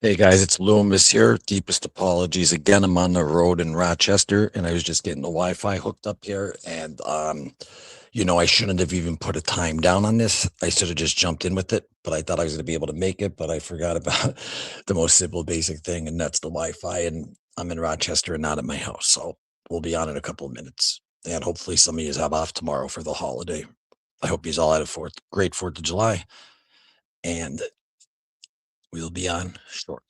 Hey guys, it's Loomis here. Deepest apologies again. I'm on the road in Rochester and I was just getting the Wi-Fi hooked up here. And I shouldn't have even put a time down on this. I should have just jumped in with it, but I thought I was gonna be able to make it, but I forgot about the most simple basic thing, and that's the Wi-Fi. And I'm in Rochester and not at my house. So we'll be on in a couple of minutes. And hopefully some of you have off tomorrow for the holiday. I hope you all had a great 4th of July. And we'll be on shortly.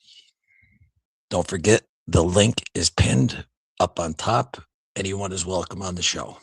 Don't forget, the link is pinned up on top. Anyone is welcome on the show.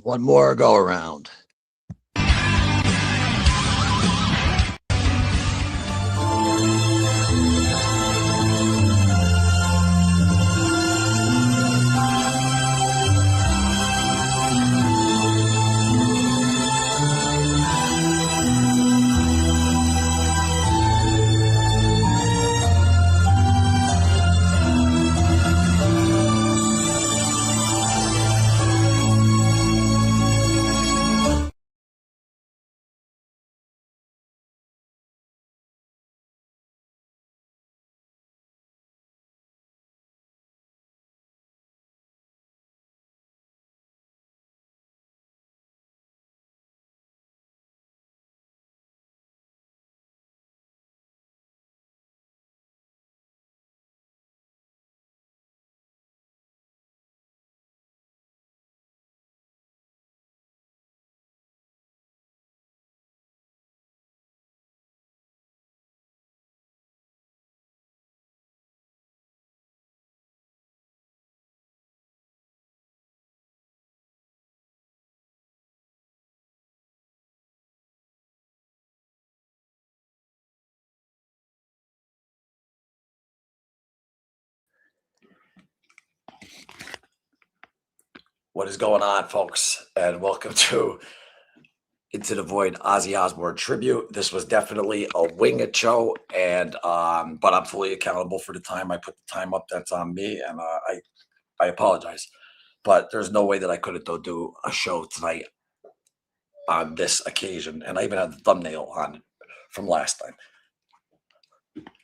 One more go around. What is going on, folks? And welcome to Into the Void Ozzy Osbourne Tribute. This was definitely a winged show, and but I'm fully accountable for the time. I put the time up. That's on me, and I apologize. But there's no way that I could do a show tonight on this occasion. And I even had the thumbnail on it from last time.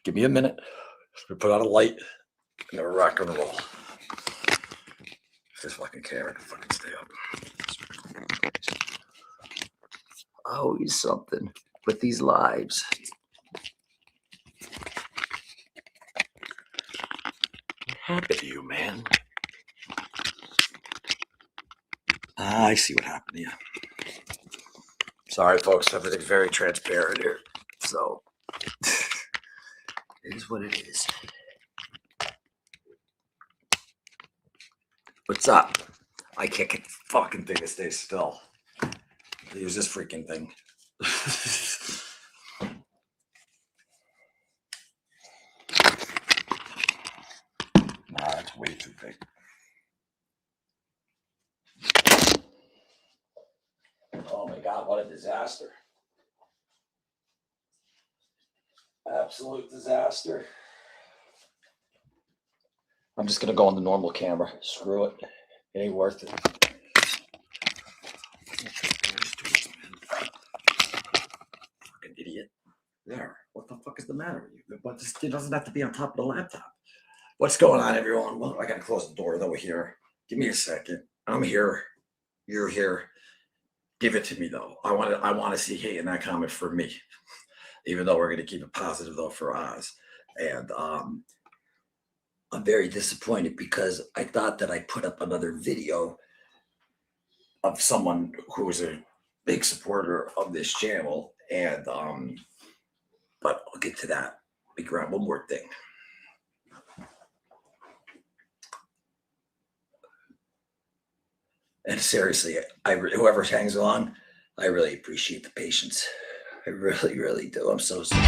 Give me a minute. We put out a light and a rock and roll. This fucking camera can fucking stay up. Always something with these lives. What happened to you, man? I see what happened to you. Sorry, folks. Everything's very transparent here. So, it is what it is. What's up? I can't get the fucking thing to stay still. Use this freaking thing. Nah, it's way too big. Oh my God, what a disaster. Absolute disaster. I'm just going to go on the normal camera. Screw it. It ain't worth it. Fucking idiot. There. What the fuck is the matter with you? But this doesn't have to be on top of the laptop. What's going on, everyone? Well, I got to close the door, though, here. Give me a second. I'm here. You're here. Give it to me, though. I want to see hate in that comment for me. Even though we're going to keep it positive, though, for Oz. And I'm very disappointed because I thought that I put up another video of someone who was a big supporter of this channel. And, but I'll get to that. Let me grab one more thing. And seriously, whoever hangs along, I really appreciate the patience. I really, really do. I'm so sorry.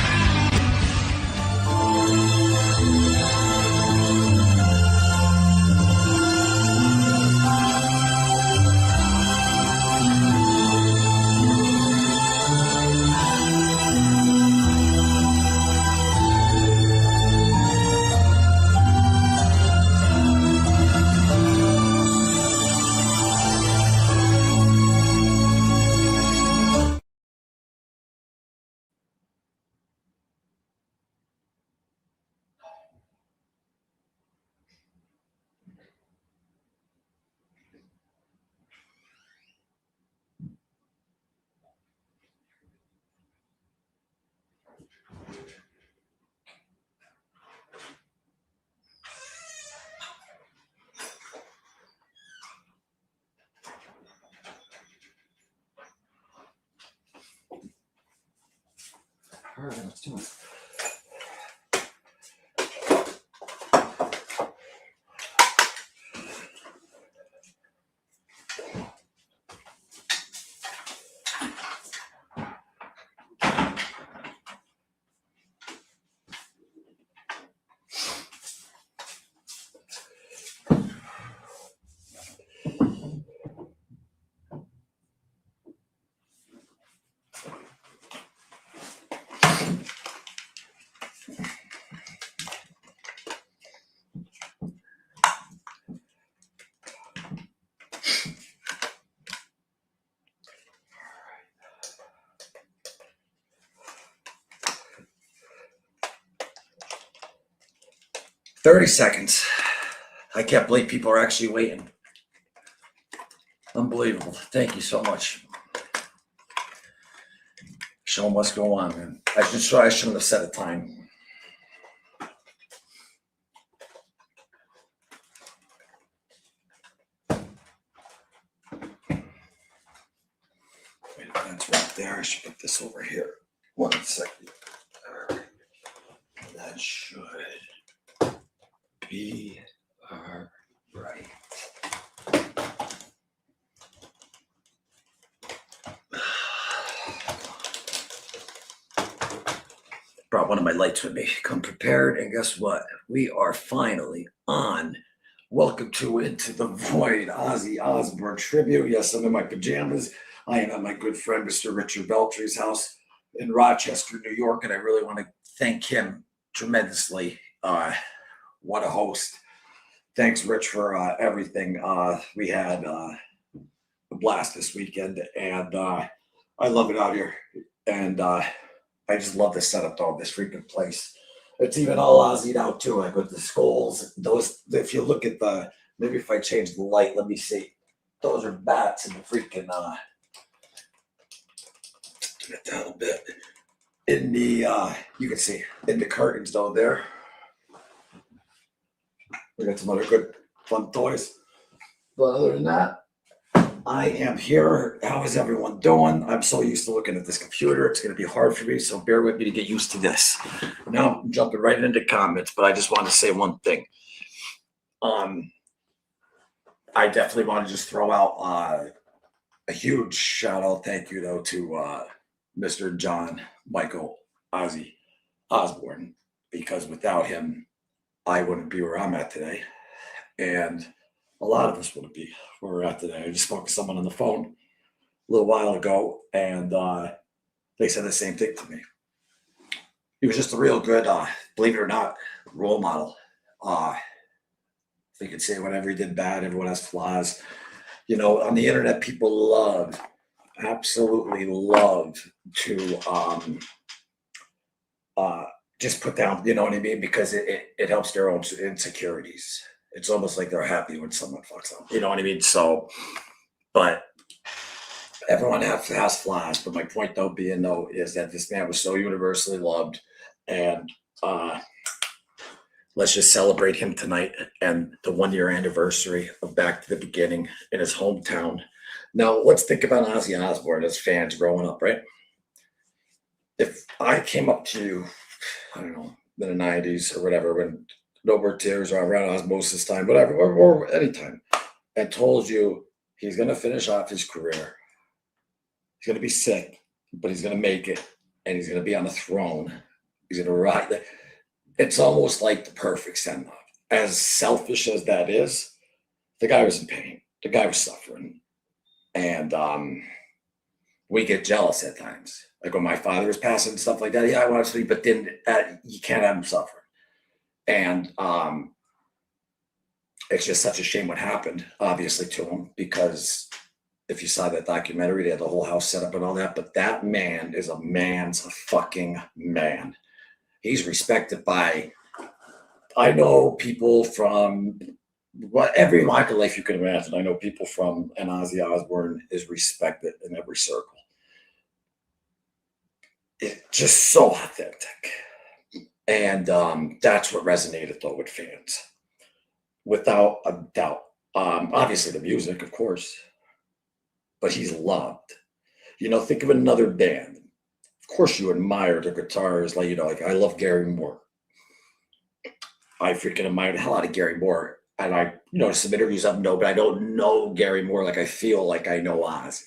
All right, let's do it. 30 seconds. I can't believe people are actually waiting. Unbelievable. Thank you so much. Show them what's going on, man. I shouldn't have set a time. Wait, that's right there. I should put this over here. 1 second. All right. That should be all right. Brought one of my lights with me. Come prepared, and guess what? We are finally on. Welcome to Into the Void, Ozzy Osbourne Tribute. Yes, I'm in my pajamas. I am at my good friend, Mr. Richard Beltry's house in Rochester, New York, and I really want to thank him tremendously. What a host. Thanks, Rich, for everything. We had a blast this weekend, and I love it out here. And I just love the setup though, this freaking place. It's even all Ozzy'd out too, like with the skulls. Those, if you look at the, maybe if I change the light, let me see. Those are bats in the freaking, turn it down a bit. In the, you can see, in the curtains though there. We got some other good fun toys. But other than that, I am here. How is everyone doing? I'm so used to looking at this computer. It's going to be hard for me, so bear with me to get used to this. Now I'm jumping right into comments, but I just want to say one thing. I definitely want to just throw out a huge shout out, thank you though to Mr. John Michael Ozzy Osbourne, because without him, I wouldn't be where I'm at today, and a lot of us wouldn't be where we're at today. I just spoke to someone on the phone a little while ago, and they said the same thing to me. He was just a real good, believe it or not, role model. They could say whatever he did bad, everyone has flaws. You know, on the internet, people absolutely love to just put down, you know what I mean? Because it helps their own insecurities. It's almost like they're happy when someone fucks up. You know what I mean? So, but everyone has flaws. But my point though being though is that this man was so universally loved, and let's just celebrate him tonight and the 1-year anniversary of Back to the Beginning in his hometown. Now let's think about Ozzy Osbourne as fans growing up, right? If I came up to you, I don't know, in the 90s or whatever, when No More Tears or around Osmosis time, whatever, or any time, and told you he's going to finish off his career. He's going to be sick, but he's going to make it, and he's going to be on a throne. He's going to ride. It's almost like the perfect send-off. As selfish as that is, the guy was in pain. The guy was suffering. And we get jealous at times. Like when my father was passing and stuff like that, yeah, I want to sleep, but then you can't have him suffer. And it's just such a shame what happened, obviously, to him, because if you saw that documentary, they had the whole house set up and all that. But that man is a man's a fucking man. He's respected by, I know people from every walk of life you can imagine. I know people from, and Ozzy Osbourne is respected in every circle. It's just so authentic. And that's what resonated though with fans, without a doubt. Obviously the music, of course, but he's loved. You know, think of another band. Of course you admire the guitars, like, you know, like I love Gary Moore. I freaking admire the hell out of Gary Moore. And I, you know, some interviews I know, but I don't know Gary Moore like I feel like I know Ozzy.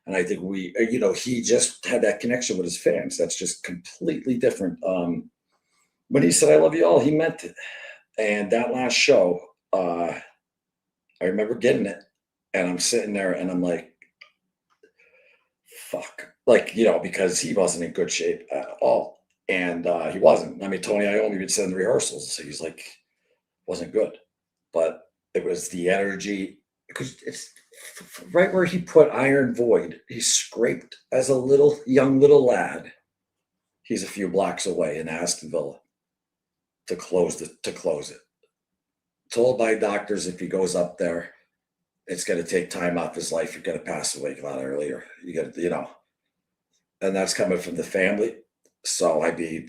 And I think we, you know, he just had that connection with his fans. That's just completely different. When he said, "I love you all," he meant it. And that last show, I remember getting it, and I'm sitting there and I'm like, fuck. Like, you know, because he wasn't in good shape at all. And he wasn't. I mean, Tony Iommi would send rehearsals. So he's like, wasn't good. But it was the energy, because it's right where he put Iron Void. He scraped as a young little lad. He's a few blocks away in Aston Villa to close it. told by doctors if he goes up there, it's going to take time off his life. You're going to pass away a lot earlier. You got to, and that's coming from the family. So I mean,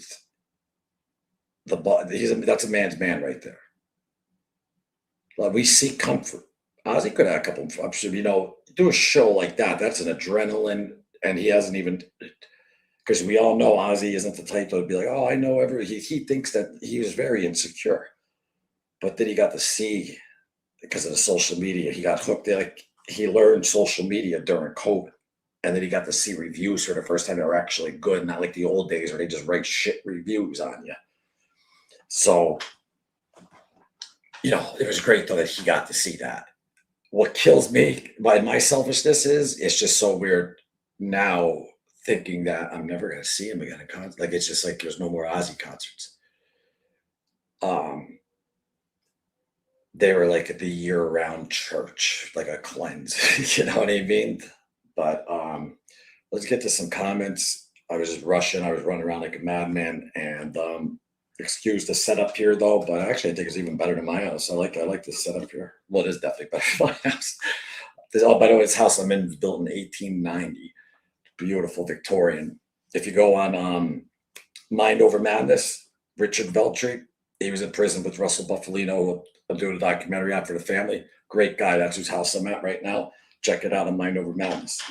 that's a man's man right there. Like, we seek comfort. Ozzy could have a couple. I'm sure, do a show like that. That's an adrenaline, and he hasn't even, because we all know Ozzy isn't the type to be like, oh, I know he thinks that he was very insecure, but then he got to see, because of the social media, he got hooked. Like, he learned social media during COVID, and then he got to see reviews for the first time that were actually good, not like the old days where they just write shit reviews on you. So, it was great though that he got to see that. What kills me by my selfishness is it's just so weird now thinking that I'm never going to see him again at concert. Like, it's just like there's no more Ozzy concerts. They were like at the year-round church, like a cleanse. You know what I mean? But let's get to some comments. I was just rushing. I was running around like a madman, and excuse the setup here though, but actually I think it's even better than my house. I like the setup here. Well, it is definitely better than my house. By the way, this house I'm in was built in 1890. Beautiful Victorian. If you go on Mind Over Madness, Richard Veltri, he was in prison with Russell Buffalino. I'm doing a documentary out for the family. Great guy. That's whose house I'm at right now. Check it out on Mind Over Madness.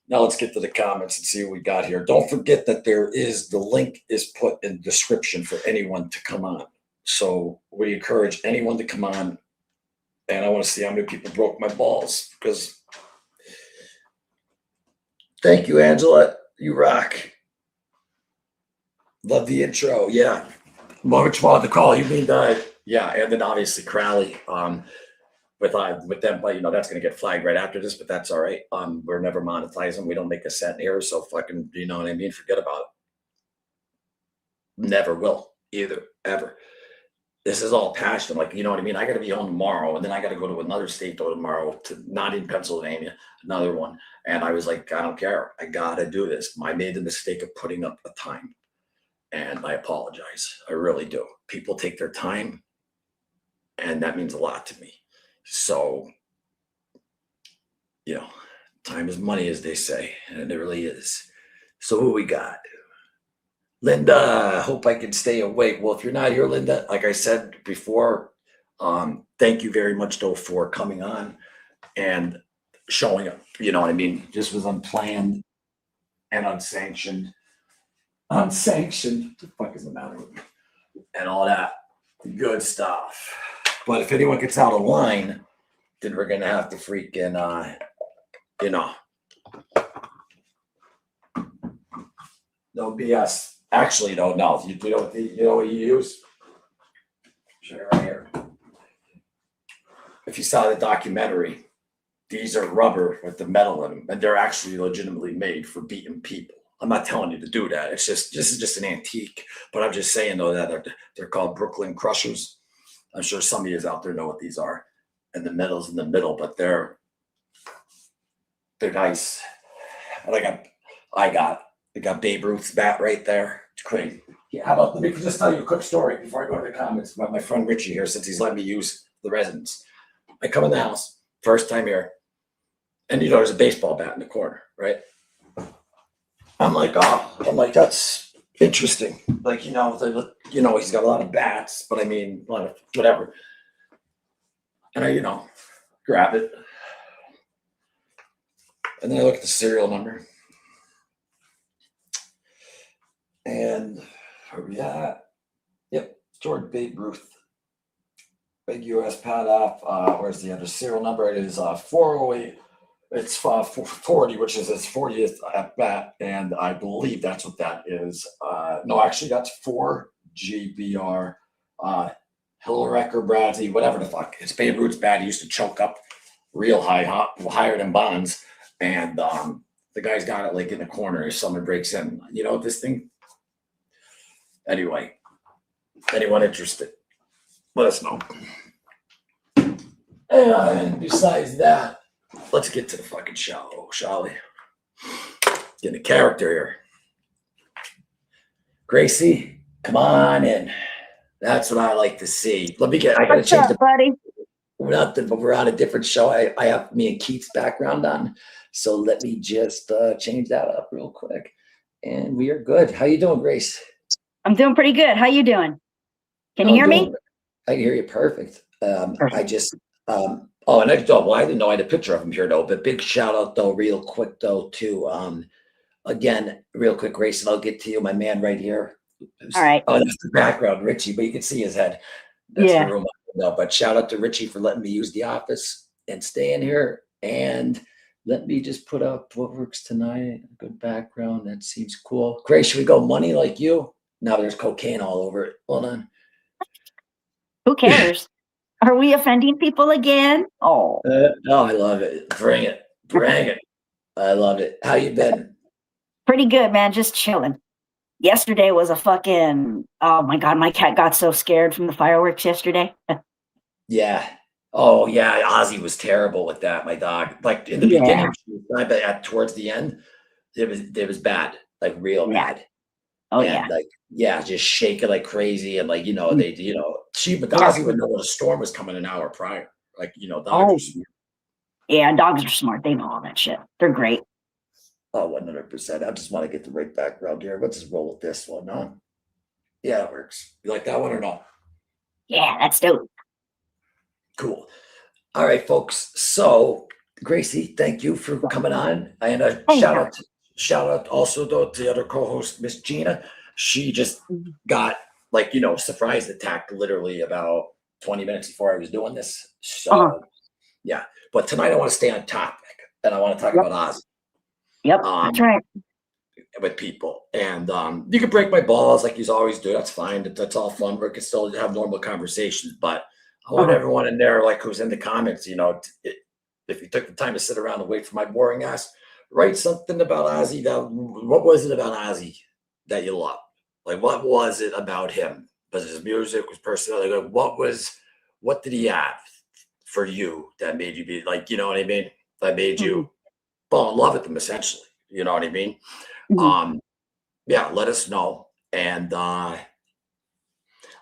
Now let's get to the comments and see what we got here. Don't forget that the link is put in the description for anyone to come on. So we encourage anyone to come on. And I want to see how many people broke my balls, because thank you, Angela. You rock. Love the intro. Yeah. Which one to call? You mean yeah, and then obviously Crowley. With them, but that's going to get flagged right after this, but that's all right. We're never monetizing. We don't make a cent here, so fucking, you know what I mean? Forget about it. Never will either, ever. This is all passion. Like, you know what I mean? I got to be home tomorrow, and then I got to go to another state tomorrow, not in Pennsylvania, another one. And I was like, I don't care. I got to do this. I made the mistake of putting up a time, and I apologize. I really do. People take their time, and that means a lot to me. So, time is money, as they say, and it really is. So who we got? Linda, hope I can stay awake. Well, if you're not here, Linda, like I said before, thank you very much, though, for coming on and showing up. You know what I mean? This was unplanned and unsanctioned. Unsanctioned. What the fuck is the matter with me? And all that good stuff. But if anyone gets out of line, then we're going to have to freaking, no BS. Actually, no. You know what you use? Show you right here. If you saw the documentary, these are rubber with the metal in them, and they're actually legitimately made for beating people. I'm not telling you to do that. It's just, this is just an antique. But I'm just saying, though, that they're called Brooklyn Crushers. I'm sure some of you out there know what these are. And the metal's in the middle, but they're nice. And I got Babe Ruth's bat right there. It's crazy. Yeah, how about, let me just tell you a quick story before I go to the comments about my friend Richie here, since he's letting me use the residence. I come in the house, first time here, and there's a baseball bat in the corner, right? I'm like, that's interesting. Like, he's got a lot of bats, but I mean, a lot of whatever. And I, grab it. And then I look at the serial number. And where we at? Yep, George Babe Ruth. Big US pad off. Where's the other serial number? It is 408. It's 440, which is his 40th at bat, and I believe that's what that is. No, actually, that's 4GBR, Hillwrecker, Bradley, whatever the fuck. It's Babe Ruth's bat. He used to choke up real high, higher than Bonds, and the guy's got it like in the corner if someone breaks in. This thing. Anyway, anyone interested, let us know. And besides that, let's get to the fucking show, shall we? Get the character here. Gracie, come on in. That's what I like to see. I gotta What's change up, buddy? nothing, but we're on a different show. I have me and Keith's background on. So let me just change that up real quick. And we are good. How you doing, Grace? I'm doing pretty good. How you doing? Can you I'm hear me? doing, I can hear you perfect. I Perfect. just, oh, and I didn't know I had a picture of him here though, but big shout out though, real quick though, to, again, real quick, Grace, and I'll get to you, my man right here. All right. Oh, that's the background, Richie, but you can see his head. That's the Yeah. room. No, but shout out to Richie for letting me use the office and stay in here. And let me just put up what works tonight. Good background. That seems cool. Grace, should we go money like you? Now there's cocaine all over it. Hold on. Who cares? Are we offending people again? Oh, No, I love it. Bring it. Bring it. I love it. How you been? pretty good, man. Just chilling. Yesterday was a fucking, oh my God, my cat got so scared from the fireworks yesterday. Yeah. Oh yeah, Ozzy was terrible with that, my dog. Like in the Yeah. beginning, she was fine, but towards the end, it was bad, like real Yeah. bad. Oh, And yeah. like, yeah, just shaking like crazy. And like, Mm, but yeah. Ozzy would know when a storm was coming an hour prior. Like, dogs are Oh, smart. yeah. Dogs are smart. They know all that shit. They're great. Oh, 100%. I just want to get the right background here. Let's just roll with this one, huh? Yeah, it works. You like that one or no? Yeah, that's dope. Cool. All right, folks. So, Gracie, thank you for coming on. And a Anytime. shout out also though to the other co-host, Miss Gina. She just Mhm. got like surprise attacked literally about 20 minutes before I was doing this. Uh-huh. So yeah, but tonight I want to stay on topic and I want to talk Yep. about Ozzy Yep. That's um, right. with people. And you can break my balls like you always do. That's fine. That's all fun. We can still have normal conversations, but I want Uh-huh. everyone in there, like who's in the comments, if you took the time to sit around and wait for my boring ass, write something about Ozzy. What was it about Ozzy that you loved? Like, what was it about him? Was his music, was personality? Like, what did he have for you that made you be like, you know what I mean? That made Mhm. you fall in love with him, essentially. You know what I mean? Mhm. Um, yeah, let us know. And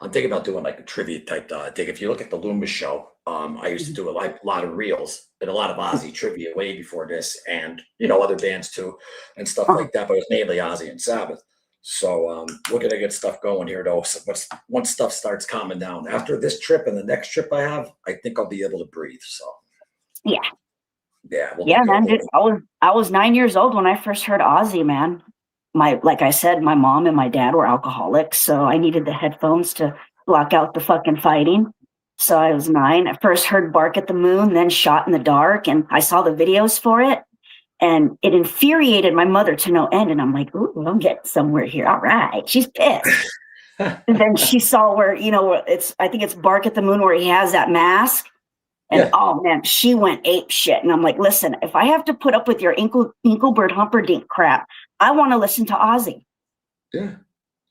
I'm thinking about doing like a trivia type thing. If you look at the Loomis show, I used to Mhm. do a lot of reels and a lot of Ozzy trivia way before this, and other bands too, and stuff Uh-huh. like that. But it's mainly Ozzy and Sabbath. So we're gonna get stuff going here though. So once stuff starts calming down after this trip and the next trip I have, I think I'll be able to breathe. So Yeah. yeah, we'll be Yeah, good. man, dude. I was 9 years old when I first heard Ozzy, man. Like I said, my mom and my dad were alcoholics, so I needed the headphones to block out the fucking fighting. So I was 9. I first heard Bark at the Moon, then Shot in the Dark, and I saw the videos for it. And it infuriated my mother to no end. And I'm like, ooh, I'm getting somewhere here. All right. She's pissed. And then she saw where, I think it's Bark at the Moon where he has that mask. And Yeah, oh man, she went ape shit. And I'm like, listen, if I have to put up with your Inklebert Humperdinck crap, I want to listen to Ozzy. yeah.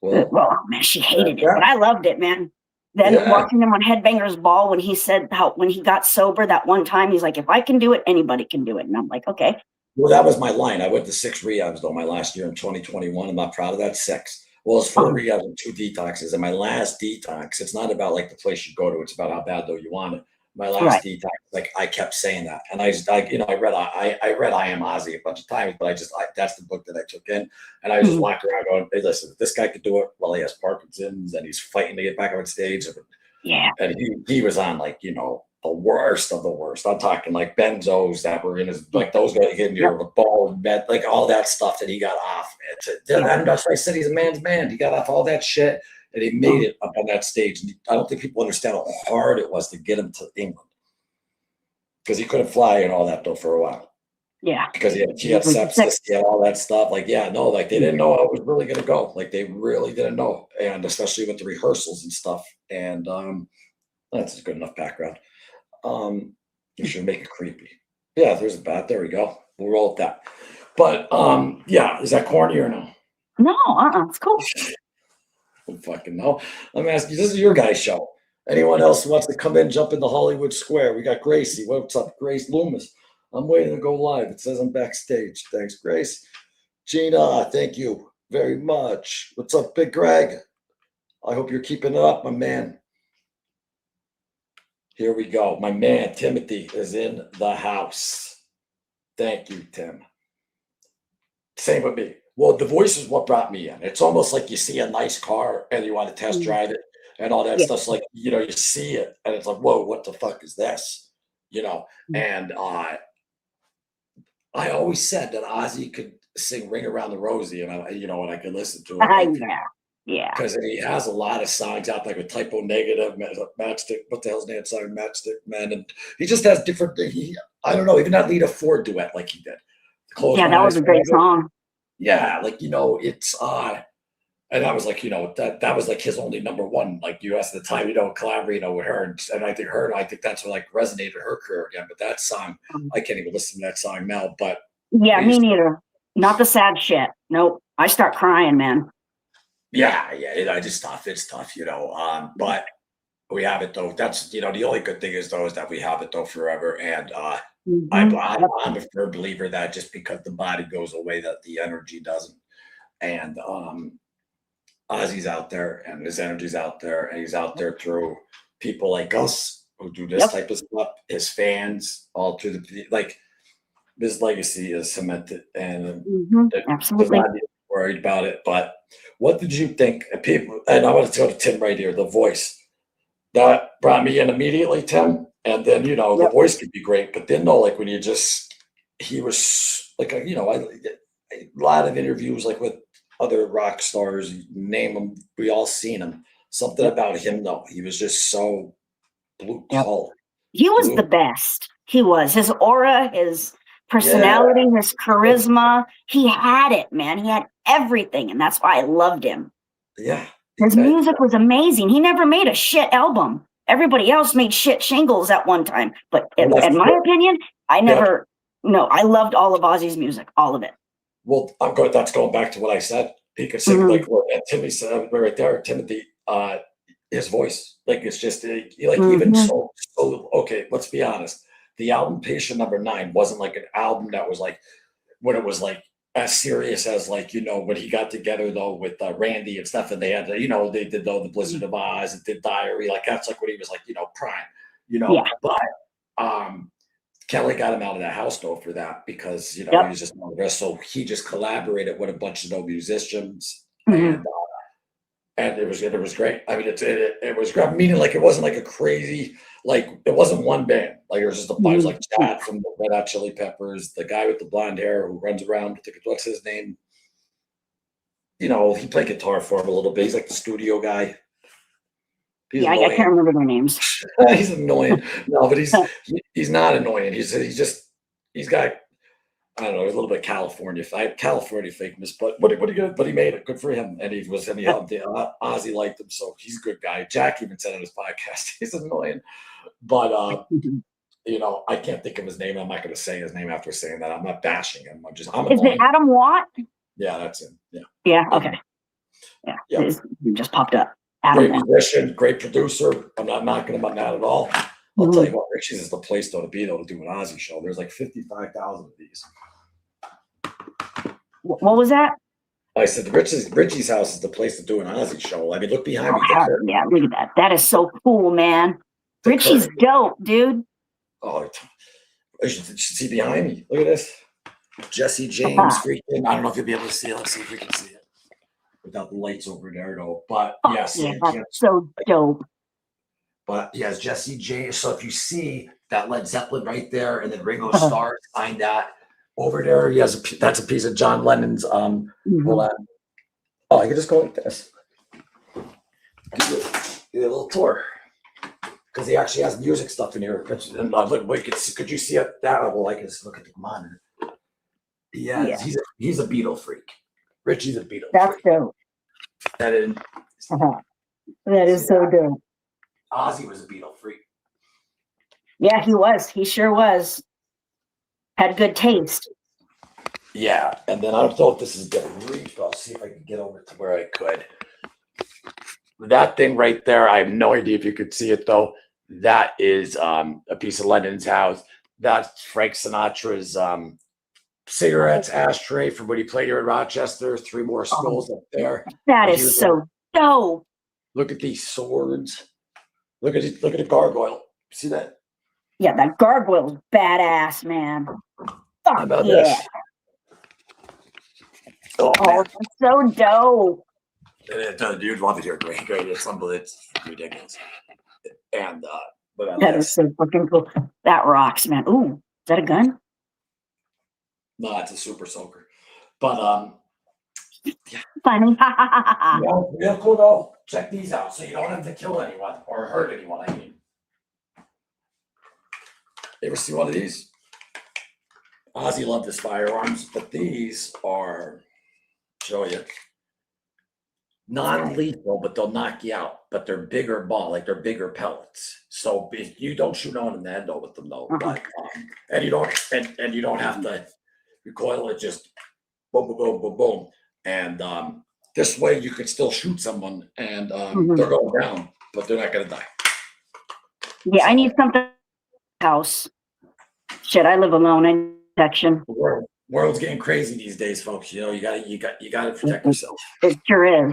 Well, Well, man, she hated it, yeah, but I loved it, man. Then yeah. watching him on Headbangers Ball when he said how when he got sober that one time, he's like, if I can do it, anybody can do it. And I'm like, okay. Well, that was my line. I went to 6 rehabs though my last year in 2021. I'm not proud of that. 6. Well, it's 4 rehabs and 2 detoxes. And my last detox, it's not about like the place you go to. It's about how bad though you want it. My Right. last detox, like I kept saying that, and I read I Am Ozzy a bunch of times, but that's the book that I took in, and I just Mhm. walked around going, "Hey, listen, if this guy could do it, well, he has Parkinson's and he's fighting to get back on stage, Yeah. and he was on like the worst of the worst. I'm talking like benzos that were in his like those guys in Yep. your ball bed, like all that stuff that he got off. Yep. And that's why I said he's a man's man. He got off all that shit and he made Mhm. it up on that stage. And I don't think people understand how hard it was to get him to England because he couldn't fly and all that though for a while Yeah. because he had Was sick. sepsis, he had all that stuff. Like, yeah, no, like they didn't know how it was really gonna go. Like they really didn't know, and especially with the rehearsals and stuff. And that's a good enough background. You should make it creepy. Yeah, there's a bat. There we go. We'll roll with that. But yeah, is that corny or no? No, it's cool. I don't fucking know. Let me ask you. This is your guys' show. Anyone else who wants to come in, jump into Hollywood Square? We got Gracie. What's up, Grace Loomis? I'm waiting to go live. It says I'm backstage. Thanks, Grace. Gina, thank you very much. What's up, Big Greg? I hope you're keeping it up, my man. Here we go. My man Timothy is in the house. Thank you, Tim. Same with me. Well, the voice is what brought me in. It's almost like you see a nice car and you want to test Mm. drive it and all that Yeah. stuff's like, you see it and it's like, whoa, what the fuck is this? You know, Mm. and I always said that Ozzy could sing "Ring Around the Rosie," and and I could listen to it like Yeah. Yeah. because he has a lot of songs out like with Typo Negative, Matchstick. What the hell's the name song? Matchstick Man, and he just has different. I don't know, even that Lita Ford duet like he did. Close Yeah, my that eyes was a great forever. song. Yeah, like it's and that was like that was like his only number one like US at the time. Collaborate with her, and I think that's what like resonated her career again. But that song, Um, I can't even listen to that song now. But yeah, I me used neither. Not the sad shit. Nope. I start crying, man. Yeah, I just tough. It's tough, but we have it though. That's the only good thing is though is that we have it though forever. And Yep. I'm a firm believer that just because the body goes away, that the energy doesn't. And Ozzy's out there, and his energy's out there, and he's out there through people like us who do this Yep. type of stuff. His fans, all through the like. His legacy is cemented, and I'm Absolutely. not even worried about it. But what did you think? People, and I want to go to Tim right here. The voice that brought me in immediately, Tim. And then the Yep. voice could be great, but then no, like when he was like a lot of interviews like with other rock stars, name them, we all seen him. Something Yep. about him though, he was just so blue Yep. collar, He was the blue. best. He was. His aura, his Yeah, personality, his charisma. He had it, man. He had everything, and that's why I loved him. yeah. His music was amazing. He never made a shit album. Everybody else made shit shingles at one time. But Well, that's in my opinion, I yeah. never, no, I loved all of Ozzy's music, all of it. Well, I'm going. That's going back to what I said. He could sing Mhm. like what Timmy said right there. Timothy, his voice, like it's just like even Mhm. so. Okay, let's be honest. The album Patient Number 9 wasn't like an album that was like when it was like as serious as like when he got together though with Randy and stuff, and they had they did the Blizzard of Oz and did Diary. Like that's like when he was like prime. Yeah. But um Kelly got him out of the house though for that because he Yep. was just one of the rest. So he just collaborated with a bunch of no musicians, Mhm. and it was great. I mean, it was great. Meaning like it wasn't like a crazy like it wasn't one band. Like it was just a bunch. It was Mhm. like Chad from the Red Hot Chili Peppers, the guy with the blonde hair who runs around. What's his name? He played guitar for him a little bit. He's like the studio guy. He's Yeah, I can't annoying. remember their names. He's annoying. No, but he's not annoying. He's got I don't know, a little bit California fakeness, but what he good? But he made it. Good for him, and he helped. Ozzy liked him, so he's a good guy. Jack even said on his podcast, he's annoying, but I can't think of his name. I'm not going to say his name after saying that. I'm not bashing him. I'm Is it annoying. Adam Watt? Yeah, that's him. Yeah, Yeah. yeah, Okay. Yeah. yeah. It just popped up. Adam Great Watt. musician, great producer. I'm not knocking him on that at all. I'll tell you Mhm. what, Richie's is the place though to be though to do an Ozzy show. There's like 55,000 of these. What was that? I said Richie's house is the place to do an Ozzy show. I mean, look behind Oh, me. The hell curtain. yeah. Look at that. That is so cool, man. The Richie's curtain. dope, dude. Oh, you should see behind me. Look at this. Jesse James freaking. I don't know if you'll be able to see it. Let's see if we can see it without the lights over there, though. But Oh, yes, yeah, that's so dope. but he has Jesse James. So if you see that Led Zeppelin right there, and then Ringo Starr behind that over there, he has that's a piece of John Lennon's. Hold on. Oh, I can just go like this. Do a little tour because he actually has music stuff in here. And look, wait, could you see it that level? I can just look at the monitor. Yeah, he's a Beatle freak. Richie's a Beatle That's freak. dope. That is, That is so dope. Ozzy was a Beatle freak. Yeah, he was. He sure was. Had good taste. Yeah, and then I don't know if this is getting reached. I'll see if I can get over to where I could. That thing right there, I have no idea if you could see it though. That is a piece of Lennon's house. That's Frank Sinatra's cigarettes ashtray from when he played here in Rochester. 3 more skulls up there. That is so dope. Look at these swords. Look at it. Look at the gargoyle. See that? Yeah, that gargoyle's badass, man. How Fuck about yeah. this? Oh, Oh, man. that's so dope. Dude, love it here. Great. It's unbelievable. It's ridiculous. And look at That is this. so fucking cool. That rocks, man. Ooh, is that a gun? No, it's a super soaker. But Funny. real cool though. Check these out, so you don't have to kill anyone or hurt anyone. I mean, you ever see one of these? Ozzy loved his firearms, but these are, show you, non-lethal, but they'll knock you out. But they're bigger ball, like they're bigger pellets. So if you don't shoot on in the endo with them though, but and you don't have to recoil it, just boom, boom, boom, boom, boom. And this way you can still shoot someone and they're going down, but they're not gonna die. Yeah, I need something house. Shit, I live alone in protection. The world's getting crazy these days, folks. You know, you gotta protect yourself. It sure is.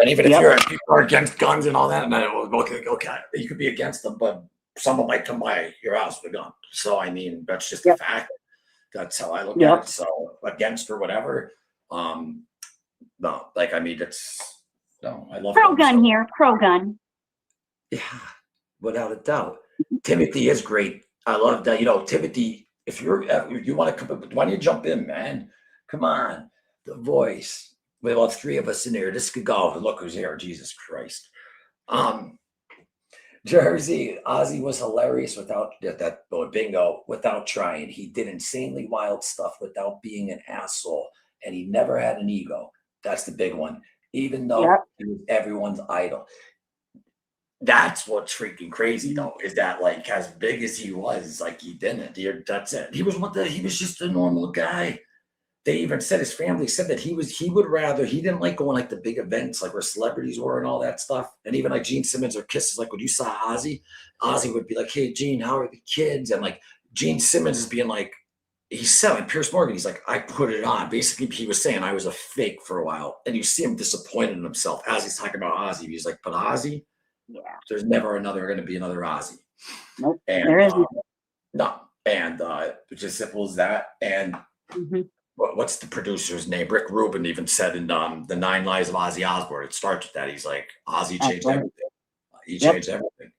And even if people are against guns and all that, and okay, you could be against them, but someone might come by your house with a gun. So I mean, that's just a fact. That's how I look at it. So against or whatever, no, like I mean, I love pro gun here, pro gun. Yeah, without a doubt. Timothy is great. I love that. You know, Timothy. If you want to come, why don't you jump in, man? Come on, the voice. We have 3 of us in here. This could go. Look who's here. Jesus Christ. Jersey, Ozzy was hilarious without bingo, without trying. He did insanely wild stuff without being an asshole. And he never had an ego. That's the big one. Even though he was everyone's idol. That's what's freaking crazy though, is that like as big as he was, like he didn't. That's it. He was just a normal guy. They even said his family said that he didn't like going like the big events like where celebrities were and all that stuff. And even like Gene Simmons or Kisses, like when you saw Ozzy would be like, "Hey Gene, how are the kids?" And like Gene Simmons is being like, he's selling Pierce Morgan. He's like, "I put it on." Basically, he was saying I was a fake for a while. And you see him disappointed in himself as he's talking about Ozzy. He's like, "But Ozzy, there's never going to be another Ozzy." Nope, and there isn't. No. And it's as simple as that. And what's the producer's name? Rick Rubin even said in the 9 Lives of Ozzy Osbourne, it starts with that. He's like, Ozzy changed everything. He changed everything.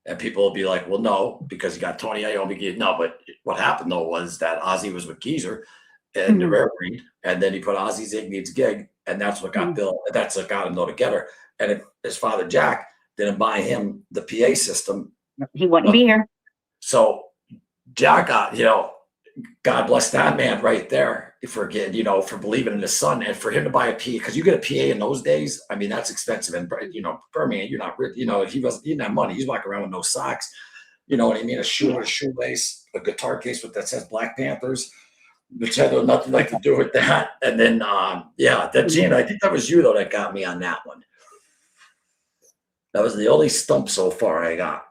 And people will be like, well, no, because you got Tony Iommi. No, but what happened though was that Ozzy was with Geezer and the Rare Breed, and then he put Ozzy Zig Needs Gig, and that's what got Bill. That's what got him though together. And if his father Jack didn't buy him the PA system, he wouldn't be here. So Jack got, God bless that man right there for believing in his son, and for him to buy a PA, because you get a PA in those days. I mean, that's expensive. And Birmingham, you're not, if he didn't have money, he's walking around with no socks. You know what I mean? A shoelace, a guitar case that says Black Panthers, which had nothing like to do with that. And then, that Gene, I think that was you though that got me on that one. That was the only stump so far I got.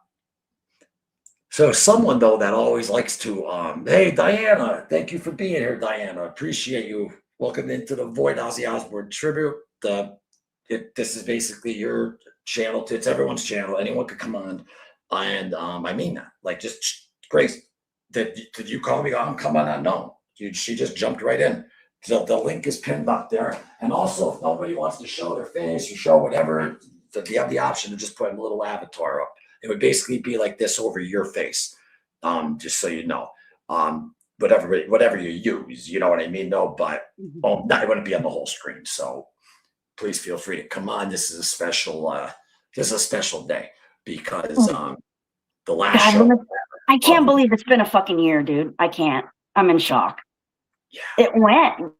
So someone though that always likes to, hey Diana, thank you for being here, Diana. Appreciate you. Welcome into the Void Ozzy Osbourne Tribute. This is basically your channel. It's everyone's channel. Anyone could come on, and I mean that. Like, just Grace, did you call me? I'm coming on. No, she just jumped right in. So the link is pinned up there. And also, if nobody wants to show their face or show whatever, you have the option to just put a little avatar up. It would basically be like this over your face, just so you know. Whatever you use, you know what I mean? No, but it wouldn't be on the whole screen. So please feel free to come on. This is a special day because the last show. I can't believe it's been a fucking year, dude. I can't. I'm in shock. Yeah. It went.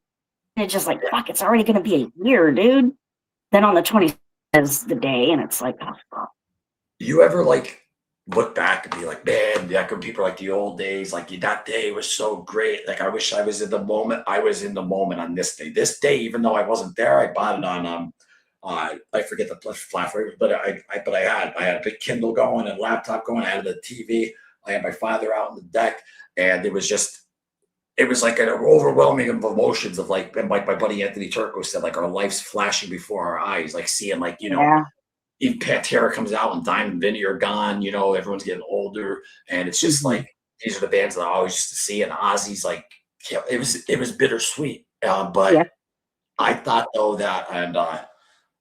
It's just like, fuck, it's already going to be a year, dude. Then on the 20th is the day, and it's like, oh, fuck. You ever like look back and be like, man, when people are like the old days, like that day was so great. Like I wish I was in the moment. I was in the moment on this day. This day, even though I wasn't there, I bought it on I forget the platform, but I had a big Kindle going and laptop going. I had the TV. I had my father out on the deck, and it was like an overwhelming of emotions of like, and like my buddy Anthony Turco said, like our life's flashing before our eyes, like seeing like even Pantera comes out and Diamond Vinny are gone. You know, everyone's getting older, and it's just like these are the bands that I always used to see. And Ozzy's like, yeah, it was bittersweet. But Yeah. I thought though that, and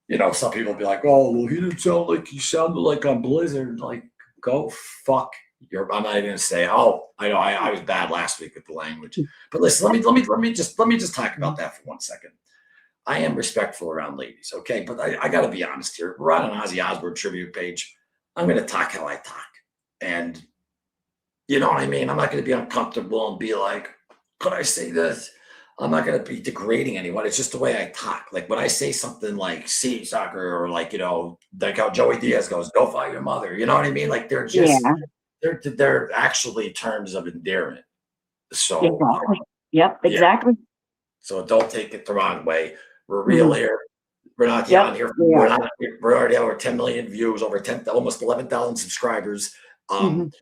you know, some people be like, "Oh, well, he didn't sound like he sounded like on Blizzard." Like, go fuck your. I'm not even gonna say. Oh, I know I was bad last week with the language, but listen, let me just talk about that for 1 second. I am respectful around ladies, okay? But I got to be honest here. We're on an Ozzy Osbourne tribute page. I'm going to talk how I talk, and you know what I mean. I'm not going to be uncomfortable and be like, "Could I say this?" I'm not going to be degrading anyone. It's just the way I talk. Like when I say something like "see soccer" or like, you know, like how Joey Diaz goes, "Go fight your mother." You know what I mean? Like they're Yeah. just they're actually terms of endearment. So Exactly. Yep. yeah. Exactly. So don't take it the wrong way. We're real Mhm. here. We're not Yep. on here. We are. We're already over 10 million views, over 10, almost 11,000 subscribers. Mhm.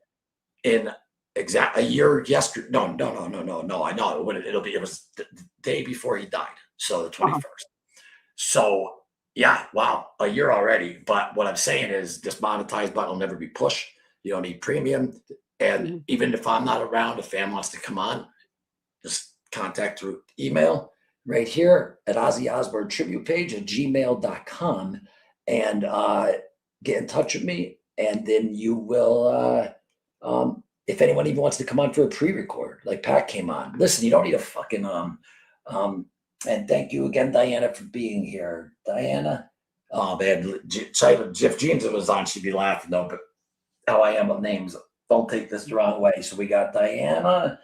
In exact a year yesterday. No. I know what it'll be. It was the day before he died. So the Uh-huh. 21st. So yeah, wow, a year already. But what I'm saying is this monetized button will never be pushed. You don't need premium. And Mhm. even if I'm not around, if fan wants to come on, just contact through email right here at Ozzy Osbourne Tribute page at gmail.com and get in touch with me. And then you will, if anyone even wants to come on for a pre-record, like Pat came on, listen, you don't need a fucking, and thank you again, Diana, for being here. Diana, oh man, Jeff Jeans was on, she'd be laughing though, but how I am with names, don't take this the wrong way. So we got Diana,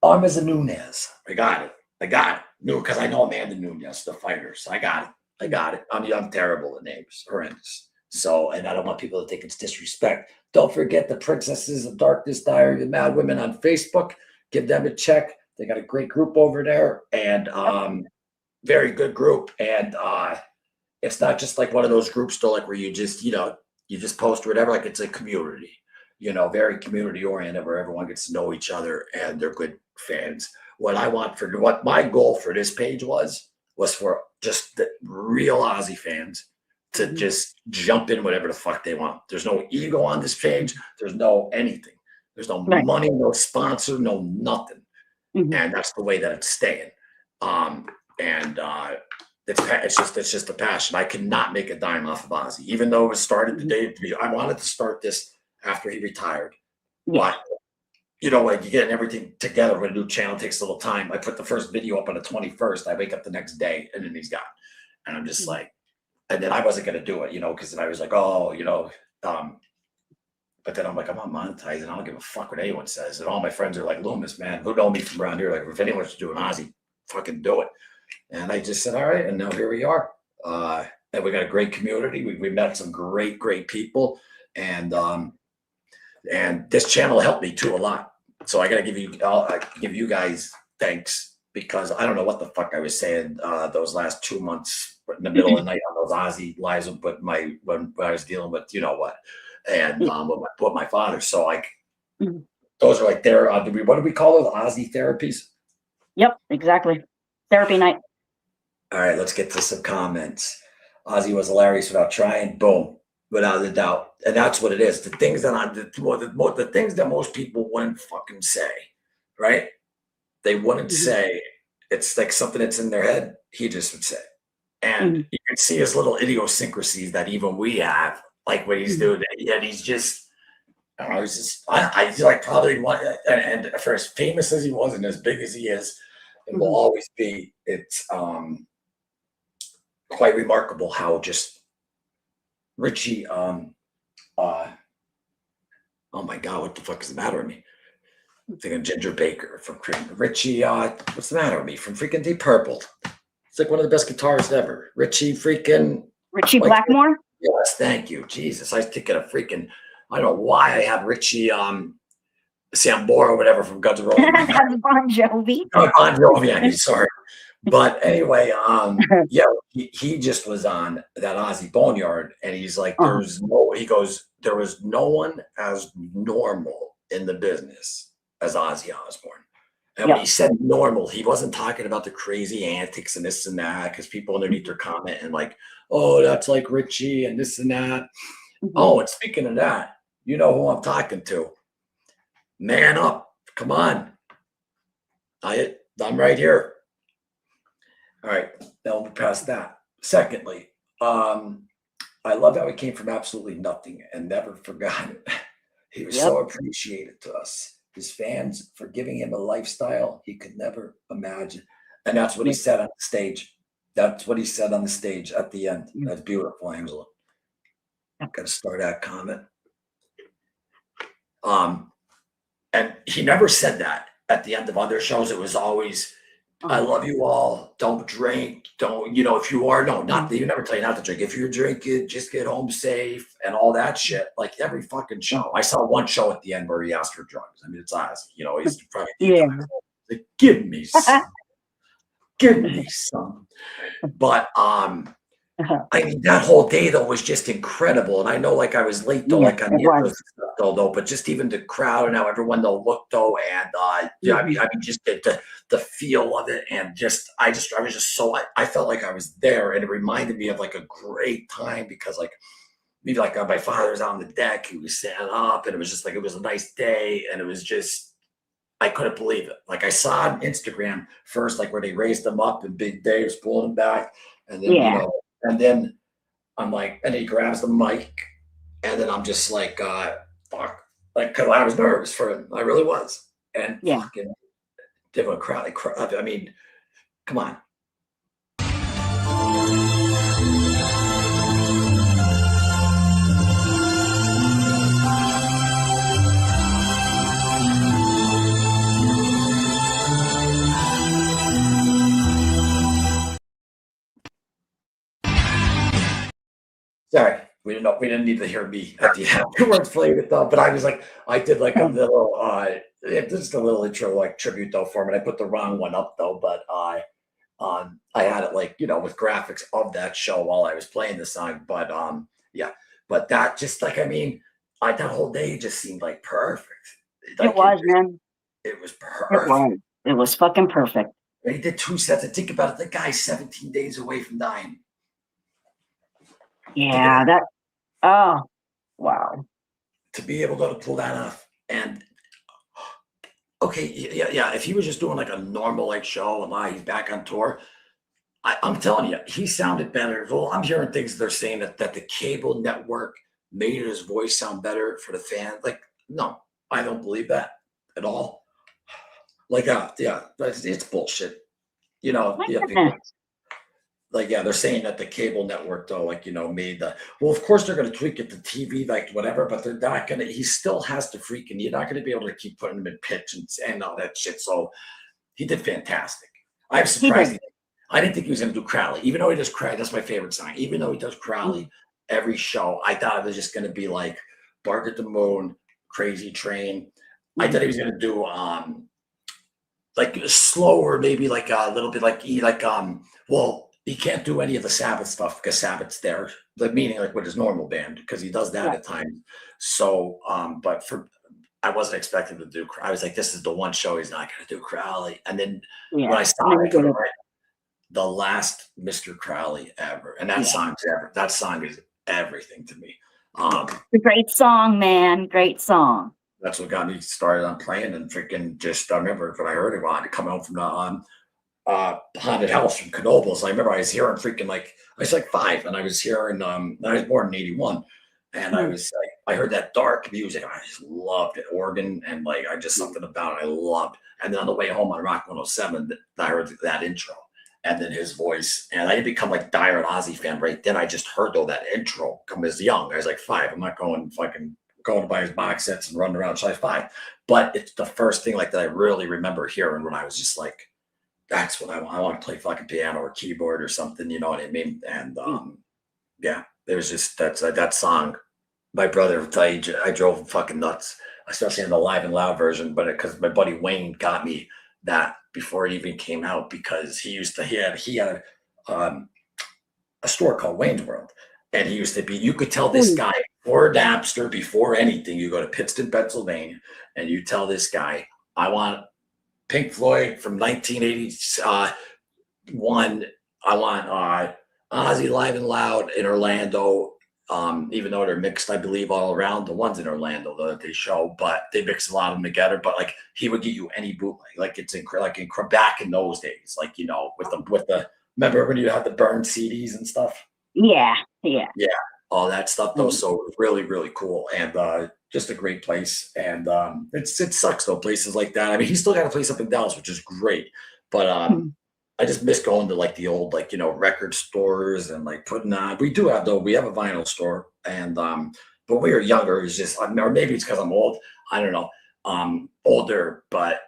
Armas and Nunez. I got it. No, because I know Amanda Nunez, the fighters. I got it. I'm terrible at names, horrendous. So, and I don't want people to think it's disrespect. Don't forget the Princesses of Darkness Diary of Mad Women on Facebook. Give them a check. They got a great group over there, and very good group. And it's not just like one of those groups, still like where you just, you know, you just post or whatever. Like it's a community, you know, very community oriented where everyone gets to know each other and they're good fans. What my goal for this page was for just the real Aussie fans to just jump in whatever the fuck they want. There's no ego on this page. There's no anything. There's no Right. money, no sponsor, no nothing. Mhm. And that's the way that it's staying. And it's just a passion. I cannot make a dime off of Ozzy, even though it was started the day. I wanted to start this after he retired, Yeah. but you know, like you getting everything together with a new channel takes a little time. I put the first video up on the 21st. I wake up the next day and then he's gone, and I'm just like, and then I wasn't gonna do it, you know, because then I was like, oh, you know, but then I'm like, I'm not monetizing. I don't give a fuck what anyone says. And all my friends are like, Loomis, man, who know me from around here? Like, if anyone's doing Ozzy, fucking do it. And I just said, all right. And now here we are. And we got a great community. We met some great people. And this channel helped me too a lot. So I got to I'll give you guys thanks because I don't know what the fuck I was saying those last 2 months in the middle of the night on those Ozzy lives, but when I was dealing with, you know what, and with my father. So like, those are like their, what do we call those? Ozzy therapies? Yep, exactly. Therapy night. All right, let's get to some comments. Ozzy was hilarious without trying. Boom, without a doubt, and that's what it is. The things that the things that most people wouldn't fucking say, right? They wouldn't say. It's like something that's in their head. He just would say, and you can see his little idiosyncrasies that even we have, like what he's doing. And he's just. I was just. I feel like probably one, and for as famous as he was and as big as he is, and will always be. It's quite remarkable how just Richie, oh my God, what the fuck is the matter with me? I'm thinking Ginger Baker from Richie, what's the matter with me? From freaking Deep Purple. It's like one of the best guitarists ever. Richie Blackmore? Yes, thank you. Jesus, I was thinking of freaking, I don't know why I have Richie Sambora or whatever from Guns N' Roses. That's Bon Jovi. Oh, Bon Jovi, sorry. But anyway, yeah, he just was on that Ozzy Boneyard, and he's like, there was no one as normal in the business as Ozzy Osbourne. And when he said normal, he wasn't talking about the crazy antics and this and that, because people underneath their comment and like, oh, that's like Richie and this and that. Oh, and speaking of that, you know who I'm talking to. Man up. Come on. I'm right here. All right. Now we'll pass that. Secondly, I love how he came from absolutely nothing and never forgot it. He was so appreciated to us, his fans, for giving him a lifestyle he could never imagine. And that's what he said on the stage. That's what he said on the stage at the end. That's beautiful, Angela. Got to start that comment. And he never said that at the end of other shows. It was always, I love you all. Don't drink. Don't, if you are, no, not that you never tell you not to drink. If you're drinking, just get home safe and all that shit. Like every fucking show. I saw one show at the end where he asked for drugs. I mean, it's Ozzy. He's probably like, give me some. Give me some. But I mean, that whole day though was just incredible. And I know, like, I was late though, like on the other stuff though, but just even the crowd and how everyone though looked though, and I mean, just the feel of it, and I was just so I felt like I was there, and it reminded me of like a great time, because like maybe like my father's on the deck, he was sitting up, and it was just like it was a nice day, and it was just I couldn't believe it. Like I saw on Instagram first, like where they raised him up and Big Dave's pulling him back, and then and then I'm like, and he grabs the mic, and then I'm just like, fuck, like, because I was nervous for him, I really was, and fucking different crowd. I mean, come on. Sorry, we didn't need to hear me at the end. We weren't playing it though, but I was like, I did like a little, just a little intro like tribute though for him, and I put the wrong one up though, but I had it like with graphics of that show while I was playing the song, but but that just like, I mean, that whole day just seemed like perfect. Like, it was, man. It was perfect. It was fucking perfect. And he did 2 sets, and think about it, the guy's 17 days away from dying. Yeah, oh, wow. To be able to pull that off. And okay, yeah. If he was just doing like a normal like show and he's back on tour, I'm telling you, he sounded better. Well, I'm hearing things they're saying that the cable network made his voice sound better for the fan. Like, no, I don't believe that at all. Like, it's bullshit. Like, they're saying that the cable network though, like, made well, of course they're going to tweak it to TV, like whatever, but they're not going to, he still has to freaking, you're not going to be able to keep putting him in pitch and all that shit. So he did fantastic. I'm surprised. I didn't think he was going to do Crowley, even though he does Crowley. That's my favorite song. Even though he does Crowley every show, I thought it was just going to be like Bark at the Moon, Crazy Train. I thought he was going to do like slower, maybe like a little bit like he can't do any of the Sabbath stuff because Sabbath's there, meaning like with his normal band, because he does that at times. So, but I wasn't expecting to do. I was like, this is the one show he's not going to do Crowley. And then when I saw it, the last Mr. Crowley ever, and that song is everything to me. It's a great song, man. Great song. That's what got me started on playing, and freaking just I remember when I heard it, I come out from the haunted house from Knoebels. I remember I was hearing freaking I was like 5, and I was hearing I was born in 81, and I was like, I heard that dark music. I just loved it, organ, and like I just something about it I loved. And then on the way home on Rock 107, I heard that intro, and then his voice, and I didn't become like diehard Ozzy fan right then. I just heard though that intro come as young. I was like 5. I'm not going to buy his box sets and run around. So I was 5, but it's the first thing like that I really remember hearing when I was just like, that's what I want. I want to play fucking piano or keyboard or something, you know what I mean? And there's just that song. My brother, I drove him fucking nuts, especially in the Live and Loud version. But because my buddy Wayne got me that before it even came out, because he had a store called Wayne's World, and he used to be. You could tell this guy before Napster, before anything. You go to Pittston, Pennsylvania, and you tell this guy, I want Pink Floyd from 1981. I want Ozzy Live and Loud in Orlando. Even though they're mixed, I believe, all around. The ones in Orlando though, that they show, but they mix a lot of them together. But like he would get you any bootleg, like it's back in those days, like with the remember when you had the burned CDs and stuff. Yeah, All that stuff though. So it was really, really cool, and just a great place. And it sucks though, places like that. I mean, he's still got a place up in Dallas, which is great, but I just miss going to like the old record stores and like putting on. We have a vinyl store, and but when we were younger, it's just, or maybe it's because I'm old. I don't know. Older, but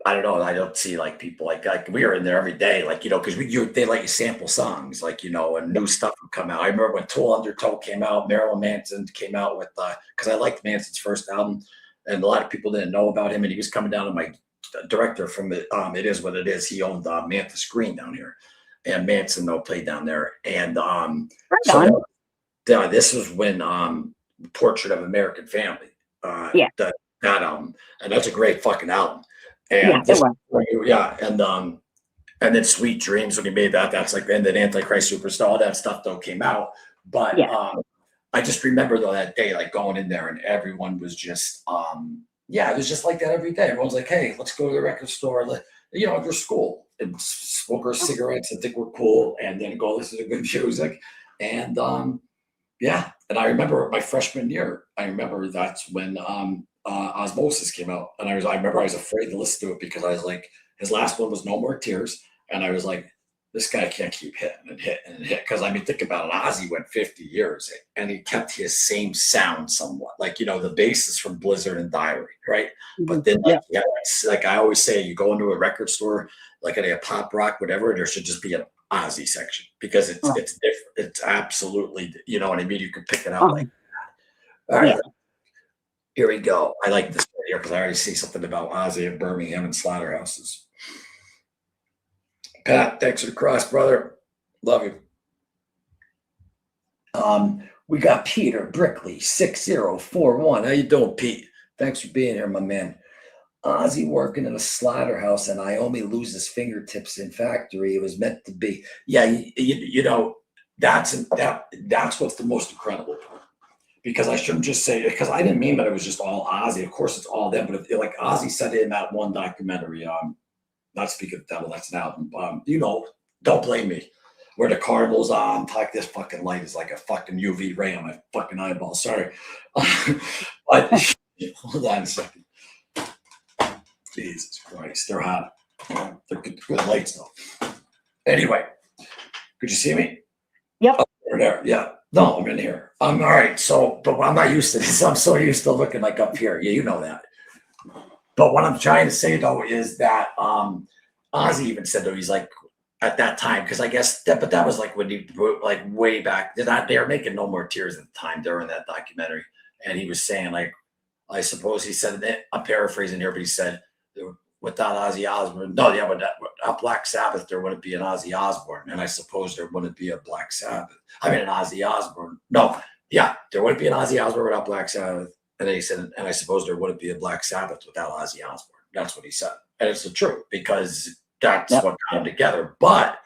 I don't know. I don't see like people like we were in there every day, like because they let you sample songs, like and new stuff would come out. I remember when Tool Undertow came out, Marilyn Manson came out with because I liked Manson's first album, and a lot of people didn't know about him, and he was coming down to my director from the It Is What It Is. He owned Mantha Screen down here, and Manson played down there, and this was when Portrait of American Family, that album, and that's a great fucking album. And and then Sweet Dreams, when he made that's like, and then Antichrist Superstar, all that stuff though came out. But I just remember though that day, like going in there, and everyone was just it was just like that every day. Everyone's like, hey, let's go to the record store, after school, and smoke our cigarettes and think we're cool, and then go listen to good music. And and I remember my freshman year, that's when Osmosis came out, and I remember I was afraid to listen to it because I was like, his last one was No More Tears, and I was like, this guy can't keep hitting and hitting and hitting. Because I mean, think about it, Ozzy went 50 years and he kept his same sound somewhat, like the bass is from Blizzard and Diary, right? But then like I always say, you go into a record store, like at a pop rock, whatever, there should just be an Ozzy section, because it's different. It's absolutely, you know what I mean? You can pick it out like that. All right. Here we go. I like this video because I already see something about Ozzy in Birmingham and slaughterhouses. Pat, thanks for the cross, brother. Love you. We got Peter Brickley, 6041. How you doing, Pete? Thanks for being here, my man. Ozzy working in a slaughterhouse, and Iommi loses fingertips in factory. It was meant to be. Yeah, that's what's the most incredible part. Because I shouldn't just say it, because I didn't mean that it was just all Ozzy. Of course, it's all them. But like Ozzy said in that one documentary, not Speak of the Devil, that's an album. Don't Blame Me, where the carnival's on. Like, this fucking light is like a fucking UV ray on my fucking eyeball. Sorry. But hold on a second. Jesus Christ, they're hot. They're good lights though. Anyway, could you see me? Yep. Oh, there. Yeah. No, I'm in here. I'm all right. So, but I'm not used to this. I'm so used to looking like up here. Yeah, you know that. But what I'm trying to say though is that Ozzy even said though, he's like, at that time, because I guess that was like when he, like way back, they were making No More Tears at the time during that documentary, and he was saying, like, I suppose he said that, I'm paraphrasing here, but he said, without Ozzy Osbourne, without Black Sabbath, there wouldn't be an Ozzy Osbourne, and I suppose there wouldn't be a Black Sabbath. I mean, an Ozzy Osbourne. No, there wouldn't be an Ozzy Osbourne without Black Sabbath. And then he said, and I suppose there wouldn't be a Black Sabbath without Ozzy Osbourne. That's what he said, and it's the truth, because that's what got them together. But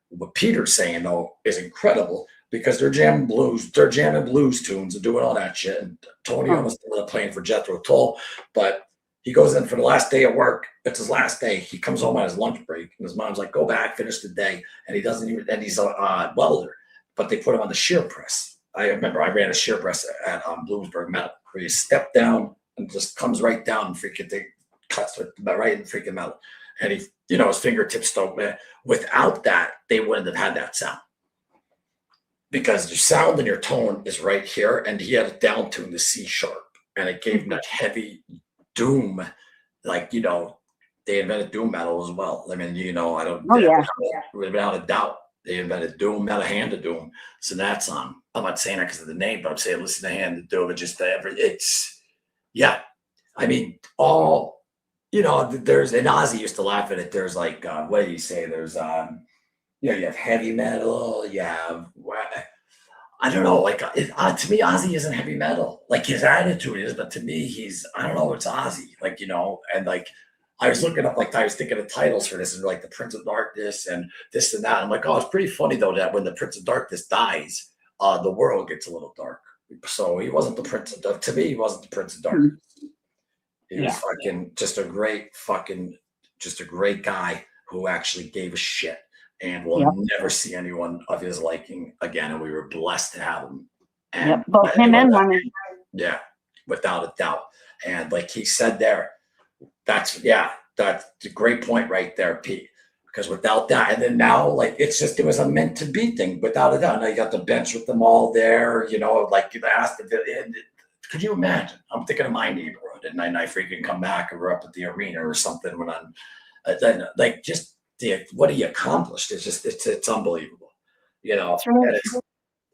what Peter's saying though is incredible, because they're jamming blues tunes and doing all that shit. And Tony almost ended up playing for Jethro Tull, but he goes in for the last day of work. It's his last day. He comes home on his lunch break, and his mom's like, "Go back, finish the day." And he doesn't even. And he's a welder, but they put him on the shear press. I remember I ran a shear press at Bloomsburg Metal, where you step down and just comes right down and freaking cuts right in freaking metal. And he, his fingertips don't. Without that, they wouldn't have had that sound, because your sound and your tone is right here, and he had it down tuned to C sharp, and it gave him that heavy doom, like they invented doom metal as well. I mean, I don't. Without a doubt, they invented doom, metal, Hand of Doom. So that's on. I'm not saying that because of the name, but I'm saying listen to Hand of Doom. I mean, all. There's, and Ozzy used to laugh at it. There's like, what do you say? There's, you have heavy metal. You have, I don't know. Like, to me, Ozzy isn't heavy metal. Like, his attitude is, but to me, I don't know. It's Ozzy. Like, and like, I was looking up, like, I was thinking of titles for this, and like the Prince of Darkness and this and that. I'm like, oh, it's pretty funny though that when the Prince of Darkness dies, the world gets a little dark. So he wasn't the Prince of Dark. To me, he wasn't the Prince of Darkness. He was Yeah. fucking just a great guy who actually gave a shit and will Yep. never see anyone of his liking again. And we were blessed to have him. And Yep. Both him and Money. yeah, without a doubt. And like he said there, that's a great point right there, Pete. Because without that, and then now, like it was a meant to be thing, without a doubt. Now you got the bench with them all there, like you asked. Could you imagine? I'm thinking of my neighborhood, and then I freaking come back and we're up at the arena or something when I'm then like just what he accomplished is just it's unbelievable, That's right. And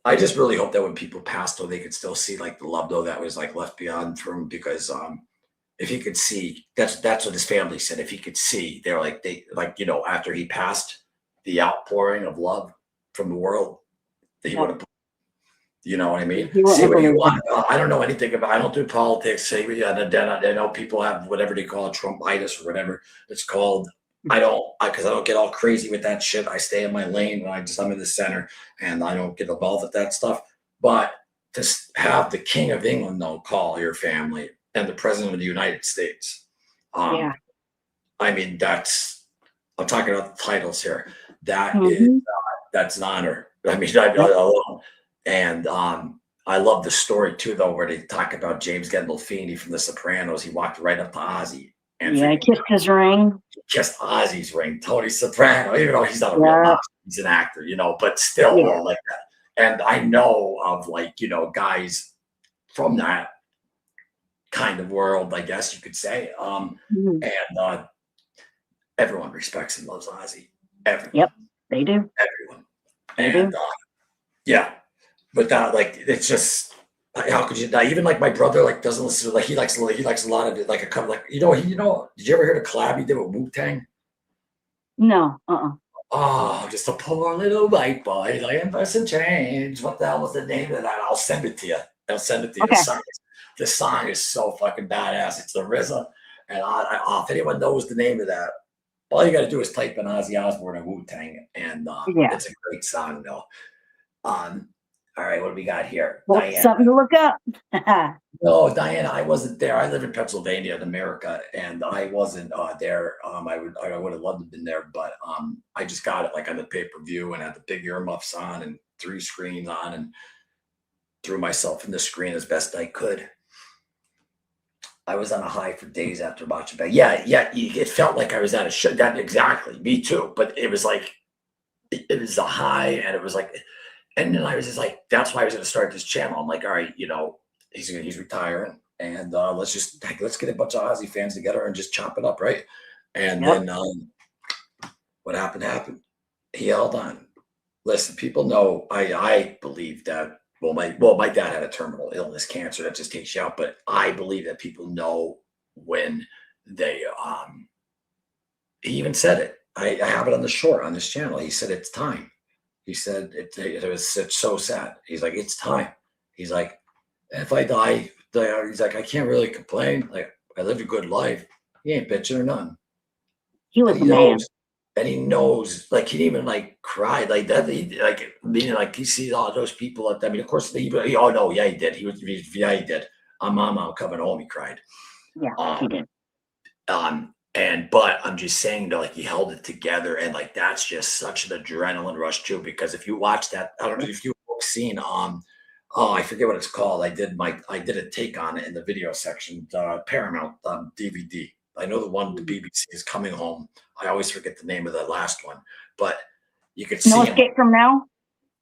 I just really hope that when people passed, though, they could still see like the love though that was like left beyond from him, because if he could see, that's what his family said. If he could see, they're like after he passed, the outpouring of love from the world, that he would have. You know what I mean? Say what you want. I don't know anything about. I don't do politics. Say what you. I know people have whatever they call it, Trumpitis or whatever it's called. I don't, because I don't get all crazy with that shit. I stay in my lane, and I'm in the center, and I don't get involved with that stuff. But to have the King of England though call your family and the President of the United States, Yeah. I mean I'm talking about the titles here. That Mhm. is that's an honor. I mean, and I love the story too, though, where they talk about James Gandolfini from The Sopranos. He walked right up to Ozzy and Yeah, kissed his ring. kissed Ozzy's ring. Tony Soprano, even though he's not a real monster, he's an actor, but still like that. And I know of guys from that kind of world, I guess you could say. And everyone respects and loves Ozzy. Everyone. Yep, they do. Everyone. They And do. yeah. But that, like, it's just how could you not? Even like my brother, like, doesn't listen to, like, he likes a lot of it, like a couple, like, did you ever hear the collab he did with Wu-Tang? No. Oh, just a poor little white boy, like in person change. What the hell was the name of that? I'll send it to you. Okay. The song is so fucking badass. It's the RZA, and if anyone knows the name of that, all you got to do is type in Ozzy Osbourne and Wu-Tang, and it's a great song, though. All right, what do we got here? Well, Diana. something to look up. No, Diana, I wasn't there. I live in Pennsylvania, in America, and I wasn't there. I would have loved to have been there, but I just got it like on the pay-per-view and had the big earmuffs on and 3 screens on and threw myself in the screen as best I could. I was on a high for days after watching back. Yeah, it felt like I was at a show. That exactly, me too. But it was like it was a high, and it was like. And then I was just like, that's why I was going to start this channel. I'm like, all right, he's retiring, and let's get a bunch of Ozzy fans together and just chop it up, right? And then what happened. He held on. Listen, people know I believe that. My dad had a terminal illness, cancer that just takes you out. But I believe that people know when they. He even said it. I have it on the short on this channel. He said it's time. He said it was so sad. He's like, it's time. He's like, if I die, he's like, I can't really complain. Like, I lived a good life. He ain't bitching or none. He was a man. And he knows, like, he even like cried like that. He sees all those people. Of course, he did. He did. I'm coming home. He cried. Yeah, he did. But I'm just saying that, like, he held it together, and like that's just such an adrenaline rush too. Because if you watch that, I don't know if you've seen I forget what it's called. I did a take on it in the video section, Paramount DVD. I know the one the BBC is Coming Home. I always forget the name of the last one, but you could see No Escape from Now.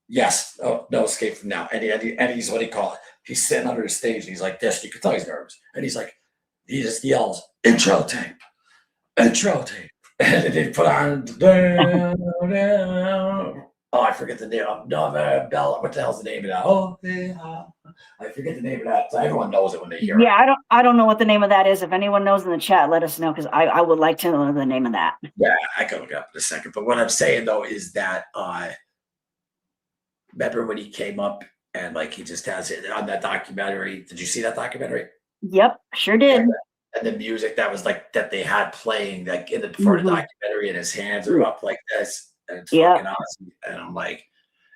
Yes, No Escape from Now. And he's what do you call it? He's sitting under the stage, and he's like this. You can tell he's nervous, and he's like, he just yells, intro tape. And they put on. I forget the name. Bella. What the hell's the name of that? I forget the name of that. So everyone knows it when they hear it. Yeah, I don't know what the name of that is. If anyone knows in the chat, let us know, because I would like to know the name of that. Yeah, I can look it up in a second. But what I'm saying though is that remember when he came up and like he just has it on that documentary? Did you see that documentary? Yep, sure did. And the music that was like that they had playing like in the for the documentary, and his hands are up like this, and it's Yeah. fucking awesome. And I'm like,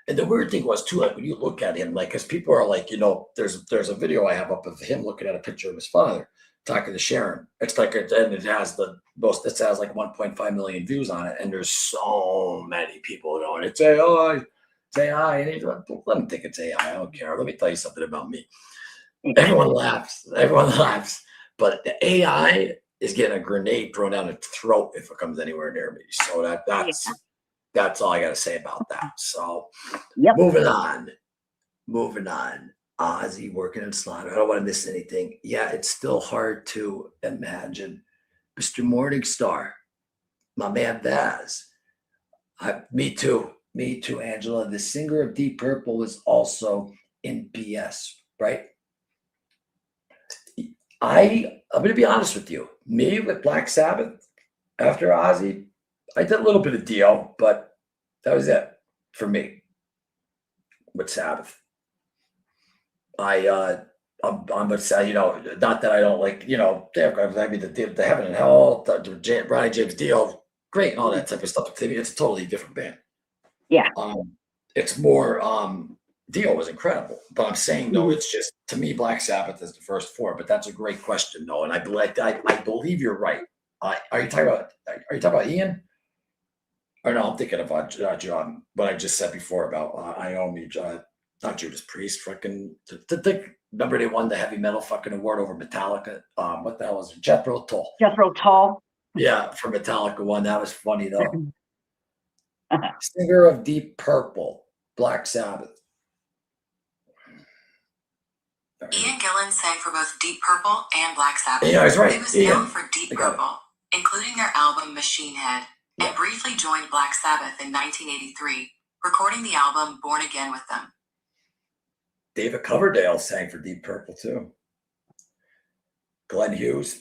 and the weird thing was too, like when you look at him, like because people are like, there's a video I have up of him looking at a picture of his father talking to Sharon. It's like and it has the most. It has like 1.5 million views on it, and there's so many people going, it's AI, it's AI, and he's like, let me think it's AI. I don't care. Let me tell you something about me. Everyone laughs. Everyone laughs. But the AI is getting a grenade thrown down its throat if it comes anywhere near me. So that's all I got to say about that. So moving on. Ozzy working in Slaughter. I don't want to miss anything. Yeah, it's still hard to imagine. Mr. Morningstar, my man Vaz. Me too. Me too, Angela. The singer of Deep Purple was also in BS, right? I'm going to be honest with you. Me with Black Sabbath after Ozzy, I did a little bit of Dio, but that was it for me with Sabbath. I'm gonna say, not that I don't like, I mean, the Heaven and Hell, Ronnie James Dio, great, and all that type of stuff. To me, it's a totally different band. Yeah. It's more, Dio was incredible, but I'm saying though, it's just to me, Black Sabbath is the first four. But that's a great question, though, and I believe you're right. Are you talking about Ian? Or no, I'm thinking about John. What I just said before about Iommi, not Judas Priest. Fucking remember they won the heavy metal fucking award over Metallica. What the hell was it? Jethro Tull. Jethro Tull. Yeah, for Metallica one. That was funny though. Singer of Deep Purple, Black Sabbath. Ian Gillan sang for both Deep Purple and Black Sabbath. Yeah, he's right. He was known for Deep Purple, including their album Machine Head, and briefly joined Black Sabbath in 1983, recording the album Born Again with them. David Coverdale sang for Deep Purple too. Glenn Hughes,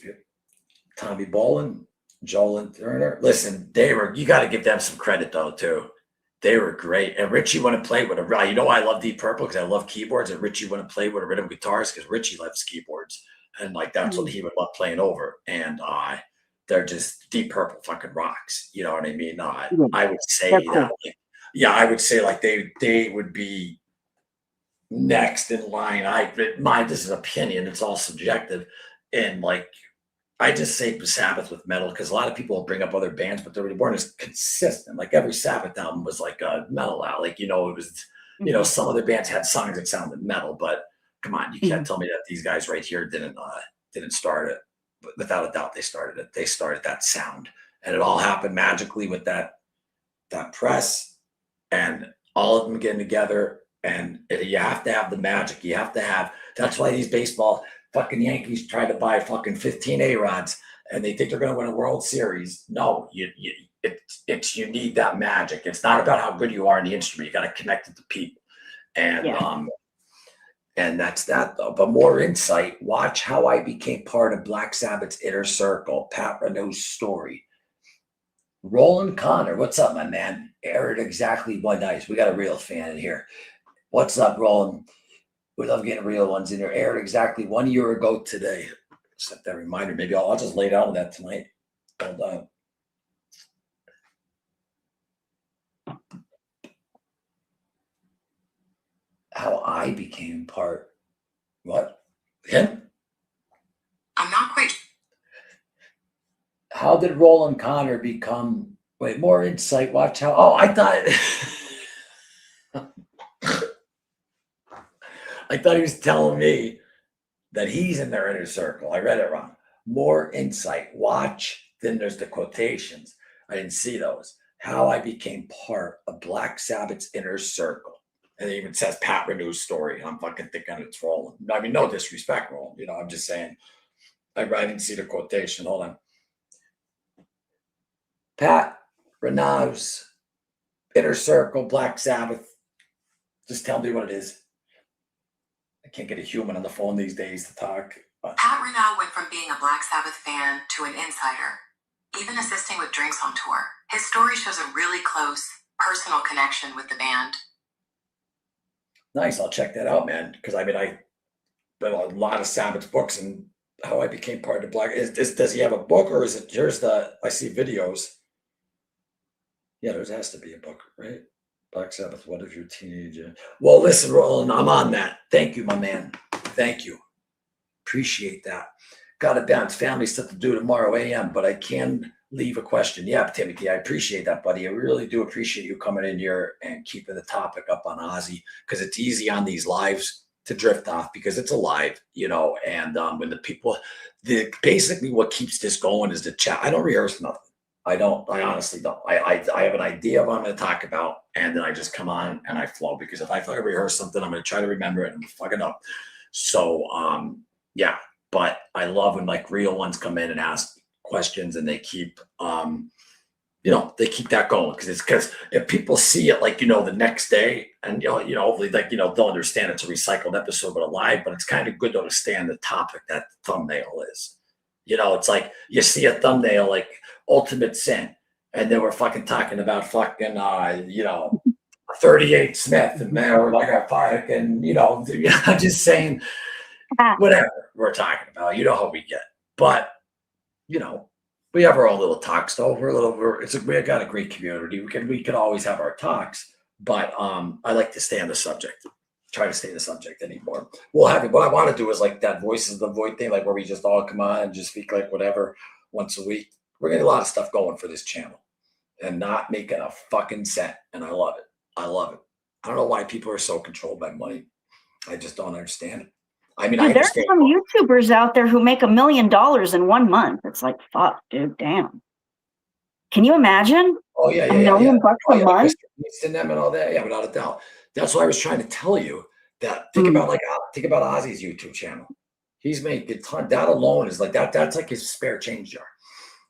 Tommy Bolin, Joel Turner. Listen, you got to give them some credit though too. They were great. And Richie went to play with I love Deep Purple because I love keyboards. And Richie went to play with a rhythm guitarist because Richie loves keyboards. And like that's what he would love playing over. And they're just Deep Purple fucking rocks. You know what I mean? I would say that. I would say like they would be next in line. This is opinion. It's all subjective. And like I just say Sabbath with metal because a lot of people will bring up other bands, but they weren't as consistent. Like every Sabbath album was like a metal album. Like, it was, some other bands had songs that sounded metal, but come on, you can't tell me that these guys right here didn't start it. But without a doubt, they started it. They started that sound, and it all happened magically with that press and all of them getting together. And you have to have the magic. You have to have. That's why these baseball fucking Yankees try to buy fucking 15 A-Rods and they think they're going to win a World Series. No, you need that magic. It's not about how good you are in the instrument. You got to connect it to people. And and that's that though. But more insight, watch how I became part of Black Sabbath's inner circle, Pat Renault's story. Roland Connor, what's up, my man? Aired exactly one night. We got a real fan in here. What's up, Roland? We love getting real ones in there. Aired exactly 1 year ago today. Set that reminder. Maybe I'll just lay down on that tonight. Hold on. How I became part. What? Him? I'm not quite. How did Roland Connor become? Wait, more insight. Watch how. Oh, I thought. I thought he was telling me that he's in their inner circle. I read it wrong. More insight. Watch. Then there's the quotations. I didn't see those. How I became part of Black Sabbath's inner circle. And it even says Pat Renault's story. I'm fucking thinking it's Roland. I mean, no disrespect, Roland. I'm just saying. I didn't see the quotation. Hold on. Pat Renault's inner circle, Black Sabbath. Just tell me what it is. I can't get a human on the phone these days to talk. Pat Renault went from being a Black Sabbath fan to an insider, even assisting with drinks on tour. His story shows a really close, personal connection with the band. Nice. I'll check that out, man. Because I read a lot of Sabbath books, and how I became part of the Black. Does he have a book, or is it? Here's I see videos. Yeah, there has to be a book, right? Black Sabbath. What if you're a teenager? Well, listen, Roland, I'm on that. Thank you, my man. Thank you. Appreciate that. Got to bounce. Family stuff to do tomorrow a.m., but I can leave a question. Yeah, Timothy, I appreciate that, buddy. I really do appreciate you coming in here and keeping the topic up on Ozzy, because it's easy on these lives to drift off because it's a live, and when the people, basically what keeps this going is the chat. I don't rehearse nothing. I honestly don't. I have an idea of what I'm going to talk about, and then I just come on and I flow, because if I rehearse something, I'm going to try to remember it and fuck it up. So, yeah, but I love when like real ones come in and ask questions, and they keep, they keep that going, because if people see it like, the next day, and, hopefully like, they'll understand it's a recycled episode, but alive, but it's kind of good to understand the topic that thumbnail is. It's like you see a thumbnail like Ultimate Sin, and then we're fucking talking about fucking, 38 Smith, and man, we're like a fucking, I'm just saying, whatever we're talking about, how we get. But, we have our own little talks though. We got a great community. We can always have our talks, but I like to stay on the subject. Try to stay in the subject anymore. We'll have it. What I want to do is like that Voices of the Void thing, like where we just all come on and just speak like whatever once a week. We're getting a lot of stuff going for this channel and not making a fucking cent. And I love it. I love it. I don't know why people are so controlled by money. I just don't understand it. I mean, dude, there's some YouTubers out there who make $1 million in 1 month. It's like, fuck, dude, damn. Can you imagine? Oh yeah, $1 million bucks a month. And them and all that. Yeah, without a doubt. That's why I was trying to tell you that. Think about Ozzy's YouTube channel. He's made a ton. That alone is like that. That's like his spare change jar.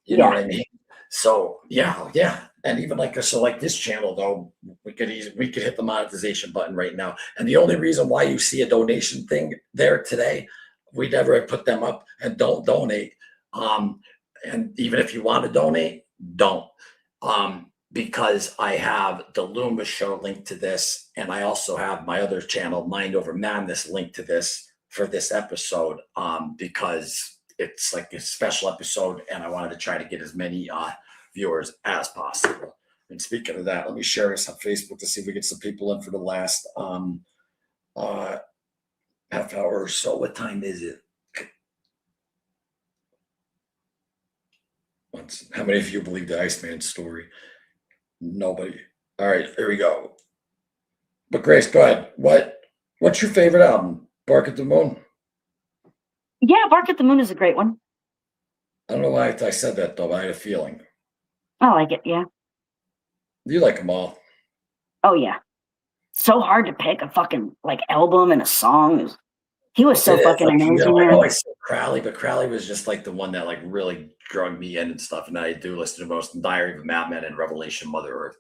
You know what I mean? So yeah. And even like this channel though, we could hit the monetization button right now. And the only reason why you see a donation thing there today, we never put them up and don't donate. And even if you want to donate, don't. Because I have the Loomis show linked to this, and I also have my other channel, Mind Over Madness, linked to this for this episode, because it's like a special episode, and I wanted to try to get as many viewers as possible. And speaking of that, let me share this on Facebook to see if we get some people in for the last half hour or so. What time is it? How many of you believe the Iceman story? Nobody. All right, here we go. But Grace, go ahead. What's your favorite album? Bark at the Moon? Yeah, Bark at the Moon is a great one. I don't know why I said that though, but I had a feeling. I like it, yeah. You like them all? Oh yeah. So hard to pick a fucking like album and a song. He was so fucking amazing. I know I said Crowley, but Crowley was just like the one that like really drug me in and stuff. And I do listen to most Diary of a Madman and Revelation Mother Earth.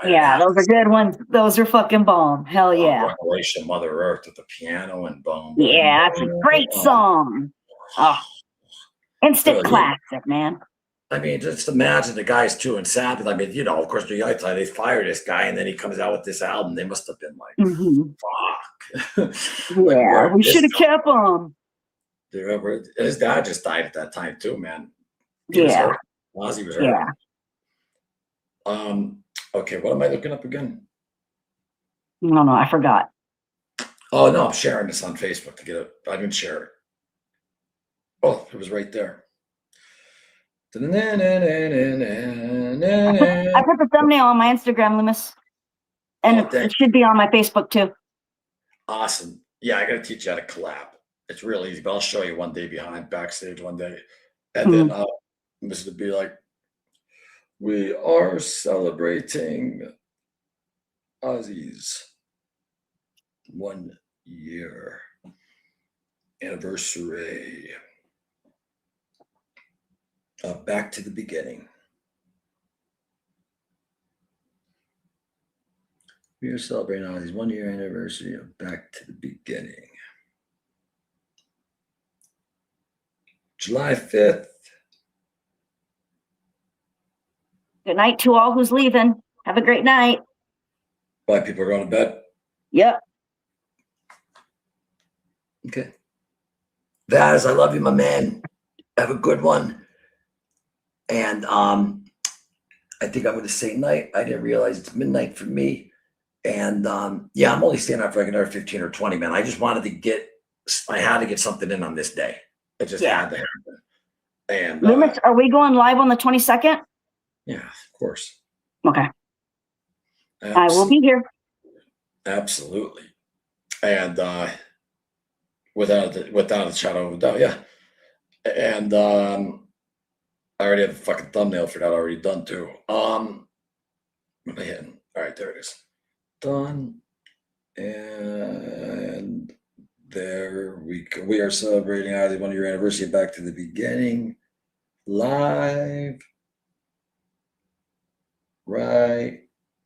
Yeah, those are good ones. Those are fucking bomb. Hell yeah. Revelation Mother Earth with the piano and boom. Yeah, it's a great song. Oh, instant classic, man. I mean, just imagine the guys too in Sabbath. I mean, of course, they fired this guy, and then he comes out with this album. They must have been like, fuck. Yeah, we should have kept him. His dad just died at that time too, man. Ozzy was hurt. Yeah. Okay, what am I looking up again? No, I forgot. Oh no, I'm sharing this on Facebook to get it. I didn't share it. Oh, it was right there. I put the thumbnail on my Instagram, Loomis. And it should be on my Facebook too. Awesome. Yeah, I got to teach you how to collab. It's real easy, but I'll show you one day backstage one day. And then this would be like, we are celebrating Ozzy's 1 year anniversary. Back to the beginning. We are celebrating Ozzy's 1 year anniversary of Back to the Beginning. July 5th. Good night to all who's leaving. Have a great night. Bye, people are going to bed. Yep. Okay. Vaz, I love you, my man. Have a good one. And I think I'm going to say night. I didn't realize it's midnight for me. And yeah, I'm only staying out for like another 15 or 20, man. I just wanted to I had to get something in on this day. It just had to happen. And Loomis, are we going live on the 22nd? yeah, of course. Okay. I will be here. Absolutely. And without a shadow of a doubt, yeah. And I already have a fucking thumbnail for that already done too. What am I hitting? All right, there it is. Done. And there we are celebrating Ozzy 1 year anniversary. Back to the beginning. Live right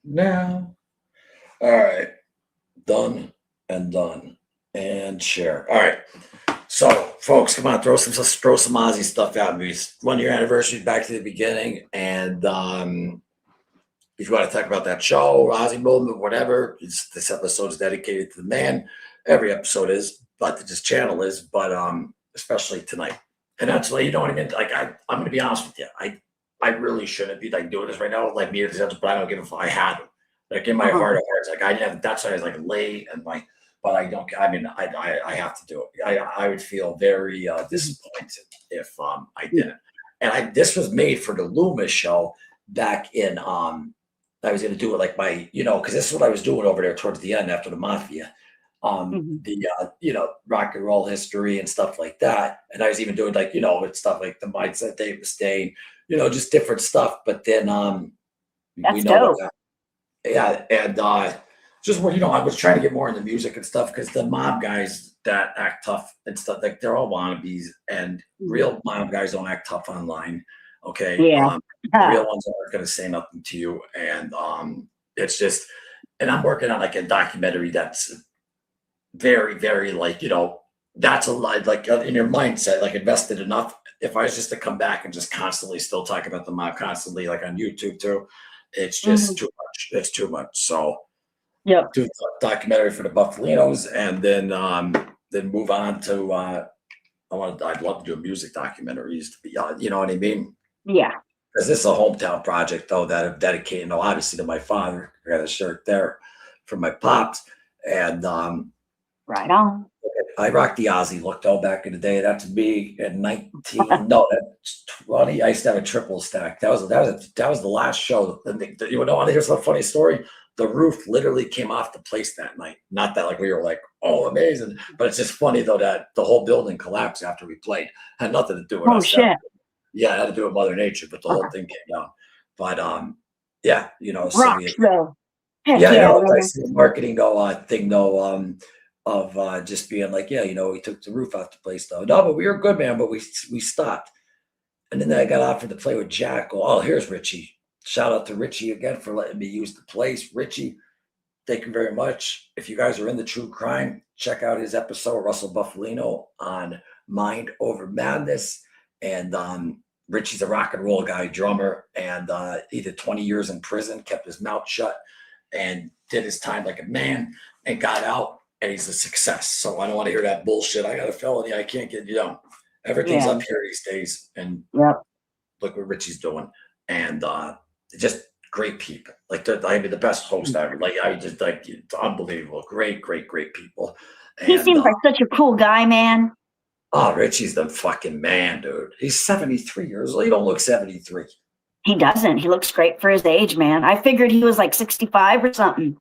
now. All right. Done and share. All right. So, folks, come on, throw some Ozzy stuff at me. It's 1 year anniversary, back to the beginning. And if you want to talk about that show, Ozzy movement, whatever, this episode is dedicated to the man. Every episode is, but this channel is, but especially tonight. And that's like, you know what I mean? Like I'm gonna be honest with you. I really shouldn't be like doing this right now, like me, but I don't give a fuck. I had to. Like in my heart of hearts, like I didn't. That's why I was like late and like, but I don't. I mean, I have to do it. I would feel very disappointed if I didn't. And this was made for the Loomis show back in I was going to do it like because this is what I was doing over there towards the end after the Mafia, the rock and roll history and stuff like that. And I was even doing like it's stuff like the mindset Dave Mustaine, just different stuff. But then That's we know dope. yeah, and just where I was trying to get more into music and stuff because the mob guys that act tough and stuff like they're all wannabes, and real mob guys don't act tough online. Okay, Yeah. the real ones aren't going to say nothing to you, and it's just. And I'm working on like a documentary that's very, very like that's a lot like in your mindset, like invested enough. If I was just to come back and just constantly still talk about the mob constantly, like on YouTube too, it's just too much. It's too much. So do a documentary for the Buffalinos, and then move on to I'd love to do a music documentaries to be you know what I mean? Yeah. Because this is a hometown project though that I'm dedicating obviously to my father. I got a shirt there for my pops, and right on. I rocked the Ozzy look though back in the day. That's me in 19 no, that's 20. I used to have a triple stack. That was the last show. You want to hear some funny story? The roof literally came off the place that night. Not that like we were like, oh, amazing, but it's just funny though that the whole building collapsed after we played. Had nothing to do with us. Shit. Yeah, it had to do with Mother Nature, but the whole thing came down. But yeah, rocks though. Heck I see the marketing thing though of just being like, we took the roof off the place though. No, but we were good, man, but we stopped. And then I got offered to play with Jack. Oh, here's Richie. Shout out to Richie again for letting me use the place. Richie, thank you very much. If you guys are into true crime, check out his episode, Russell Buffalino, on Mind Over Madness. And Richie's a rock and roll guy, drummer, and he did 20 years in prison, kept his mouth shut, and did his time like a man, and got out, and he's a success. So I don't want to hear that bullshit. I got a felony. I can't get, everything's up here these days. And look what Richie's doing. And just great people. Like the best host ever. Like I just like it's unbelievable. Great people. And, he seems like such a cool guy, man. Oh, Richie's the fucking man, dude. He's 73 years old. He don't look 73. He doesn't. He looks great for his age, man. I figured he was like 65 or something.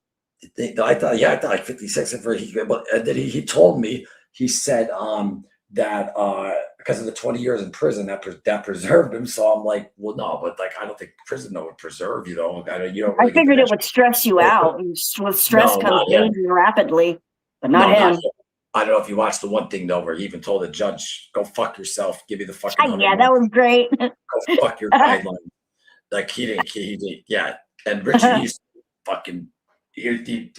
I thought like 56. But then he told me, he said that because of the 20 years in prison that preserved him. So I'm like, well, no, but like I don't think prison would preserve you though. I figured it would stress you out, and with stress comes aging rapidly, but not him. I don't know if you watched the one thing though, where he even told the judge, "Go fuck yourself. Give me the fucking." Yeah, that was great. Go fuck your guideline. Like he didn't. Yeah, and Richie used to fucking. Richie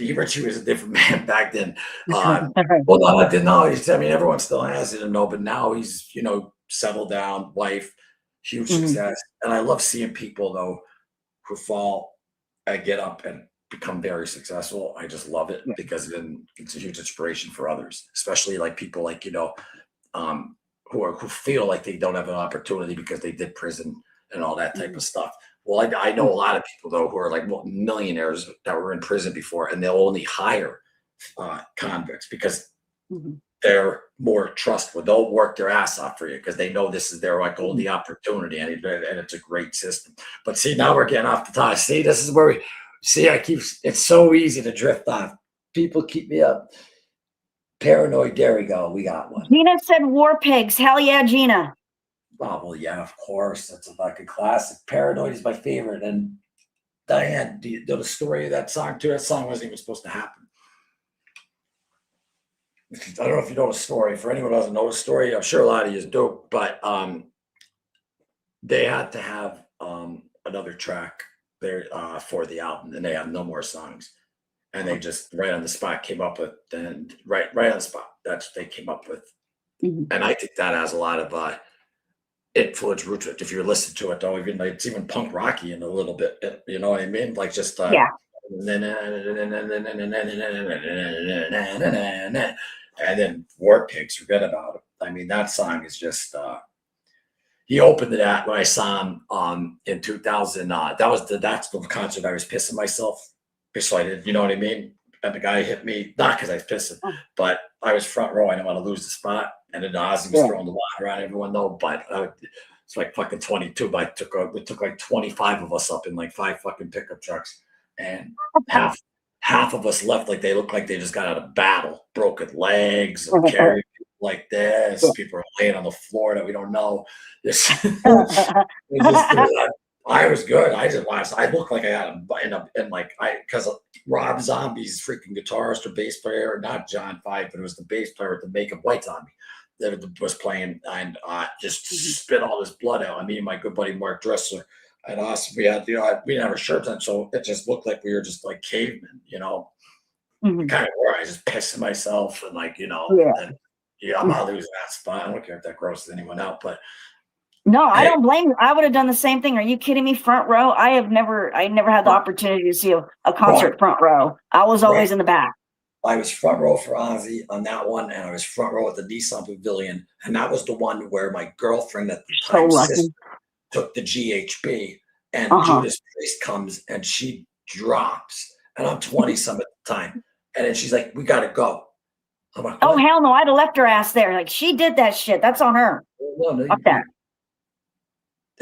was a different man back then. Well, no, I didn't know. I mean, everyone still has it, but now he's settled down, wife, huge success, and I love seeing people though who fall and get up and become very successful. I just love it because then it's a huge inspiration for others, especially like people like who feel like they don't have an opportunity because they did prison and all that type of stuff. Well, I know a lot of people though who are like millionaires that were in prison before, and they'll only hire convicts because they're more trustworthy. They'll work their ass off for you because they know this is their like only opportunity, and it's a great system. But see, now we're getting off the top. See, this is where we see. It's so easy to drift off. People keep me up. Paranoid. There we go. We got one. Gina said war pigs. Hell yeah, Gina. Oh, well, yeah, of course. That's a fucking classic. Paranoid is my favorite. And Diane, do you know the story of that song too? That song wasn't even supposed to happen. I don't know if you know the story. For anyone who doesn't know the story, I'm sure a lot of you do, but they had to have another track there for the album, and they had no more songs. And they just right on the spot came up with, and right on the spot, that's what they came up with. And I think that has a lot of influence roots. If you listen to it, though, even like it's even punk rocky in a little bit. You know what I mean? Like just yeah. And then War Pigs, forget about it. I mean, that song is just. He opened it at when I saw him in 2000. That's the concert I was pissing myself. So I did, you know what I mean? And the guy hit me, not because I was pissing, but I was front row. I didn't want to lose the spot. And then Ozzy was throwing the water on everyone, though. But it's like fucking 22. But it took like 25 of us up in like 5 fucking pickup trucks. And half of us left like they looked like they just got out of battle, broken legs, and carried people like this. People are laying on the floor that we don't know. I was good. I looked like I had because Rob Zombie's freaking guitarist or bass player, not John Five, but it was the bass player at the Make of White Zombie that was playing, and just spit all this blood out. I mean, my good buddy Mark Dressler and us, we had we didn't have our shirts on, so it just looked like we were just like cavemen, you know. Kind of where I was just pissing myself and I'm not losing that spot. I don't care if that grosses anyone out, but. No, I don't blame you. I would have done the same thing. Are you kidding me? Front row? I never had the opportunity to see a concert front row. I was always in the back. I was front row for Ozzy on that one, and I was front row at the Nissan Pavilion, and that was the one where my girlfriend at the time sister took the GHB, and Judas Priest comes and she drops, and I'm 20-some at the time, and then she's like, "We gotta go." I'm like, "Oh hell no! I'd have left her ass there. Like she did that shit. That's on her." No, fuck that.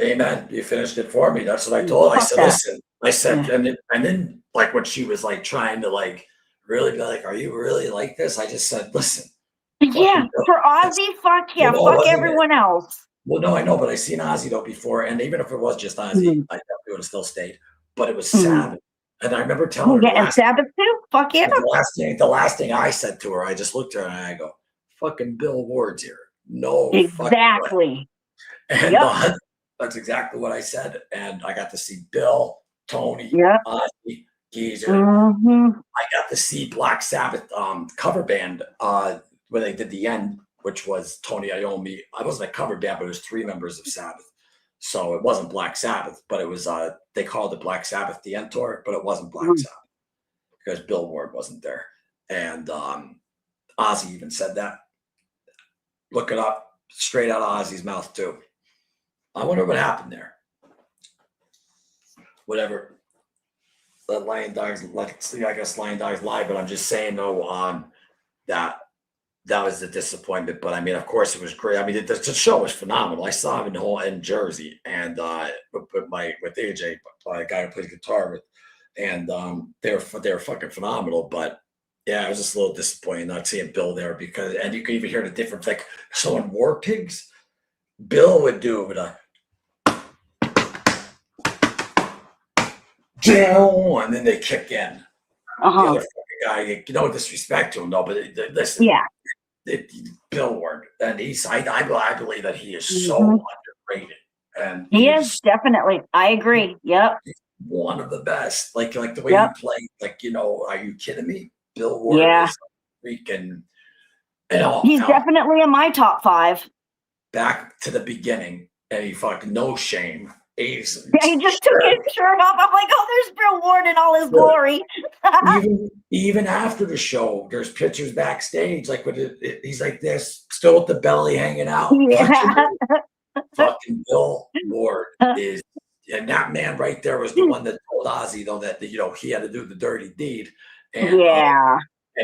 Amen. You finished it for me. That's what I told her. I said, listen, and then like when she was like trying to like really be like, are you really like this? I just said, listen. Yeah, for Ozzy, fuck yeah, fuck everyone else. Well, no, I know, but I seen Ozzy though before, and even if it was just Ozzy, I definitely would have still stayed. But it was Sabbath. And I remember telling her and Sabbath too? Fuck yeah. The last thing I said to her, I just looked at her and I go, fucking Bill Ward's here. No, exactly. And that's exactly what I said. And I got to see Bill, Tony, Ozzy, Geezer. I got to see Black Sabbath cover band when they did the end, which was Tony Iommi. I wasn't a cover band, but it was 3 members of Sabbath. So it wasn't Black Sabbath, but it was they called it Black Sabbath the End Tour, but it wasn't Black Sabbath because Bill Ward wasn't there. And Ozzy even said that. Look it up, straight out of Ozzy's mouth too. I wonder what happened there. Whatever. The Lion Dogs, I guess Lion Dogs lied, but I'm just saying though, that was the disappointment. But I mean, of course, it was great. I mean, the show was phenomenal. I saw him in Jersey, and with AJ, a guy who plays guitar with, and they were fucking phenomenal. But yeah, I was just a little disappointed not seeing Bill there and you could even hear the difference. Like so in War Pigs, Bill would do it with a. And then they kick in. The other fucking guy, no disrespect to him, though, but listen, Bill Ward, and I believe that he is so underrated, and he is definitely. I agree. Yep, he's one of the best. Like the way he played. Like are you kidding me? Bill Ward is freaking. He's definitely in my top 5. Back to the beginning, and he fucking no shame. He just took his shirt off. I'm like, oh, there's Bill Ward in all his glory. even after the show, there's pictures backstage. Like he's like this, still with the belly hanging out. Yeah. Fucking Bill Ward is, and that man right there was the one that told Ozzy though that he had to do the dirty deed, and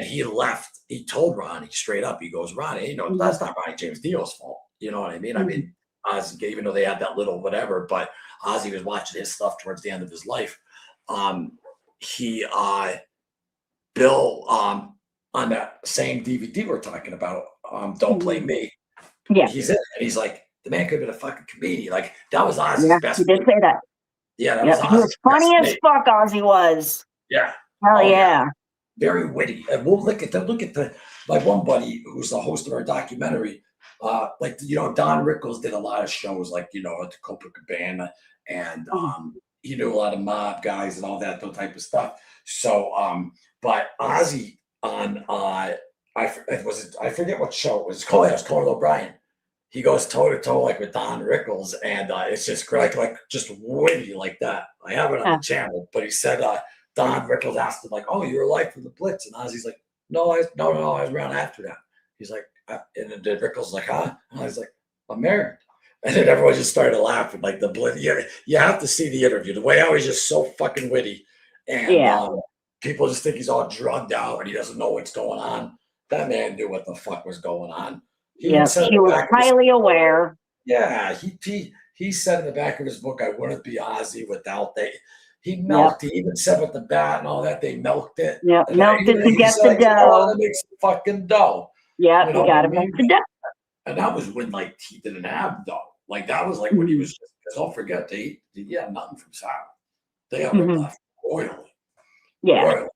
he left. He told Ronnie straight up. He goes, Ronnie, that's not Ronnie James Dio's fault. You know what I mean? I mean, Ozzy, even though they had that little whatever, but Ozzy was watching his stuff towards the end of his life. Bill, on that same DVD we're talking about, Don't Blame Me. Yeah. He's in it, and he's like, the man could have been a fucking comedian. Like, that was Ozzy's best. He did say that. Yeah, that was He was funny as fuck, Ozzy was. Yeah. Hell yeah. Very witty. And we'll look at my one buddy who's the host of our documentary. Don Rickles did a lot of shows like, at the Copacabana, and he knew a lot of mob guys and all that type of stuff. So, but Ozzy on, I forget what show it was. It was Conan O'Brien. He goes toe to toe like with Don Rickles, and it's just like just witty like that. I have it on the channel, but he said Don Rickles asked him like, "Oh, you were alive for the Blitz," and Ozzy's like, "No, I was around after that." He's like, and then Rickles like, "Huh?" And I was like, "I'm married," and then everyone just started laughing like the Blitz. You have to see the interview. The way how he's just so fucking witty, and people just think he's all drugged out and he doesn't know what's going on. That man knew what the fuck was going on. He was highly aware. Yeah, he said in the back of his book, "I wouldn't be Ozzy without they." He milked. He even said with the bat and all that, they milked it. Yeah, milked it to get the dough. To make some fucking dough. Yeah, you gotta make the dough. And that was when he didn't have dough. Like that was like when he was just. Because don't forget, they had nothing from South. They have left oil. Yeah. Oil.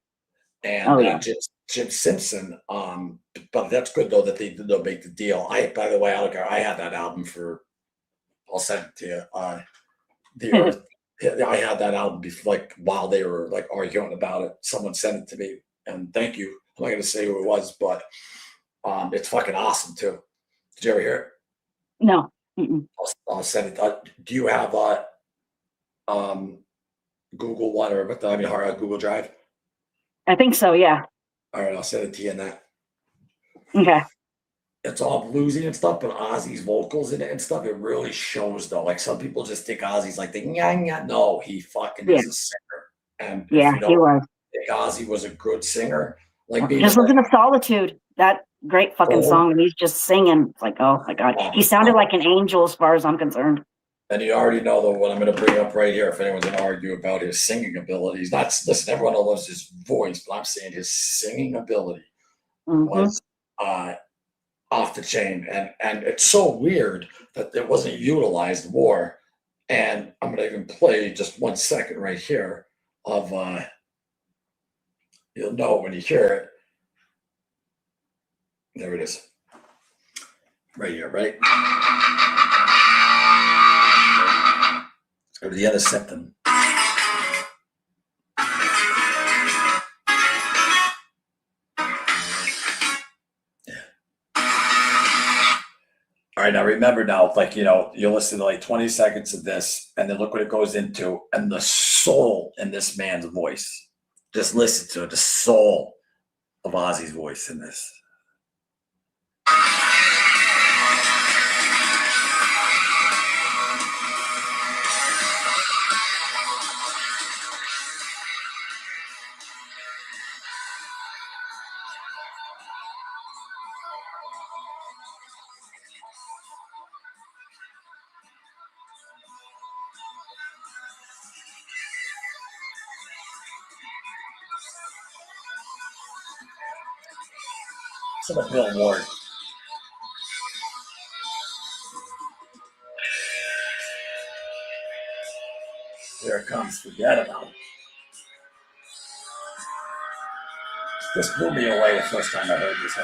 And Jim Simpson. But that's good though that they'll make the deal. By the way, I had that album for. I'll send it to you. The Earth. I had that album before, while they were arguing about it. Someone sent it to me, and thank you. I'm not going to say who it was, but it's fucking awesome too. Did you ever hear it? No. I'll send it. Do you have Google One or Google Drive? I think so. Yeah. All right, I'll send it to you in that. Okay. It's all bluesy and stuff, but Ozzy's vocals in it and stuff, it really shows though. Like some people just think Ozzy's like the no, he fucking is a singer. And he was. Think Ozzy was a good singer. Just listen to Solitude, that great fucking song, and he's just singing. It's like, oh my god, he sounded like an angel as far as I'm concerned. And you already know though what I'm going to bring up right here. If anyone's going to argue about his singing abilities, listen, everyone loves his voice, but I'm saying his singing ability was off the chain, and it's so weird that it wasn't utilized more. And I'm going to even play just 1 second right here of you'll know when you hear it. There it is, right here. Right, let's go to the other symptom. All right, now remember you'll listen to 20 seconds of this, and then look what it goes into, and the soul in this man's voice. Just listen to it, the soul of Ozzy's voice in this. Some of Bill Ward. Here it comes. Forget about it. This blew me away the first time I heard this.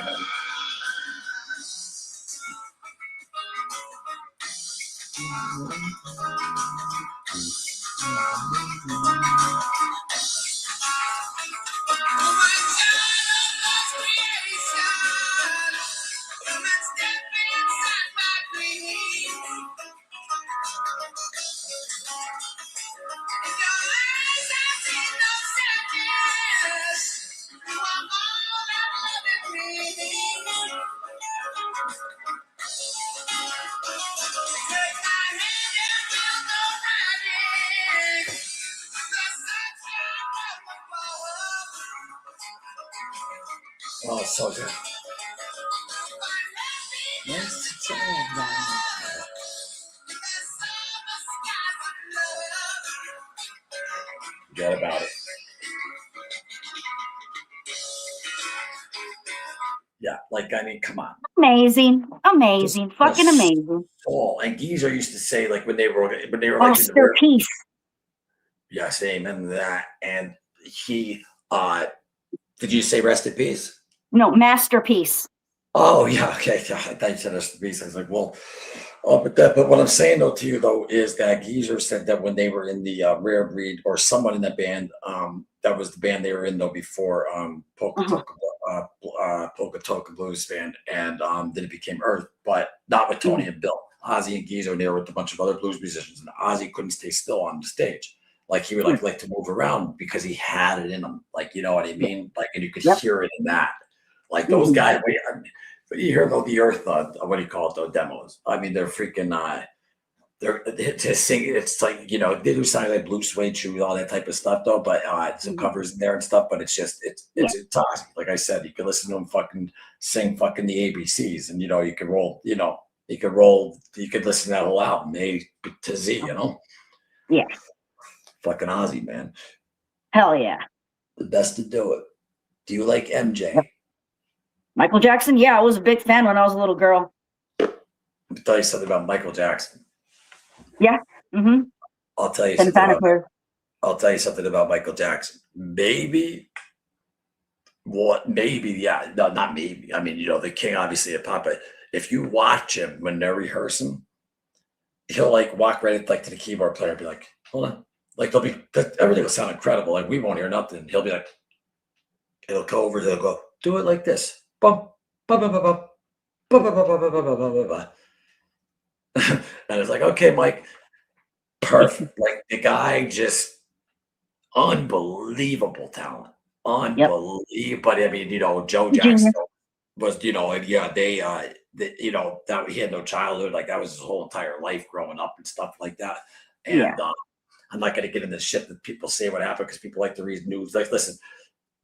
Oh, it's so good. Forget about it. Yeah, like I mean, come on. Amazing, Just fucking amazing. soul. And Geezer used to say, like when they were like in the very Masterpiece. yes, amen to that. And he did you say rest in peace? No, masterpiece. Oh yeah, okay. Yeah, I thought you said rest in peace. I was like, well, but what I'm saying though to you though is that Geezer said that when they were in the Rare Breed or someone in that band, that was the band they were in though before Polka Toka Blues band, and then it became Earth, but not with Tony and Bill. Ozzy and Geezer, and they were with a bunch of other blues musicians, and Ozzy couldn't stay still on the stage. Like he would like to move around because he had it in him. Like, you know what I mean? Like, and you could hear it in that. Like those guys, but you hear though the Earth, what do you call it? Though demos. I mean, they're freaking. They're to sing. It's like, you know, they do something like Blue Suede Shoes, all that type of stuff though. But some covers in there and stuff. But it's just it's Ozzy. Like I said, you can listen to him fucking sing fucking the ABCs, and you know you can roll. You know you could roll. You could listen to that whole album A to Z. You know. Yeah. Fucking Ozzy, man. Hell yeah. The best to do it. Do you like MJ? Yep. Michael Jackson? Yeah, I was a big fan when I was a little girl. Let me tell you something about Michael Jackson. Yeah. Mm-hmm. I'll tell you something about Michael Jackson. Maybe, yeah. No, not maybe. I mean, you know, the king, obviously, of pop. But if you watch him when they're rehearsing, he'll like walk right like to the keyboard player and be like, hold on. Like everything will sound incredible. Like we won't hear nothing. He'll be like, it'll go over. He'll go, do it like this. Bum, bum, bum, bum, bum, bum, bum, bum, bum, bum, bum, bum, bum. And it's like, okay, Mike, perfect. Like the guy just unbelievable talent. Unbelievable. But I mean, you know, Joe Jackson was, you know, and yeah, you know, that he had no childhood. Like that was his whole entire life growing up and stuff like that. And I'm not going to get into shit that people say what happened because people like to read news. Like, listen,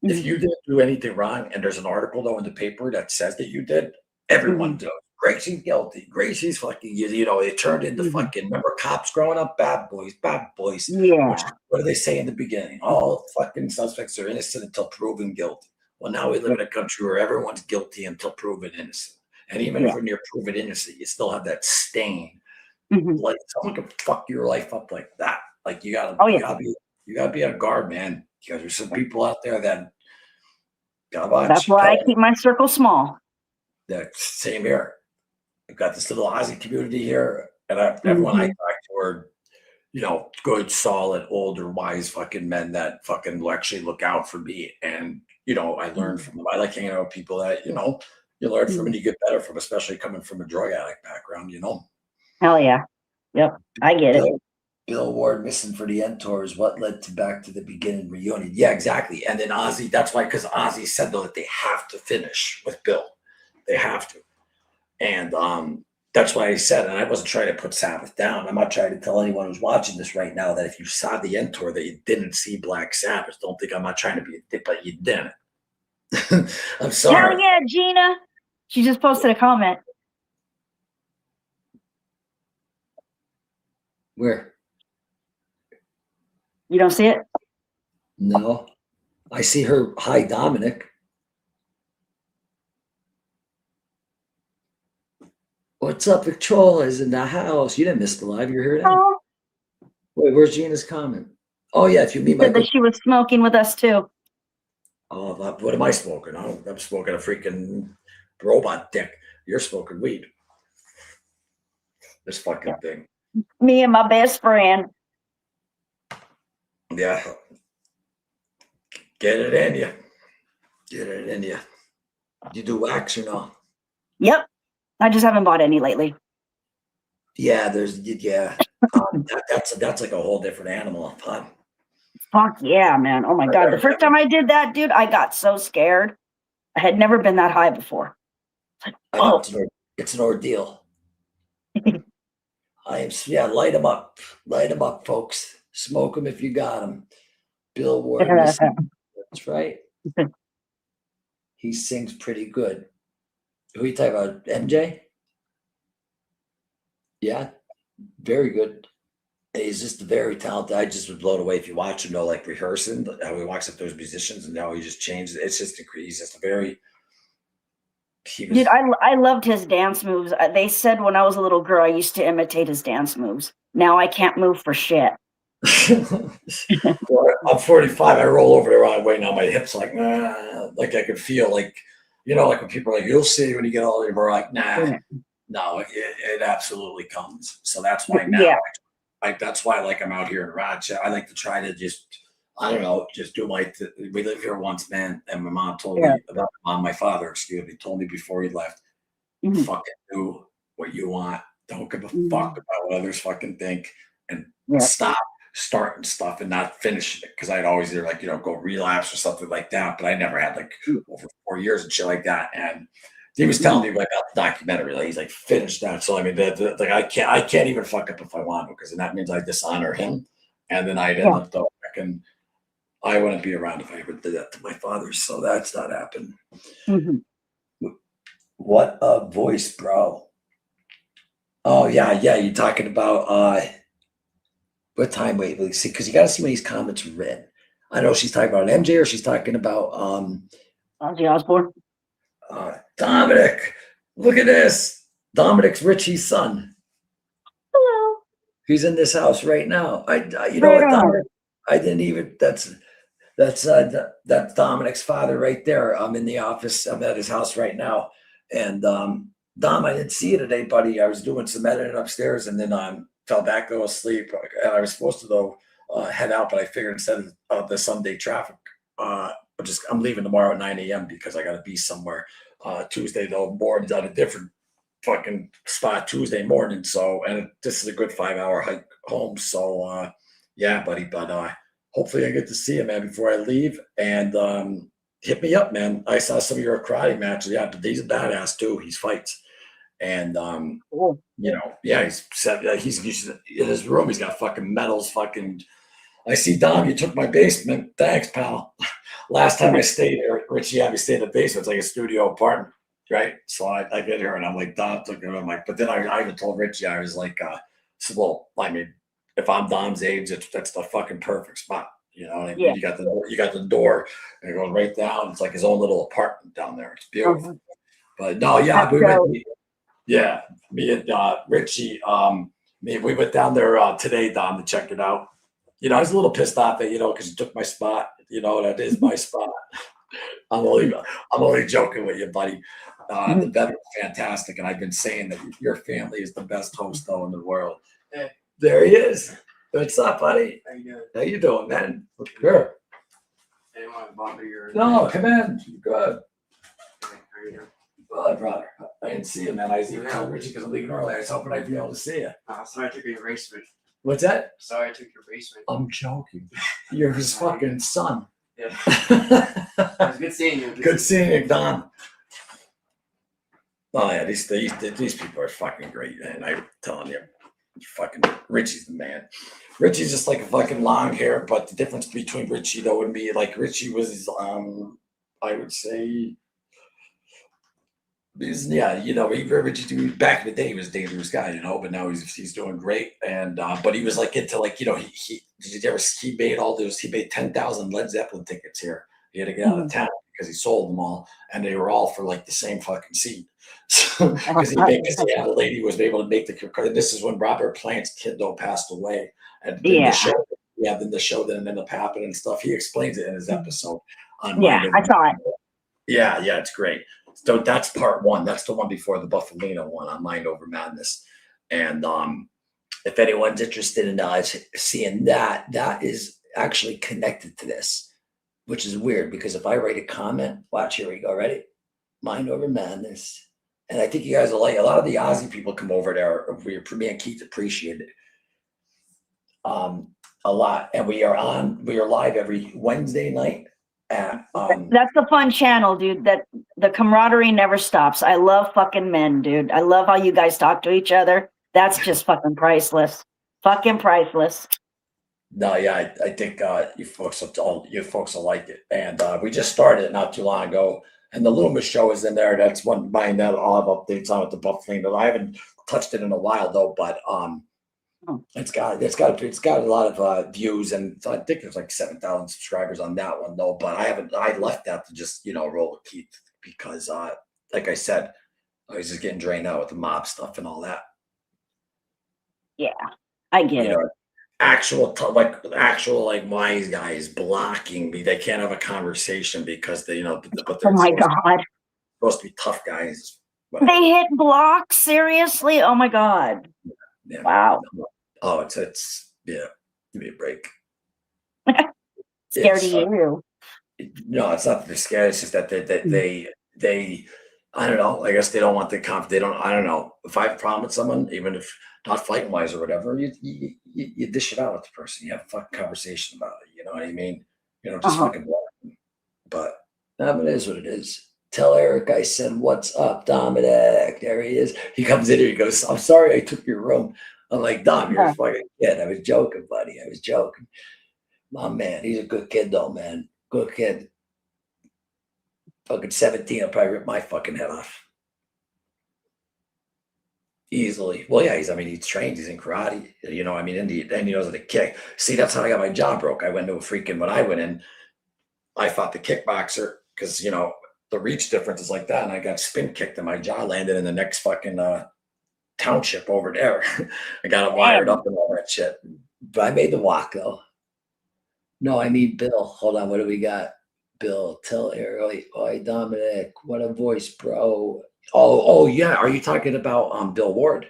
if you didn't do anything wrong and there's an article though in the paper that says that you did, everyone does. Gracie's guilty. Gracie's fucking, you know, it turned into fucking, remember cops growing up? Bad boys, bad boys. Yeah. What do they say in the beginning? All fucking suspects are innocent until proven guilty. Well, now we live in a country where everyone's guilty until proven innocent. And even if you're proven innocent, you still have that stain. Like someone can fuck your life up like that. Like you gotta be on guard, man. Because there's some people out there that gotta watch. That's why I keep my circle small. Yeah, same here. I've got this little Aussie community here, and everyone I talk to are, you know, good, solid, older, wise fucking men that fucking will actually look out for me. And, you know, I learn from them. I like hanging out with people that, you know, you learn from and you get better from, especially coming from a drug addict background, you know. Hell yeah. Yep. I get it. Bill Ward missing for the end tours. What led to Back to the Beginning reunion? Yeah, exactly. And then Ozzy, that's why, because Ozzy said though that they have to finish with Bill. They have to. And that's why I said, and I wasn't trying to put Sabbath down. I'm not trying to tell anyone who's watching this right now that if you saw the end tour that you didn't see Black Sabbath. Don't think I'm not trying to be a dick, but you didn't. I'm sorry. Hell yeah, Gina. She just posted a comment. Where? You don't see it? No. I see her. Hi, Dominic. What's up, Victoria's in the house? You didn't miss the live. You're here now. Oh. Wait, where's Gina's comment? Oh, yeah, if you meet Michael. That she was smoking with us, too. Oh, what am I smoking? I'm smoking a freaking robot dick. You're smoking weed. This fucking thing. Me and my best friend. Yeah. Get it in you. Get it in you. You do wax or no? Yep. I just haven't bought any lately. Yeah, that's like a whole different animal. Fun. Fuck yeah, man. Oh my God. The first time I did that, dude, I got so scared. I had never been that high before. It's an ordeal. Light them up. Light them up, folks. Smoke them if you got them. Bill Ward. That's right. He sings pretty good. Who are you talking about? MJ? Yeah, very good. He's just very talented. I just was blown away if you watch him, like rehearsing, how he walks up those musicians and how he just changes. It's just he's just a very. Dude, I loved his dance moves. They said when I was a little girl, I used to imitate his dance moves. Now I can't move for shit. Well, I'm 45. I roll over the wrong way now. My hips like I can feel like like when people are like, you'll see when you get older. We're like, nah, no, it absolutely comes. So that's why now, that's why like I'm out here in Rochester. I like to try to just, I don't know, just do we live here once, man. And my mom told me about my father, excuse me, told me before he left, fucking do what you want. Don't give a fuck about what others fucking think, and stop starting stuff and not finishing it. Cause I'd always either go relapse or something like that. But I never had over 4 years and shit like that. And he was telling me about the documentary. Like he's like, finish that. So I mean, I can't even fuck up if I want to, because then that means I dishonor him. And then I'd end up I wouldn't be around if I ever did that to my father. So that's not happening. What a voice, bro. Oh yeah. You're talking about what time? Wait, see, because you got to see when these comments are written. I know she's talking about MJ, or she's talking about Ozzy Osbourne. Dominic. Look at this. Dominic's Richie's son. Hello. He's in this house right now. You know what, Dominic? I didn't even. That's Dominic's father right there. I'm in the office. I'm at his house right now. And Dom, I didn't see you today, buddy. I was doing some editing upstairs, and then fell back, go asleep. And I was supposed to though head out, but I figured instead of the Sunday traffic, I'm leaving tomorrow at 9 a.m. because I got to be somewhere. Tuesday though, morning's at a different fucking spot Tuesday morning. So, and this is a good 5-hour hike home. So, yeah, buddy. But hopefully I get to see him, man, before I leave. And hit me up, man. I saw some of your karate matches. Yeah, but he's a badass too. He fights. And he's in his room. He's got fucking medals. Fucking, I see Dom. You took my basement. Thanks, pal. Last time I stayed there, Richie had me stay in the basement. It's like a studio apartment, right? So I get here and I'm like, Dom's looking around. I'm like, but then I even told Richie, I was like, well, I mean, if I'm Dom's age, that's the fucking perfect spot. You know what I mean? You got the door, and it goes right down. It's like his own little apartment down there. It's beautiful. But no, me and Richie, we went down there today, Dom, to check it out. I was a little pissed off at because you took my spot. That is my spot. I'm only joking with you, buddy. The veteran's fantastic, and I've been saying that your family is the best host though in the world. Hey. There he is. What's up, buddy? How you doing, man? Good. I didn't want to bother your. No, come in. Good. Well, brother, I didn't see you, man. I was even telling Richie because I'm leaving early. I was hoping I'd be able to see you. Sorry I took your basement. What's that? Sorry I took your basement. I'm joking. You're his fucking son. Yeah. It was good seeing you. Good seeing you, Don. Oh yeah, these people are fucking great, man. I'm telling you, fucking Richie's the man. Richie's just like a fucking long hair, but the difference between Richie though would be like Richie was, I would say. Richie back in the day he was a dangerous guy, but now he's doing great. And but he was like into he made 10,000 Led Zeppelin tickets here. He had to get out of town because he sold them all, and they were all for like the same fucking seat. Because he had a lady who was able to make the. This is when Robert Plant's kid though passed away, and the show didn't end up happening and stuff. He explains it in his episode on. I saw it. Yeah, it's great. So that's part one. That's the one before the Buffalino one on Mind Over Madness. And if anyone's interested in seeing that is actually connected to this, which is weird because if I write a comment, watch, here we go, ready? Mind Over Madness. And I think you guys will like a lot of the Aussie people come over there. Me and Keith appreciate it a lot. And we are live every Wednesday night. That's the fun channel, dude. That the camaraderie never stops. I love fucking men, dude. I love how you guys talk to each other. That's just fucking priceless. Fucking priceless. No, yeah, I think you folks will like it. And we just started it not too long ago. And the Loomis show is in there. That's one buying that. I'll have updates on it, the buff thing. I haven't touched it in a while though, but it's got a lot of views, and I think there's like 7,000 subscribers on that one though. But I left that to just roll with Keith because like I said, I was just getting drained out with the mob stuff and all that. Yeah, I get it. Actual wise guys blocking me. They can't have a conversation because they but they're Oh my God. supposed to be tough guys. They hit block, seriously? Oh my God. Yeah. Wow. Oh, it's give me a break. Scared of you. No, it's not that they're scared. It's just that they I don't know. I guess they don't want the they don't. I don't know. If I have a problem with someone, even if not fighting wise or whatever, you dish it out with the person. You have a fucking conversation about it. You know what I mean? Just fucking block them. But it is what it is. Tell Eric I said, "What's up, Dominic?" There he is. He comes in here. He goes, "I'm sorry I took your room." I'm like, "Dom, you're a fucking kid." I was joking, buddy. I was joking. My man, he's a good kid though, man. Good kid. Fucking 17, I'll probably rip my fucking head off. Easily. Well, yeah, he's trained, he's in karate, and he knows how to kick. See, that's how I got my jaw broke. I went to when I went in, I fought the kickboxer because, the reach difference is like that. And I got spin kicked and my jaw landed in the next fucking township over there. I got it wired up and all that shit. But I made the walk though. No, I mean, Bill. Hold on. What do we got? Bill, tell Eric. Oi, Dominic. What a voice, bro. Oh, yeah. Are you talking about Bill Ward?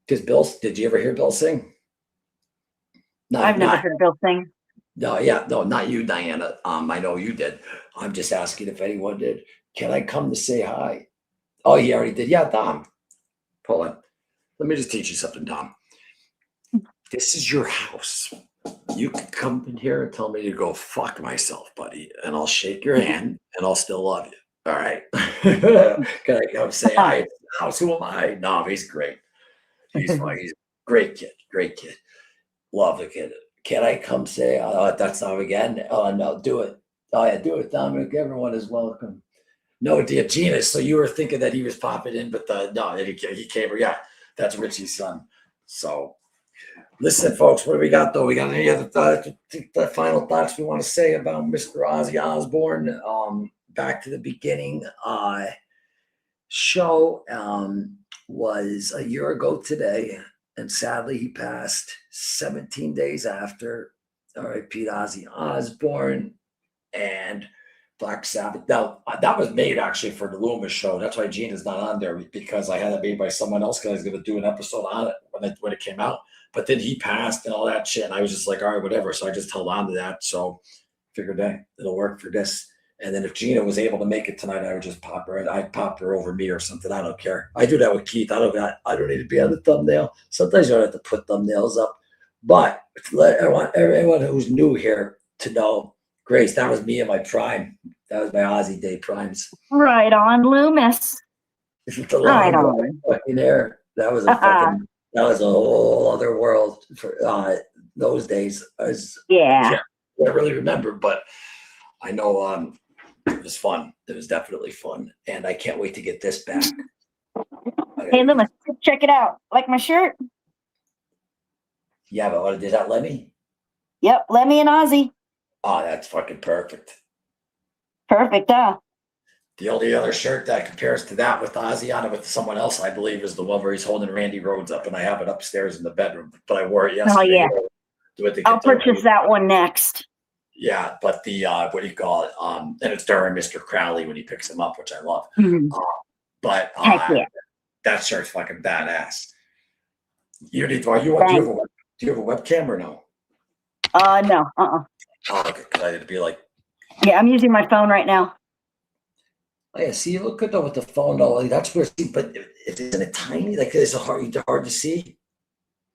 Because did you ever hear Bill sing? No, I've never heard Bill sing. No, yeah, no, not you, Diana. I know you did. I'm just asking if anyone did. Can I come to say hi? Oh, he already did. Yeah, Dom. Hold on. Let me just teach you something, Dom. This is your house. You can come in here and tell me to go fuck myself, buddy, and I'll shake your hand and I'll still love you. All right. Can I come say hi? House, who am I? No, he's great. He's fine. He's a great kid. Great kid. Love the kid. Can I come say, that's not again? Oh, no, do it. Oh, yeah, do it, Dominic. Everyone is welcome. No, dear Gina. So you were thinking that he was popping in, but no, he came. Yeah, that's Richie's son. So listen, folks, what do we got, though? We got any other the final thoughts we want to say about Mr. Ozzy Osbourne? Back to the beginning. Show was a year ago today. And sadly, he passed 17 days after. R.I.P. Ozzy Osbourne and Black Sabbath. Now, that was made actually for the Loomis show. That's why Gina's not on there, because I had it made by someone else because I was going to do an episode on it when it came out. But then he passed and all that shit. And I was just like, all right, whatever. So I just held on to that. So figured that it'll work for this. And then if Gina was able to make it tonight, I would just pop her. I'd pop her over me or something. I don't care. I do that with Keith. I don't need to be on the thumbnail. Sometimes you don't have to put thumbnails up. But I want everyone who's new here to know, Grace, that was me in my prime. That was my Aussie day primes. Right on, Loomis. Right on. Fucking air. That was that was a whole other world for those days. I can't really remember, but I know it was fun. It was definitely fun. And I can't wait to get this back. Hey, Loomis, check it out. Like my shirt? Yeah, but did that Lemmy? Yep, Lemmy and Ozzy. Oh, that's fucking perfect. Perfect, huh? The only other shirt that compares to that with Ozzy on it with someone else, I believe, is the one where he's holding Randy Rhoads up, and I have it upstairs in the bedroom. But I wore it yesterday. Oh, yeah. I'll purchase that one next. Yeah, but the what do you call it? And it's during Mr. Crowley when he picks him up, which I love. Mm-hmm. But that shirt's fucking badass. Do you have a webcam or no? No. Oh, okay, because I had to be like. Yeah, I'm using my phone right now. Oh, yeah, see, you look good though with the phone though. That's where, but isn't it tiny? Like, it's hard to see.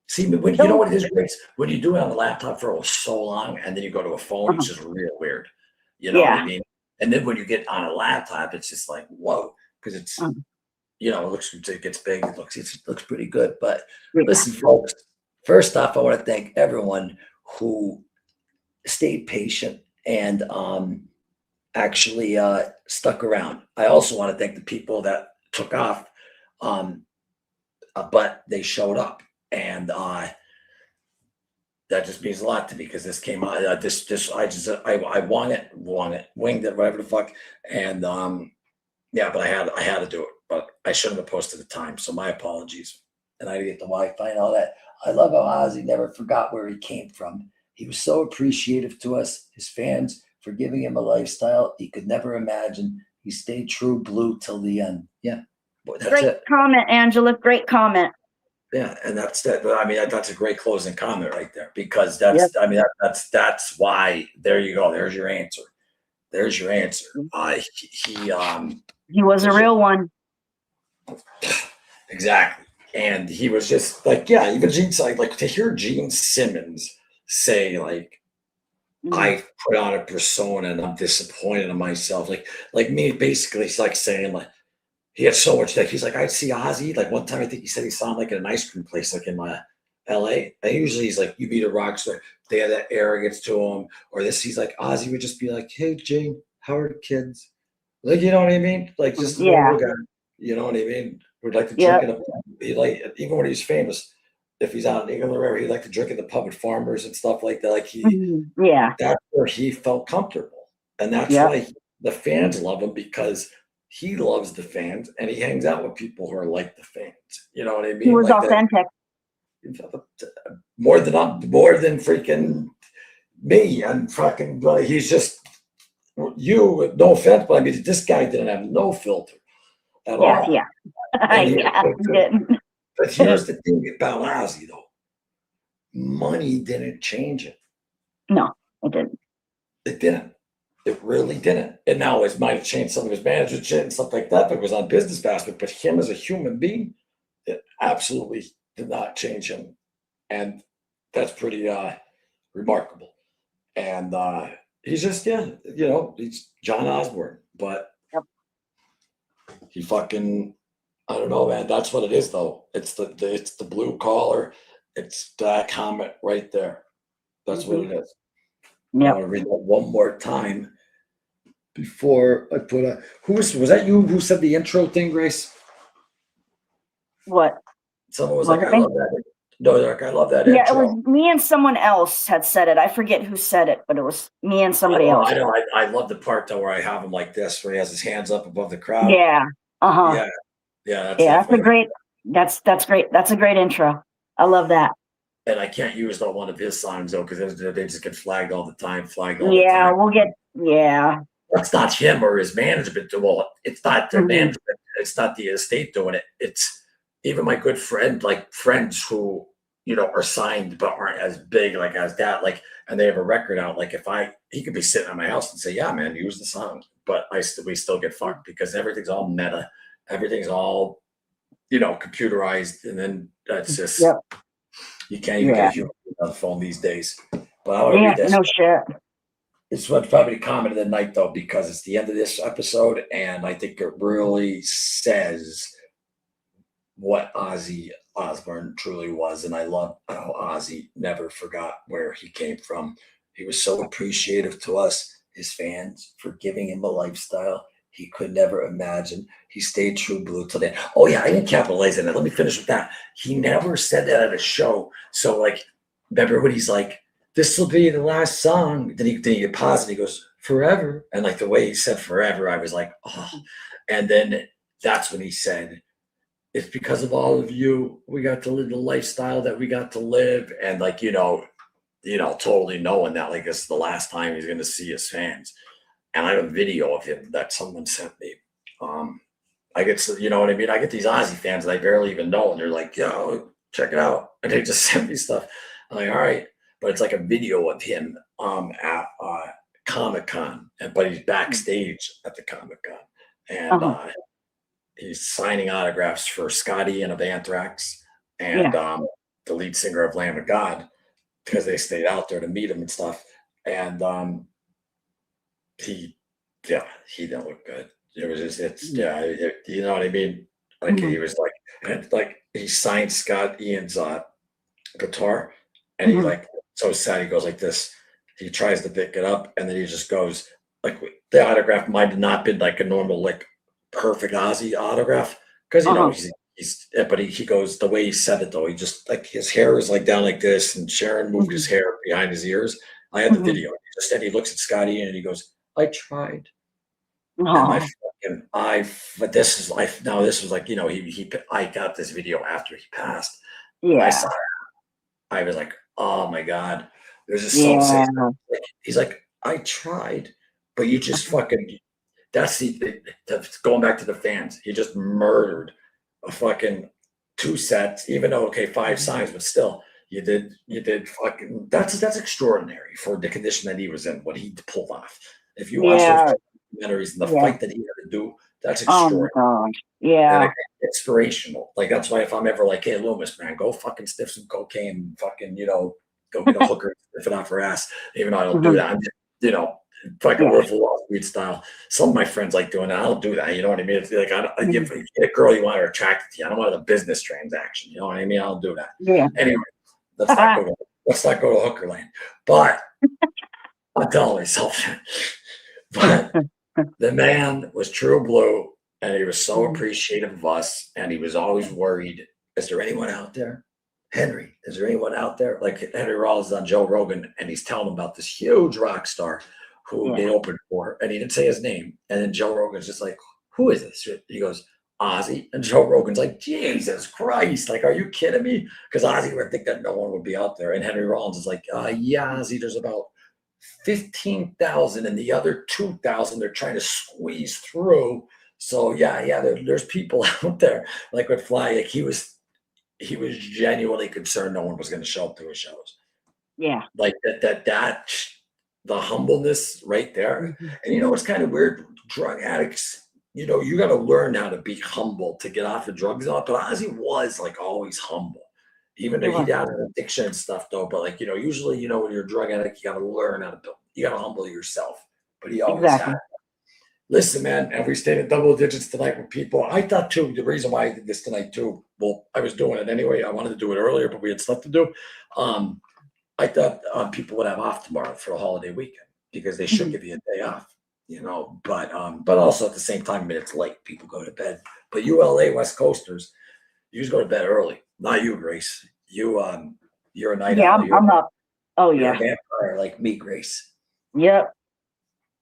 See, when you know what it is, Grace? When you do it on the laptop for so long, and then you go to a phone, it's just real weird. You know what I mean? And then when you get on a laptop, it's just like whoa, because it's it gets big. It looks pretty good. But listen, folks. First off, I want to thank everyone who stayed patient and actually stuck around. I also want to thank the people that took off, but they showed up, and that just means a lot to me because this came out. I won it, winged it, whatever the fuck, and yeah, but I had to do it, but I shouldn't have posted the time, so my apologies. And I had to get the Wi-Fi and all that. I love how Ozzy never forgot where he came from. He was so appreciative to us, his fans, for giving him a lifestyle he could never imagine. He stayed true blue till the end. Yeah, boy, that's Great it. comment, Angela. Great comment. Yeah, and that's that. I mean, that's a great closing comment right there because that's. I mean, that's why. There you go. There's your answer. There's your answer. He was a real one. Exactly. And he was just like, yeah, even Gene, like to hear Gene Simmons say, like, I put on a persona and I'm disappointed in myself. Like me, basically, it's like saying, like, he had so much, like, he's like, I'd see Ozzy. Like, one time, I think he said he saw him, like, in an ice cream place, like, in LA. And usually he's like, you meet a rock star, they have that arrogance to him, or this. He's like, Ozzy would just be like, hey, Gene, how are the kids? Like, you know what I mean? Like, just a normal guy. You know what I mean? Would like to drink in a pub. He like, even when he's famous, if he's out in England or wherever, he'd like to drink in the pub with farmers and stuff like that. Like that's where he felt comfortable. And that's why the fans love him, because he loves the fans and he hangs out with people who are like the fans. You know what I mean? He was like authentic. More than freaking me and fucking, he's just, you, no offense, but I mean, this guy didn't have no filter at all. Yeah. But here's the thing about Ozzy, though. Money didn't change it. No, it didn't. It didn't. It really didn't. And now it might have changed some of his management shit and stuff like that, but it was on business aspect. But him as a human being, it absolutely did not change him. And that's pretty remarkable. And he's just, he's John Osborne, but he fucking, I don't know, man. That's what it is, though. It's the blue collar. It's that comment right there. That's what it is. I want to read that one more time before I put was that you who said the intro thing, Grace? What? Someone was like, I love that. No, they're like, I love that intro. Yeah, it was me and someone else had said it. I forget who said it, but it was me and somebody else. I know. I love the part, though, where I have him like this, where he has his hands up above the crowd. Yeah. That's a great. That's great. That's a great intro. I love that. And I can't use one of his songs, though, because they just get flagged all the time. We'll get. Yeah. That's not him or his management. Well, it's not their management. It's not the estate doing it. It's even my good friend, like friends who, are signed but aren't as big, like as that, like, and they have a record out. Like he could be sitting at my house and say, yeah, man, use the song. But we still get fucked because everything's all meta. Everything's all, computerized. And then that's just, you can't even get you on the phone these days. But I want to read this. No shit. This one's probably the comment of the night, though, because it's the end of this episode, and I think it really says what Ozzy Osbourne truly was. And I love how Ozzy never forgot where he came from. He was so appreciative to us, his fans, for giving him a lifestyle he could never imagine. He stayed true blue till then. Oh, yeah, I didn't capitalize on it. Let me finish with that. He never said that at a show. So, like, remember when he's like, this will be the last song. Then he paused and he goes, forever. And like the way he said forever, I was like, oh. And then that's when he said, it's because of all of you, we got to live the lifestyle that we got to live. And like, totally knowing that like this is the last time he's going to see his fans. And I have a video of him that someone sent me. I get, you know what I mean? I get these Ozzy fans that I barely even know. And they're like, yo, check it out. And they just send me stuff. I'm like, all right. But it's like a video of him at Comic-Con, but he's backstage at the Comic-Con. And he's signing autographs for Scotty and of Anthrax and the lead singer of Lamb of God, because they stayed out there to meet him and stuff. And he didn't look good. It was just, you know what I mean? Like he was like he signed Scott Ian's guitar, and he like so sad. He goes like this. He tries to pick it up, and then he just goes, like the autograph might have not been like a normal, like perfect Ozzy autograph. Cause you know, but he goes, the way he said it though, he just like his hair is like down like this and Sharon moved his hair behind his ears. I had the video. He just said, he looks at Scotty and he goes, I tried. And but this is like, now this was like, you know, I got this video after he passed. When I saw it, I was like, oh my God, there's a song saying, he's like, I tried, but you just fucking, that's going back to the fans. He just murdered a fucking 2 sets, even though, okay, 5 signs, but still, you did fucking, that's extraordinary for the condition that he was in, what he pulled off. If you watch those documentaries and the fight that he had to do, that's extraordinary. Oh, yeah. Inspirational. Like, that's why if I'm ever like, hey, Loomis, man, go fucking sniff some cocaine, fucking, you know, go get a hooker, sniff it off her ass. Even though I don't do that, I'm just, you know, fucking Wolf of Wall Street style. Some of my friends like doing that. I don't do that. You know what I mean? It's like, I give a girl you want her attracted to you. I don't want a business transaction. You know what I mean? I don't do that. Yeah. Anyway, let's not go to hooker lane. But I'm telling myself that. But the man was true blue, and he was so appreciative of us, and he was always worried. Is there anyone out there? Henry, is there anyone out there? Like Henry Rollins on Joe Rogan, and he's telling him about this huge rock star who they opened for, and he didn't say his name. And then Joe Rogan's just like, who is this? He goes, Ozzy. And Joe Rogan's like, Jesus Christ, like, are you kidding me? Because Ozzy would think that no one would be out there. And Henry Rollins is like, yeah, Ozzy, there's about 15,000, and the other 2,000 they're trying to squeeze through. So yeah, there's people out there. Like with Fly, like he was genuinely concerned no one was going to show up to his shows. Yeah, like that the humbleness right there. And you know, it's kind of weird. Drug addicts, you know, you got to learn how to be humble to get off the drugs. But Ozzy was like always humble. Even though he had an addiction and stuff, though, but like, you know, usually, you know, when you're a drug addict, you got to learn how to build. You got to humble yourself. But he always had. Listen, man, and we stayed at double digits tonight with people. I thought too, the reason why I did this tonight too, well, I was doing it anyway. I wanted to do it earlier, but we had stuff to do. I thought people would have off tomorrow for a holiday weekend because they should give you a day off, you know. But also at the same time, I mean, it's late. People go to bed. But ULA West Coasters, you just go to bed early. Not you, Grace. You're a night owl. I'm up. Oh, you're a vampire like me, Grace. Yep.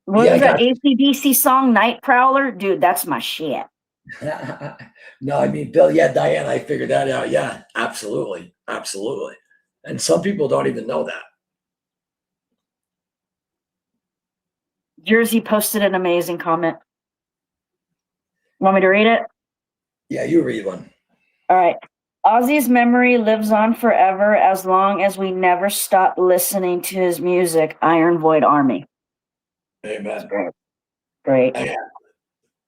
What was that AC/DC song, Night Prowler? Dude, that's my shit. No, I mean, Bill, Diane, I figured that out. Yeah, absolutely. Absolutely. And some people don't even know that. Jersey posted an amazing comment. Want me to read it? Yeah, you read one. All right. Ozzy's memory lives on forever as long as we never stop listening to his music. Iron Void Army. Amen. Great. And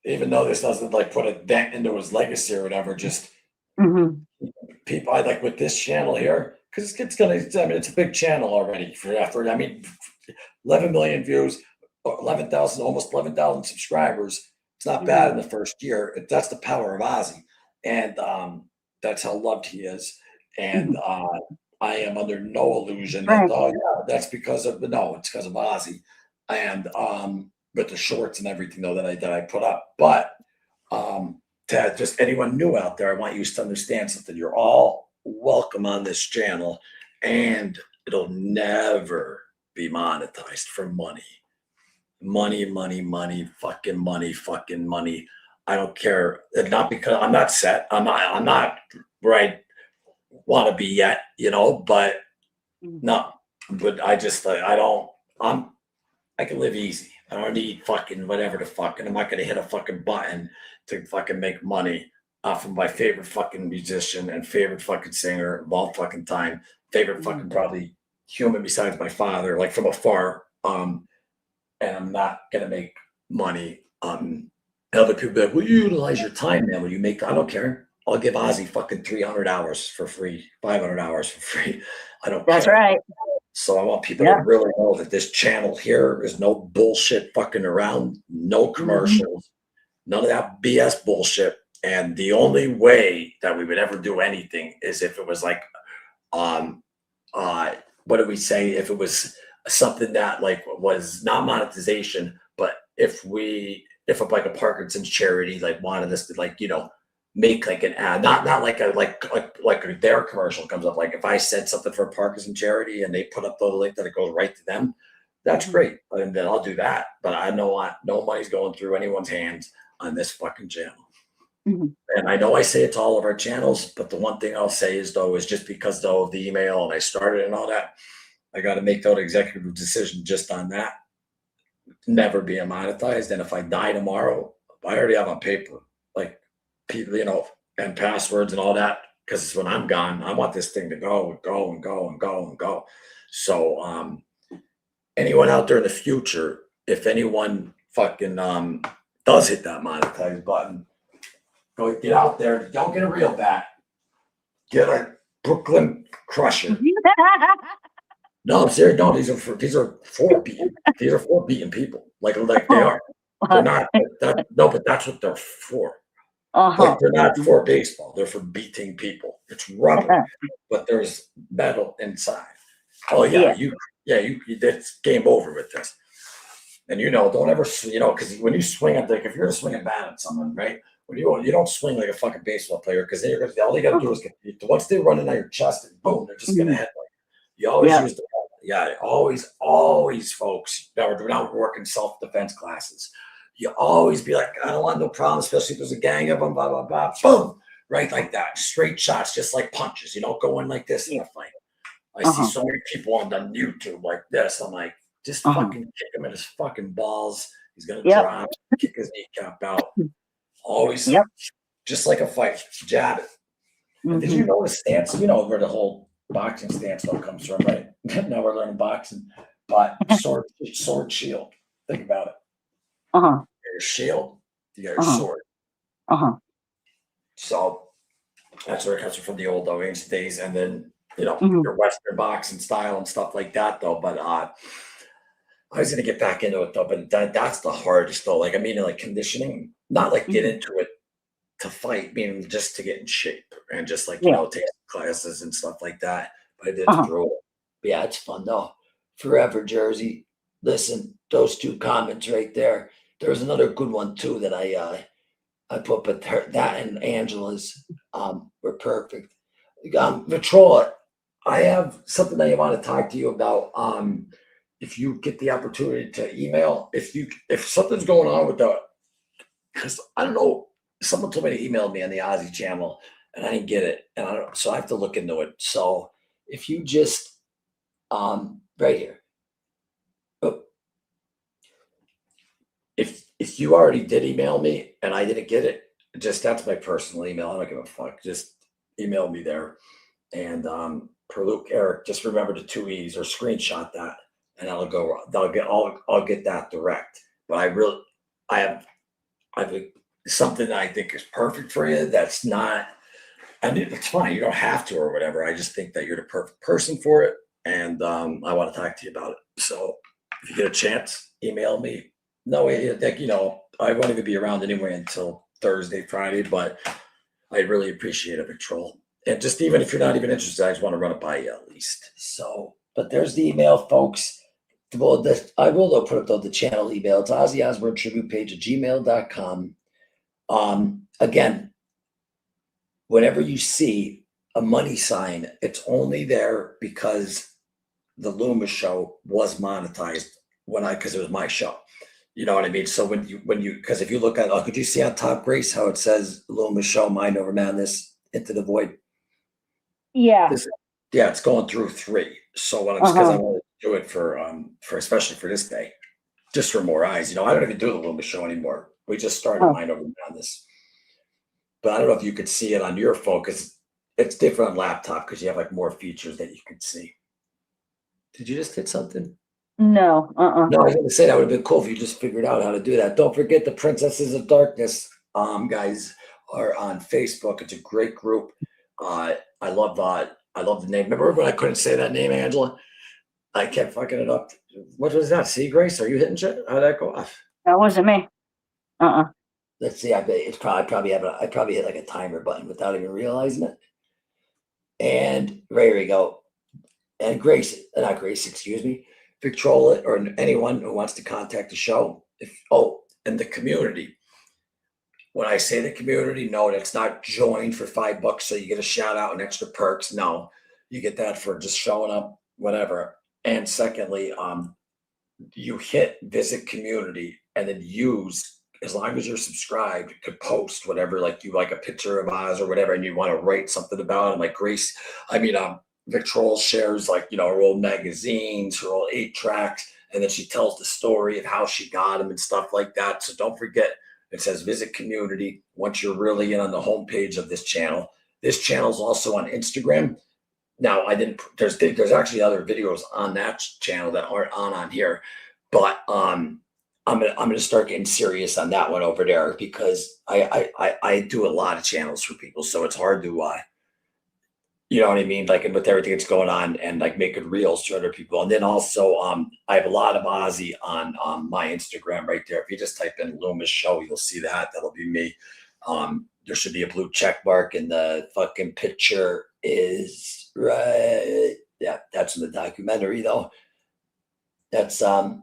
even though this doesn't like put a dent into his legacy or whatever, just people, I like with this channel here, because it's gonna. I mean, it's a big channel already for effort. I mean, 11 million views, 11,000, almost 11,000 subscribers. It's not bad in the first year. That's the power of Ozzy, and that's how loved he is. And I am under no illusion that that's because of it's because of Ozzy. And with the shorts and everything though that I put up. But to just anyone new out there, I want you to understand something. You're all welcome on this channel, and it'll never be monetized for money. Money, fucking money. I don't care. Not because I'm not set. I'm not where I want to be yet, you know, but no. But I just I can live easy. I don't need fucking whatever the fuck, and I'm not gonna hit a fucking button to fucking make money off of my favorite fucking musician and favorite fucking singer of all fucking time, favorite fucking probably human besides my father, like from afar. And I'm not gonna make money. Other people be like, well, you utilize your time, man. When you make, I don't care. I'll give Ozzy fucking 300 hours for free, 500 hours for free. I don't care. That's right. So I want people to really know that this channel here is no bullshit fucking around, no commercials, none of that BS bullshit. And the only way that we would ever do anything is if it was like, what do we say? If it was something that like was not monetization, but if like a Parkinson's charity like wanted us to like, make like an ad, not like their commercial comes up. Like if I said something for a Parkinson charity and they put up the link that it goes right to them, that's great. And then I'll do that. But I know no money's going through anyone's hands on this fucking channel. And I know I say it to all of our channels, but the one thing I'll say is just because of the email and I started and all that, I got to make that executive decision just on that. Never being monetized. And if I die tomorrow, I already have on paper, like people, and passwords and all that. Because when I'm gone, I want this thing to go and go and go and go and go. So anyone out there in the future, if anyone fucking does hit that monetize button, go get out there. Don't get a real bat. Get a Brooklyn Crusher. No, I'm serious. No, these are for beating people. Like they are. They're not. No, but that's what they're for. Like they're not for baseball. They're for beating people. It's rubber, but there's metal inside. Oh yeah, it's game over with this. And don't ever, because when you swing at if you're gonna swing a bat at someone, right? When you don't swing like a fucking baseball player, because then all you gotta do is once they run in on your chest and boom, they're just gonna hit like. You always use always, folks. Now we're not working self-defense classes. You always be like, I don't want no problem, especially if there's a gang of them, blah, blah, blah, boom, right like that. Straight shots, just like punches. You don't go in like this in a fight. I see so many people on YouTube like this. I'm like, just fucking kick him in his fucking balls. He's going to drop, kick his kneecap out. Always, just like a fight, jab it. And did you know the stance? Where the whole boxing stance all comes from, right? Now we're learning boxing, but sword shield. Think about it. You got your shield, you got your sword. So that's where it comes from the old ancient days, and then your Western boxing style and stuff like that, though. But I was gonna get back into it though, but that's the hardest though. Like like conditioning, not like get into it to fight, meaning just to get in shape and just like take classes and stuff like that. But I did throw it. But yeah, it's fun though. Forever Jersey. Listen, those two comments right there. There's another good one too that I put, but that and Angela's were perfect. Vitrola, I have something that I want to talk to you about. If you get the opportunity to email, if something's going on with that, because I don't know. Someone told me to email me on the Ozzy channel, and I didn't get it, and so I have to look into it. So if you just right here, if you already did email me and I didn't get it, that's my personal email. I don't give a fuck. Just email me there, and Perluke Eric. Just remember the 2 E's or screenshot that, and I'll get that direct. But I have something that I think is perfect for you. That's not, and it's fine. You don't have to or whatever. I just think that you're the perfect person for it. And I want to talk to you about it. So if you get a chance, email me. No way, I won't even be around anyway until Thursday, Friday, but I really appreciate it, Patrol. And just even if you're not even interested, I just want to run it by you at least. So, but there's the email, folks. Well, I will put up the channel email. It's Ozzy Osbourne Tribute page at gmail.com. Again, whenever you see a money sign, it's only there because the Loomis show was monetized because it was my show. You know what I mean? So because if you look at, could you see on top, Grace, how it says Loomis show, Mind Over Madness, Into the Void? Yeah. It's going through 3. So when it's because I want to do it for especially for this day, just for more eyes. I don't even do the Loomis show anymore. We just started Mind Over Madness. But I don't know if you could see it on your phone because it's different on laptop because you have like more features that you can see. Did you just hit something? No. No, I was going to say that would have been cool if you just figured out how to do that. Don't forget the Princesses of Darkness, guys, are on Facebook. It's a great group. I love the name. Remember when I couldn't say that name, Angela? I kept fucking it up. What was that? See, Grace, are you hitting shit? How'd that go off? That wasn't me. Let's see. I bet it's probably I probably hit like a timer button without even realizing it. And there we go. And Grace, not Grace, excuse me. Victrola or anyone who wants to contact the show, and the community. When I say the community, no, that's not joined for $5 so you get a shout out and extra perks. No, you get that for just showing up, whatever. And secondly, you hit visit community and then use, as long as you're subscribed, you could post whatever, like you like a picture of Oz or whatever, and you want to write something about it. Like Grace, Victrola shares like, her old magazines, her old 8 tracks, and then she tells the story of how she got them and stuff like that. So don't forget, it says visit community once you're really in on the homepage of this channel. This channel is also on Instagram. Now, there's actually other videos on that channel that aren't on here, but I'm gonna start getting serious on that one over there, because I do a lot of channels for people, so it's hard to you know what I mean, like, and with everything that's going on, and like making reels to other people. And then also I have a lot of Ozzy on my Instagram right there. If you just type in Loomis Show, you'll see that'll be me. There should be a blue check mark, and the fucking picture is right. Yeah, that's in the documentary though. That's going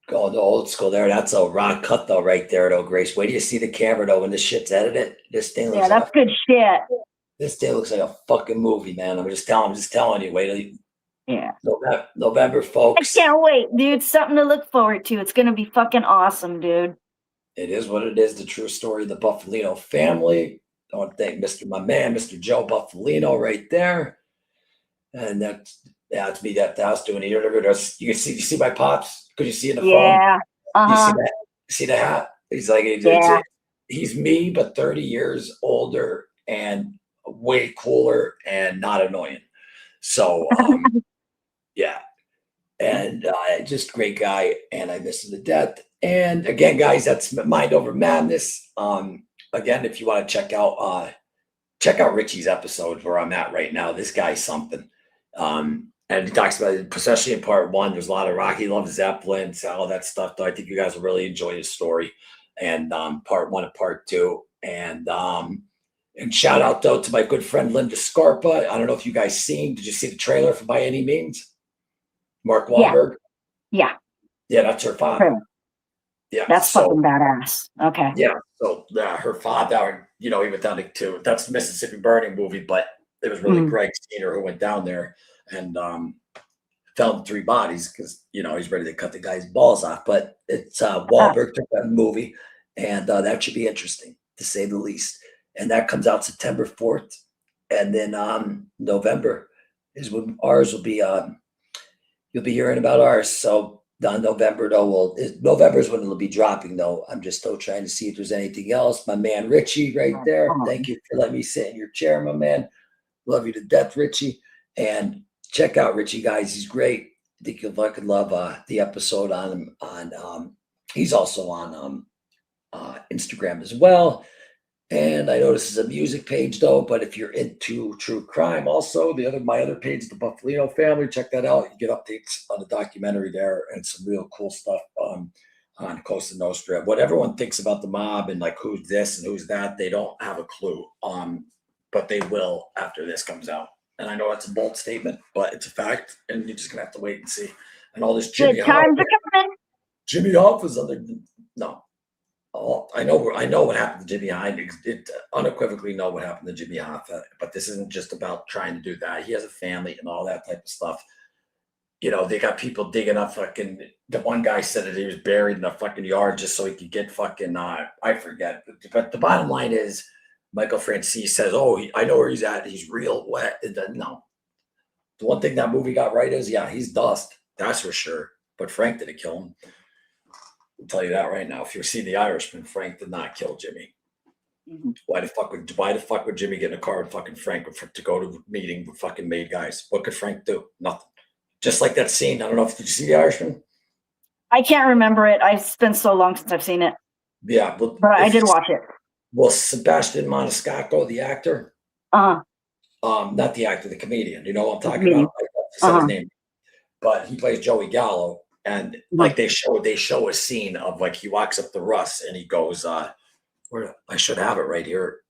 to old school there. That's a raw cut though, right there though, Grace. Wait till you see the camera though when this shit's edited. This thing looks that's good shit. This thing looks like a fucking movie, man. I'm just telling you. Wait till you. Yeah. November, folks. I can't wait, dude. Something to look forward to. It's gonna be fucking awesome, dude. It is what it is. The true story of the Buffalino family. I want to thank Mr. Joe Buffalino right there. And that's me. That's doing the interview. You see my pops? Could you see in the phone? Yeah. You see the hat? He's like, he's me, but 30 years older and way cooler and not annoying. So, yeah. And just great guy. And I miss him to death. And again, guys, that's Mind Over Madness. Again, if you want to check out Richie's episode where I'm at right now, this guy's something. And he talks about it, especially in part 1. There's a lot of rock. He loves Zeppelin, all that stuff. Though I think you guys will really enjoy his story. And part 1 and part 2. And shout out though to my good friend Linda Scarpa. I don't know if you guys seen. Did you see the trailer for By Any Means? Mark Wahlberg. Yeah, that's her father. Yeah, that's fucking badass. Okay. Yeah, so her father, he went down to that's the Mississippi Burning movie, but it was really Greg Steiner who went down there and found 3 bodies because he's ready to cut the guy's balls off. But it's Wahlberg took that movie, and that should be interesting to say the least. And that comes out September 4th, and then November is when ours will be. You'll be hearing about ours. So November though, November is when it'll be dropping though. I'm just still trying to see if there's anything else. My man Richie, right there. Thank you for letting me sit in your chair, my man. Love you to death, Richie. And check out Richie, guys. He's great. I think you'll fucking love the episode on him. He's also on Instagram as well. And I know this is a music page though, but if you're into true crime, also my other page, the Buffalino family, check that out. You get updates on the documentary there and some real cool stuff on Cosa Nostra. What everyone thinks about the mob and like who's this and who's that, they don't have a clue. But they will after this comes out. And I know that's a bold statement, but it's a fact, and you're just gonna have to wait and see. And all this Jimmy Hoff was under no. Oh, I know what happened to Jimmy Hoffa. It unequivocally know what happened to Jimmy Hoffa, but this isn't just about trying to do that. He has a family and all that type of stuff. They got people digging up fucking. The one guy said that he was buried in a fucking yard just so he could get fucking. I forget, but the bottom line is, Michael Francis says, "Oh, I know where he's at. He's real wet." No, the one thing that movie got right is, he's dust. That's for sure. But Frank didn't kill him. I'll tell you that right now. If you see The Irishman, Frank did not kill Jimmy. Mm-hmm. Why the fuck would Jimmy get in a car with fucking Frank to go to a meeting with fucking made guys? What could Frank do? Nothing. Just like that scene. I don't know if did you see The Irishman? I can't remember it. It's been so long since I've seen it. Yeah, but I did watch it. Well, Sebastian Maniscalco, the actor. Not the actor, the comedian. You know what I'm talking about? His name. But he plays Joey Gallo. And like they show a scene of like he walks up to Russ and he goes, where I should have it right here.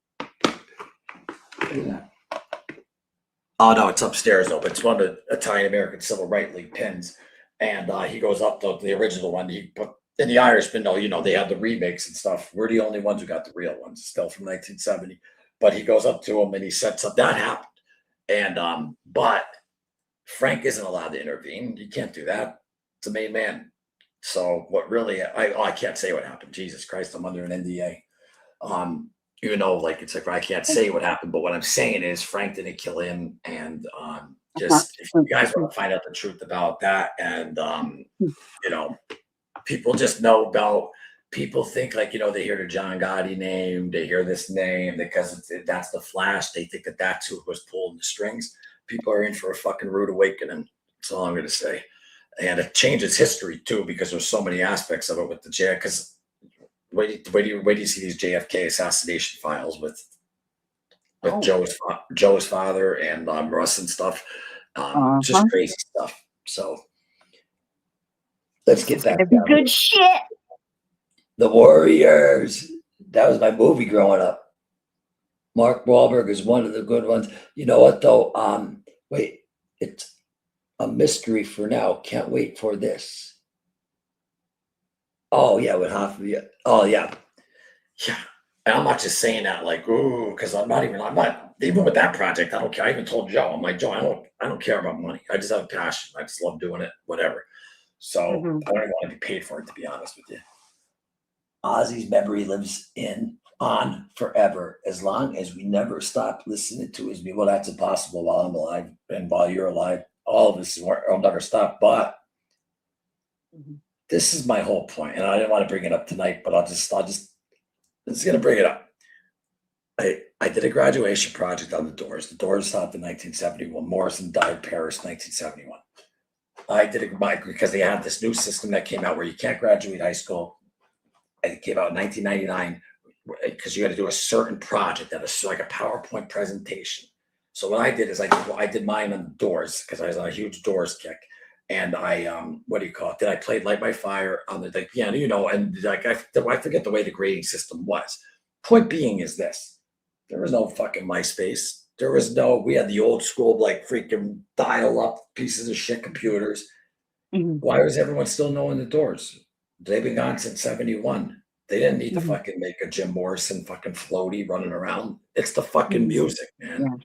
Oh no, it's upstairs though, but it's one of the Italian American Civil Rights League pins. And he goes up to the original one. He put in the Irishman, though, they have the remakes and stuff. We're the only ones who got the real ones, still from 1970. But he goes up to him and he said something that happened. And but Frank isn't allowed to intervene. You can't do that. It's a main man. So what really I can't say what happened. Jesus Christ, I'm under an NDA. It's like I can't say what happened, but what I'm saying is Frank didn't kill him. And just if you guys want to find out the truth about that, and people just know about people think like they hear the John Gotti name, they hear this name because that's the Flash. They think that that's who was pulling the strings. People are in for a fucking rude awakening. That's all I'm going to say. And it changes history too, because there's so many aspects of it with the JFK. Because where do you see these JFK assassination files with Joe's father and Russ and stuff? Just crazy stuff. So let's get that. Good shit. The Warriors. That was my movie growing up. Mark Wahlberg is one of the good ones. You know what though? Wait, it's a mystery for now. Can't wait for this. Oh yeah, with half of you. Oh yeah. And I'm not just saying that like, ooh, because I'm not even with that project. I don't care. I even told Joe, I'm like, Joe, I don't care about money. I just have a passion. I just love doing it, whatever. So I don't even want to be paid for it, to be honest with you. Ozzy's memory lives on forever, as long as we never stop listening to his music. Well, that's impossible while I'm alive and while you're alive. All of this will never stop. But this is my whole point, and I didn't want to bring it up tonight, but I'll just gonna bring it up. I did a graduation project on the Doors. The Doors stopped in 1971. Morrison died in Paris, 1971. I did it because they had this new system that came out where you can't graduate high school. It came out in 1999 because you got to do a certain project that is like a PowerPoint presentation. So what I did is I did mine on the Doors because I was on a huge Doors kick. And I, what do you call it? Then I played Light My Fire on the piano, and like I forget the way the grading system was. Point being is this: there was no fucking MySpace. We had the old school like freaking dial-up pieces of shit computers. Why was everyone still knowing the Doors? They've been gone since 71. They didn't need to fucking make a Jim Morrison fucking floaty running around. It's the fucking music, man. Yeah.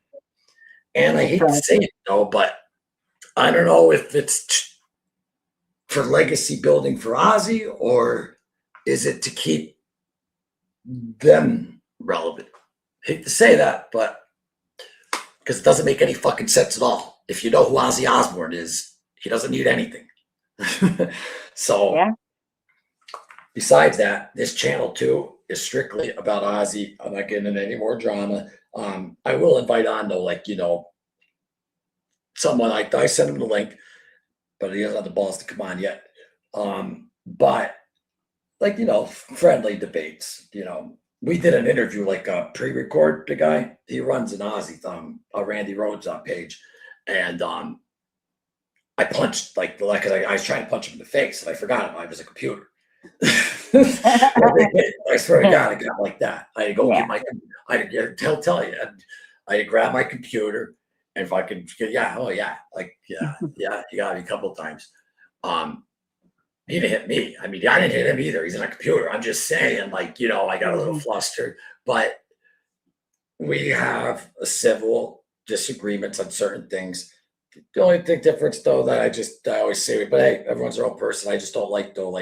And I hate to say it though, but I don't know if it's for legacy building for Ozzy or is it to keep them relevant? Hate to say that, but because it doesn't make any fucking sense at all. If you know who Ozzy Osbourne is, he doesn't need anything. So besides that, this channel too is strictly about Ozzy. I'm not getting into any more drama. I will invite on though, like, someone like I sent him the link, but he doesn't have the balls to come on yet. But like, friendly debates, we did an interview, like a pre-record. The guy, he runs an Ozzy a Randy Rhodes page. And I punched because I was trying to punch him in the face and I forgot him. I was a computer. I swear to God, I got like that. I had to go get my, tell you, I had to grab my computer. And if I could, he got me a couple of times. He didn't hit me. I mean, I didn't hit him either. He's in a computer. I'm just saying, I got a little flustered. But we have a civil disagreements on certain things. The only difference, though, that I always say, but hey, everyone's their own person. I just don't like, though,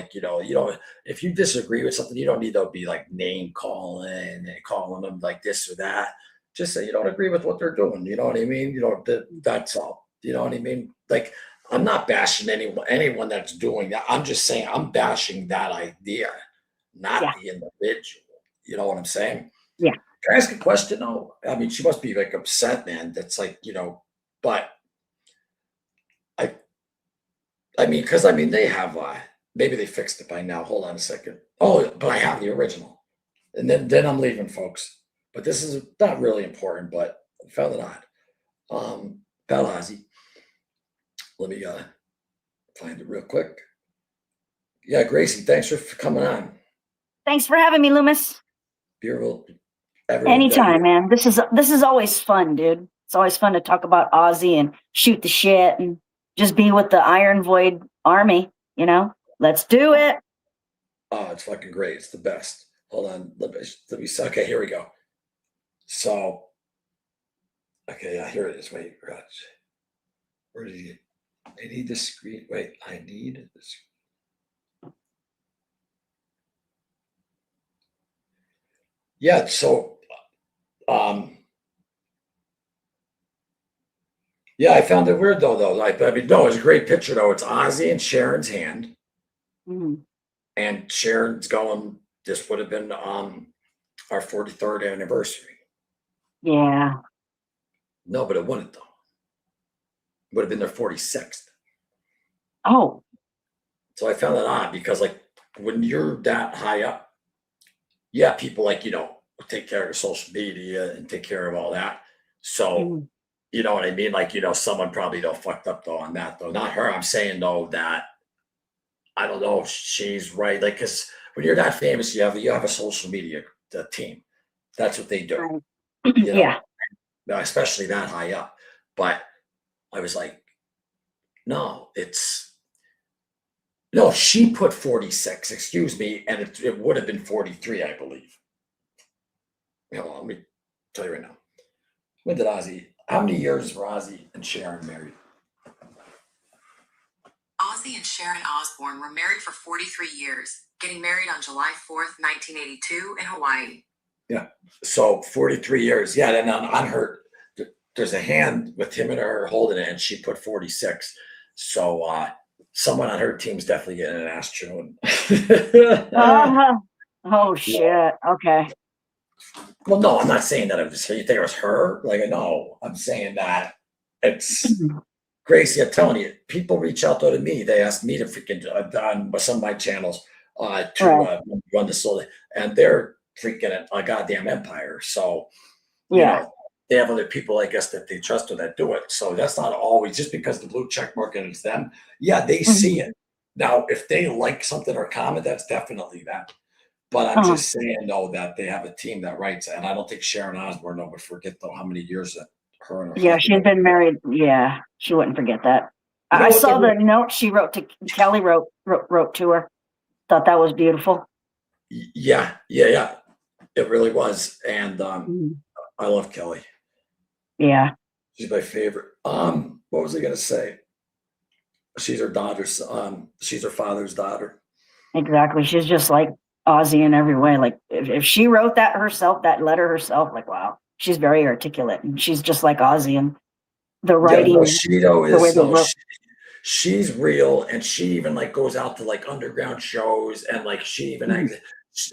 if you disagree with something, you don't need to be name calling and calling them like this or that. Just say you don't agree with what they're doing. You know what I mean? That's all. You know what I mean? Like, I'm not bashing anyone that's doing that. I'm just saying I'm bashing that idea, not the individual. You know what I'm saying? Yeah. Can I ask a question though? I mean, she must be upset, man. That's but they have maybe they fixed it by now. Hold on a second. Oh, but I have the original. And then I'm leaving, folks. But this is not really important, but I found it odd. About Ozzy. Let me find it real quick. Yeah, Gracie, thanks for coming on. Thanks for having me, Loomis. Beautiful. Anytime, man. This is always fun, dude. It's always fun to talk about Ozzy and shoot the shit and just be with the Iron Void army, you know? Let's do it. Oh, it's fucking great. It's the best. Hold on. Okay, here we go. So, okay, yeah, here it is. Wait, where did he? I need the screen. Wait, I need this. Yeah, so, yeah, I found it weird though. I mean, no, it's a great picture though. It's Ozzy and Sharon's hand, Mhm. and Sharon's going. This would have been our 43rd anniversary. Yeah. No, but it wouldn't though. It would have been their 46th. Oh, So I found that odd because like when you're that high up, yeah, people like, take care of your social media and take care of all that. So, mhm. you know what I mean? Like, someone probably fucked up though on that though. Not her. I'm saying though that I don't know if she's right. Like, cause when you're that famous, you have a social media team. That's what they do, Right. you know, Yeah. especially that high up. But I was like, no, no, she put 46, excuse me, and it would have been 43, I believe. Hold on, let me tell you right now. When did how many years were Ozzy and Sharon married? Ozzy and Sharon Osbourne were married for 43 years, getting married on July 4th, 1982 in Hawaii. Yeah. So 43 years. Yeah. Then on her, there's a hand with him and her holding it, and she put 46. So someone on her team's definitely getting an ass chewing. Uh-huh. Oh shit. Okay. Well, no, I'm not saying that it was her. You think it was her? Like, no, I'm saying that it's Gracie. I'm telling you, people reach out though to me. They ask me to freaking on some of my channels to Right. run the soul, and they're freaking a goddamn empire. So, Yeah. they have other people, I guess, that they trust or that do it. So that's not always just because the blue check mark and it's them. Yeah, they see Mhm. it. Now, if they like something or comment, that's definitely them. But I'm Uh-huh. just saying, though, that they have a team that writes it. And I don't think Sharon Osbourne would forget, though, how many years that her and her Yeah, husband. she's been married. Yeah, she wouldn't forget that. You know I what? saw the note she wrote to Kelly wrote to her. Thought that was beautiful. Yeah. It really was. And Mhm. I love Kelly. Yeah. She's my favorite. What was I going to say? She's her daughter's, she's her father's daughter. Exactly. She's just like Ozzy in every way. Like if she wrote that herself, that letter herself, like wow, she's very articulate and she's just like Ozzy and the Yeah, no, writing, she though the way is they no, wrote. she's real, and she even like goes out to like underground shows, and like she even Mhm.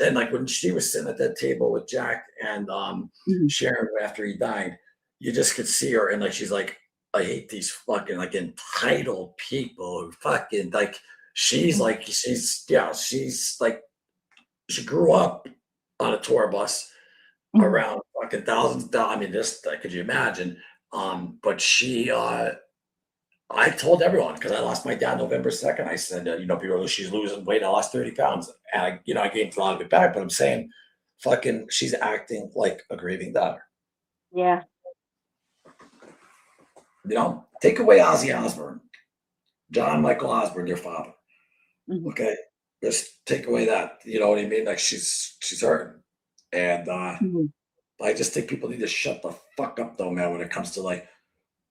and like when she was sitting at that table with Jack and Mhm. Sharon after he died, you just could see her, and like she's like, I hate these fucking like entitled people who fucking like. She's like she's like she grew up on a tour bus Mhm. around fucking thousands of dollars. I mean, just could you imagine? But I told everyone because I lost my dad November 2nd. I said, people, she's losing weight. I lost 30 pounds. And I gained a lot of it back, but I'm saying fucking she's acting like a grieving daughter. Yeah. Take away Ozzy Osbourne, John Michael Osbourne, your father. Mhm. Okay. Just take away that. You know what I mean? Like she's hurting. And Mhm. I just think people need to shut the fuck up though, man, when it comes to like,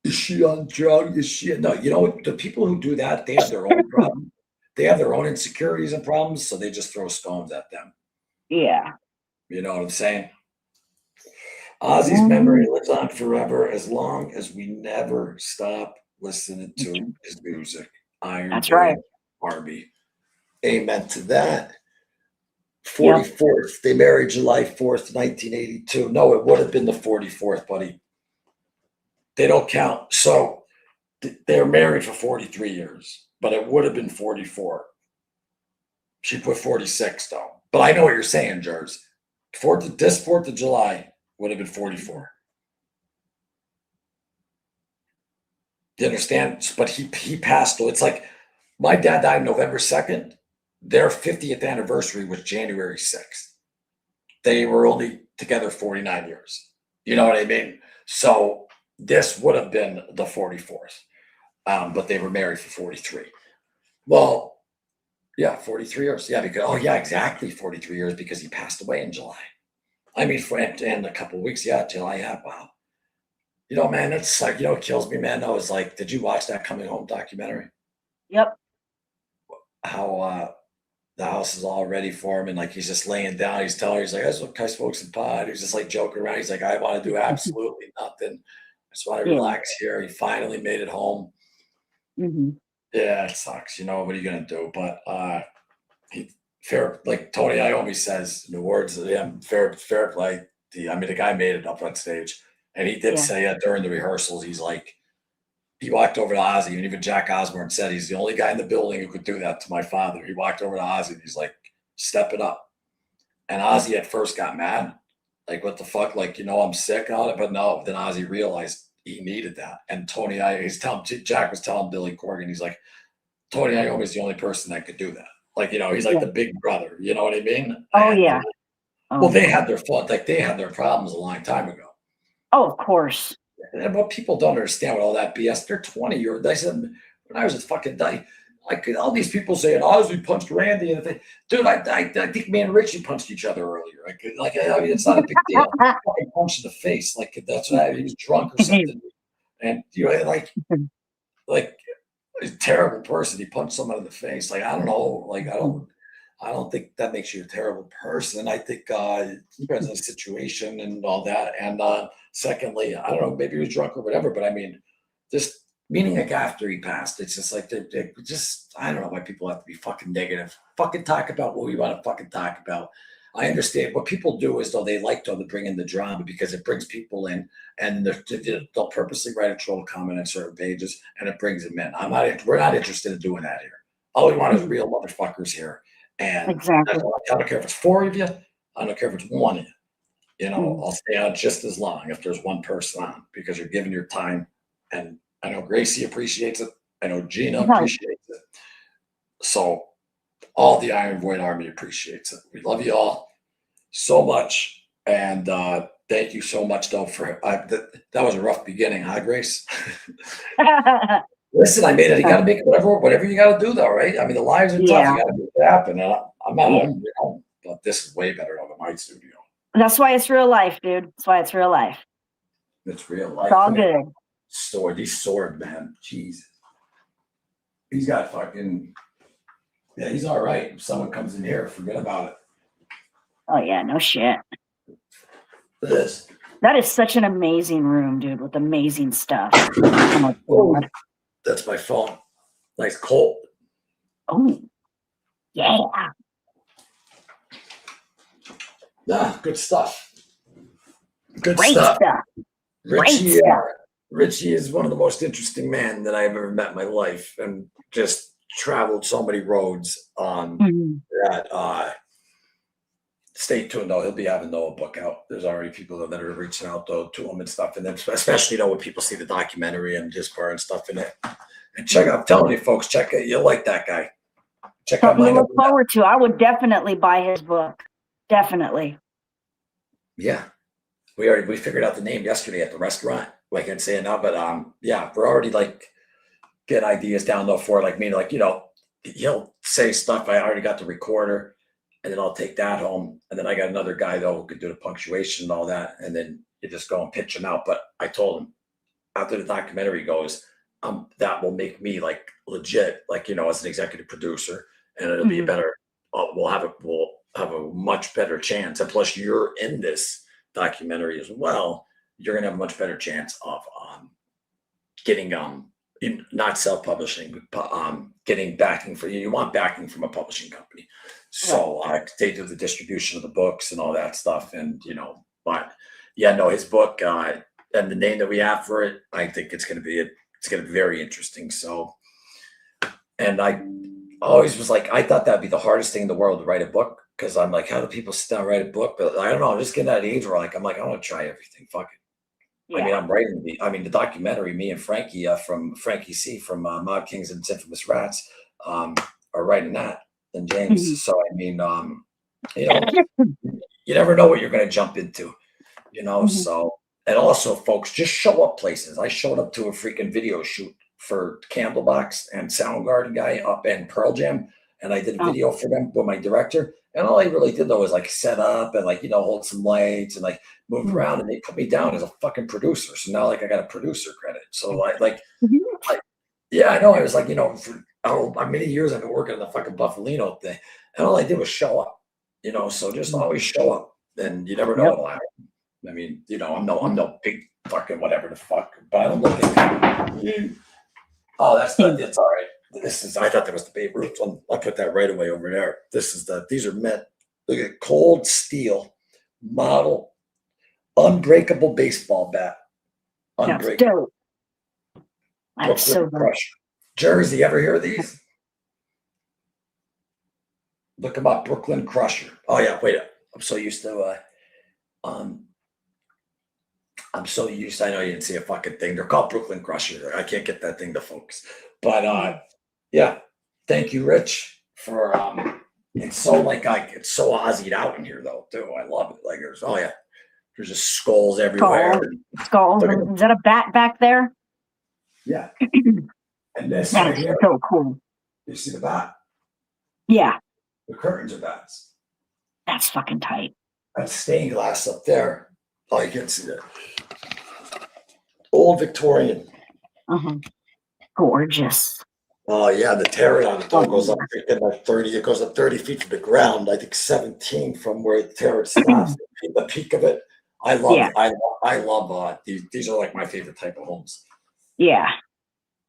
is she on drugs? Is she no, the people who do that, they have their own problem. They have their own insecurities and problems, so they just throw stones at them. Yeah. You know what I'm saying? Ozzy's memory Mhm. lives on forever as long as we never stop listening to his music. Iron That's right. Void Army. Amen to that. Yep. 44th. They married July 4th, 1982. No, it would have been the 44th, buddy. They don't count. So they were married for 43 years, but it would have been 44. She put 46 though. But I know what you're saying, Jers. This 4th of July would have been 44. Do you understand? But he passed. It's like my dad died November 2nd. Their 50th anniversary was January 6th. They were only together 49 years. You know what I mean? So this would have been the 44th. But they were married for 43. Well, yeah, 43 years. Yeah, because, oh, yeah, exactly 43 years because he passed away in July. I mean, in a couple of weeks. Yeah, July. Yeah, wow. You know, man, it's like, what kills me, man, though, is like, did you watch that Coming Home documentary? Yep. How the house is all ready for him, and like he's just laying down. He's telling her, he's like, I smoke some pot. He's just like joking around. He's like, I want to do absolutely nothing. I just want to relax here. He finally made it home. Yeah, it sucks. What are you gonna do? But like Tony Iommi says, in the words of him, fair play. The guy made it up on stage, and he did say during the rehearsals, he's like, he walked over to Ozzy, and even Jack Osbourne said he's the only guy in the building who could do that to my father. He walked over to Ozzy, and he's like, step it up. And Ozzy at first got mad, like, what the fuck, like, I'm sick on it. But no, then Ozzy realized he needed that. And Jack was telling Billy Corgan, he's like, Tony Iommi is the only person that could do that. Like, he's like the big brother. You know what I mean? Oh, yeah. Well, they had their fun. Like, they had their problems a long time ago. Oh, of course. And what people don't understand with all that BS, they're 20 years. They said, when I was a fucking day, like all these people saying, Ozzy punched Randy, and dude, I think me and Richie punched each other earlier. I mean, it's not a big deal. Fucking punch in the face, like that's what he was drunk or something, and like a terrible person. He punched someone in the face. Like, I don't know. Like, I don't think that makes you a terrible person. I think it depends on the situation and all that. And secondly, I don't know, maybe he was drunk or whatever, but I mean, just meaning like after he passed, it's just like, I don't know why people have to be fucking negative. Fucking talk about what we want to fucking talk about. I understand what people do is, though, they like to bring in the drama because it brings people in, and they'll purposely write a troll comment on certain pages, and it brings them in. We're not interested in doing that here. All we want is real motherfuckers here. And exactly. I don't care if it's 4 of you. I don't care if it's 1 of you. I'll stay on just as long if there's one person on, because you're giving your time. And I know Gracie appreciates it. I know Gina appreciates it. So all the Iron Void Army appreciates it. We love you all so much. And thank you so much, though, for that was a rough beginning, huh, Grace? Listen, I made it. You got to make it whatever you got to do, though, right? I mean, the lives are tough. You got to make it happen. And I'm not hungry, but this is way better than my studio. That's why it's real life, dude. That's why it's real life. It's real life. It's all good. He's sword, man. Jesus. He's got fucking, he's all right. If someone comes in here, forget about it. Oh, yeah, no shit. This. That is such an amazing room, dude, with amazing stuff. Oh, that's my phone. Nice cold. Oh, yeah. Yeah, good stuff. Great stuff. Richie is one of the most interesting men that I've ever met in my life, and just traveled so many roads that stay tuned, though. He'll be having a book out. There's already people that are reaching out, though, to him and stuff, and then especially, when people see the documentary and his car and stuff in it. And check out, I'm telling you, folks, check it. You'll like that guy. Check out. Something to look forward to. I would definitely buy his book. Definitely. Yeah, we figured out the name yesterday at the restaurant. Like I'd say it now, but we're already like get ideas down though for it. Like me, like he'll say stuff. I already got the recorder, and then I'll take that home, and then I got another guy though who could do the punctuation and all that, and then you just go and pitch him out. But I told him after the documentary goes, that will make me like legit, like as an executive producer, and it'll be better. We'll have a much better chance. And plus, you're in this documentary as well. You're gonna have a much better chance of getting not self-publishing, but getting backing for you. You want backing from a publishing company, so they do the distribution of the books and all that stuff. And but his book and the name that we have for it, I think it's gonna be very interesting. So, and I always was like, I thought that'd be the hardest thing in the world to write a book, because I'm like, how do people sit down and write a book? But I don't know. I'm just getting that age where I'm like, I want to try everything. Fuck it. Yeah. I mean, I'm writing the documentary. Me and Frankie from Frankie C from Mob Kings and Infamous Rats are writing that, and James. So I mean, you never know what you're going to jump into, So, and also, folks, just show up places. I showed up to a freaking video shoot for Candlebox and Soundgarden guy up in Pearl Jam, and I did a video for them with my director. And all I really did though was like set up and like, hold some lights and like move around, and they put me down as a fucking producer. So now like I got a producer credit. So like yeah, I know. I was like, for how many years I've been working on the fucking Buffalino thing, and all I did was show up. So just always show up, and you never know what'll happen. I mean, I'm no big fucking whatever the fuck, but I'm looking. Oh, that's all right. I thought that was the Babe Ruth one. I'll put that right away over there. These are meant. Look at cold steel model, unbreakable baseball bat. That's dope. That's so good. Jersey, ever hear of these? Look them up, Brooklyn Crusher. Oh yeah, wait. I'm so used to I know you didn't see a fucking thing. They're called Brooklyn Crusher. I can't get that thing to focus. But yeah. Thank you, Rich, for it's so it's so Ozzy'd out in here though, too. I love it. Like there's just skulls everywhere. Skulls. Is that a bat back there? Yeah. And this that right is here. So cool. You see the bat? Yeah. The curtains are bats. That's fucking tight. That's stained glass up there. Oh, you can't see that. Old Victorian. Gorgeous. Oh yeah, the terrace goes up like 30. It goes up 30 feet from the ground. I think 17 from where the terrace stops. The peak of it. I love it. I love these are like my favorite type of homes. Yeah.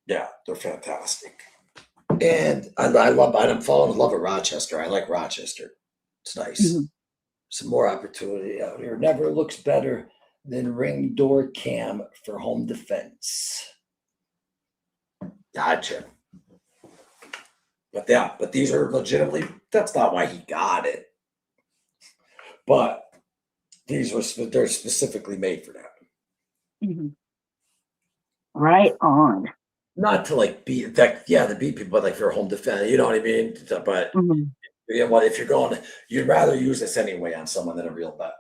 Yeah, they're fantastic. And I'm falling in love with Rochester. I like Rochester. It's nice. Some more opportunity out here. Never looks better than ring door cam for home defense. Gotcha. But these are legitimately, that's not why he got it. But they're specifically made for that. Right on. Not to like beat to beat people, but like for home defense, you know what I mean? But if you're going, you'd rather use this anyway on someone than a real bet.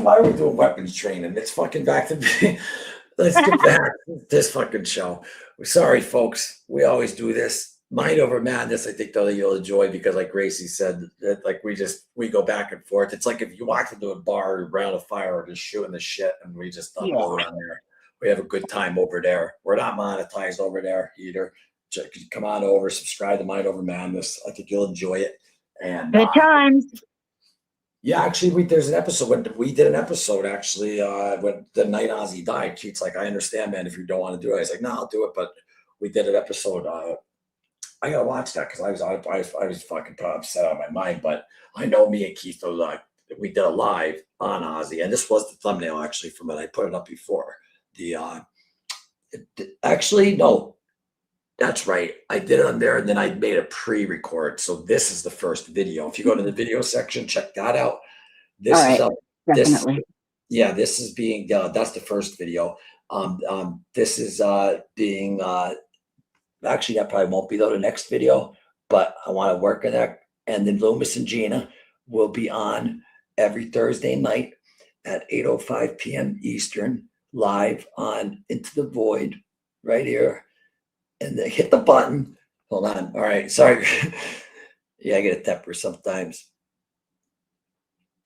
Why are we doing weapons training? It's fucking back to me. Let's get back to this fucking show. Sorry, folks. We always do this. Mind Over Madness, I think, though, that you'll enjoy because, like Gracie said, that like we go back and forth. It's like if you walk into a bar around a fire or just shooting the shit and we just unload on there. We have a good time over there. We're not monetized over there either. Come on over, subscribe to Mind Over Madness. I think you'll enjoy it. And good times. Yeah, actually, there's an episode when we did an episode actually when the night Ozzy died. Keith's like, I understand, man, if you don't want to do it. I was like, no, I'll do it. But we did an episode. I gotta watch that because I was fucking upset out of my mind. But I know me and Keith we did a live on Ozzy, and this was the thumbnail actually from it. I put it up before. Actually, no, that's right. I did it on there, and then I made a pre-record. So this is the first video. If you go to the video section, check that out. This is up. Definitely. This is being that's the first video. This is being actually that probably won't be the next video, but I want to work on that. And then Loomis and Gina will be on every Thursday night at 8:05 p.m. Eastern, live on Into the Void right here. And then hit the button. Hold on. All right. Sorry. Yeah, I get a temper sometimes.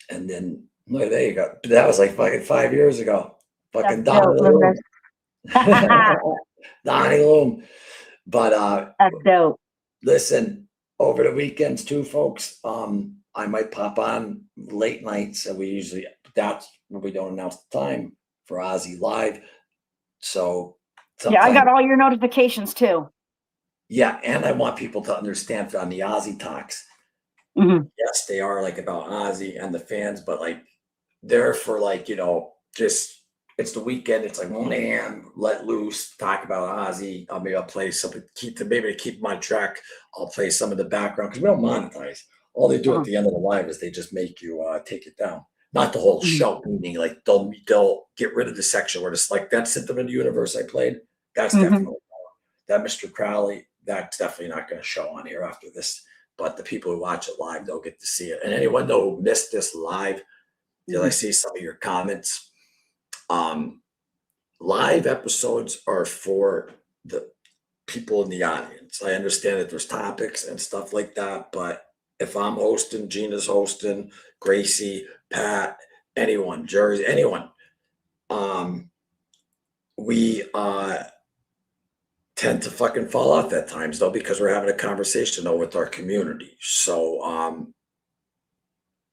And then, look, there you go. That was like fucking 5 years ago. Fucking Donnie Loom. Donnie Loom. But that's dope. Listen, over the weekends too, folks. I might pop on late nights, and that's when we don't announce the time for Ozzy Live. So I got all your notifications too. Yeah, and I want people to understand on the Ozzy talks. Yes, they are like about Ozzy and the fans, but like they're for like, just it's the weekend. It's like 1 a.m. Let loose, talk about Ozzy. Maybe I'll play something to keep my track. I'll play some of the background because we don't monetize. All they do at the end of the live is they just make you take it down. Not the whole show, meaning like they'll get rid of the section where it's like that Symptom of the Universe I played. That's definitely that Mr. Crowley. That's definitely not going to show on here after this. But the people who watch it live, they'll get to see it. And anyone who missed this live, I see some of your comments. live episodes are for the people in the audience. I understand that there's topics and stuff like that, but if I'm hosting, Gina's hosting, Gracie, Pat, anyone, Jersey, anyone, we tend to fucking fall off at times though, because we're having a conversation though with our community. So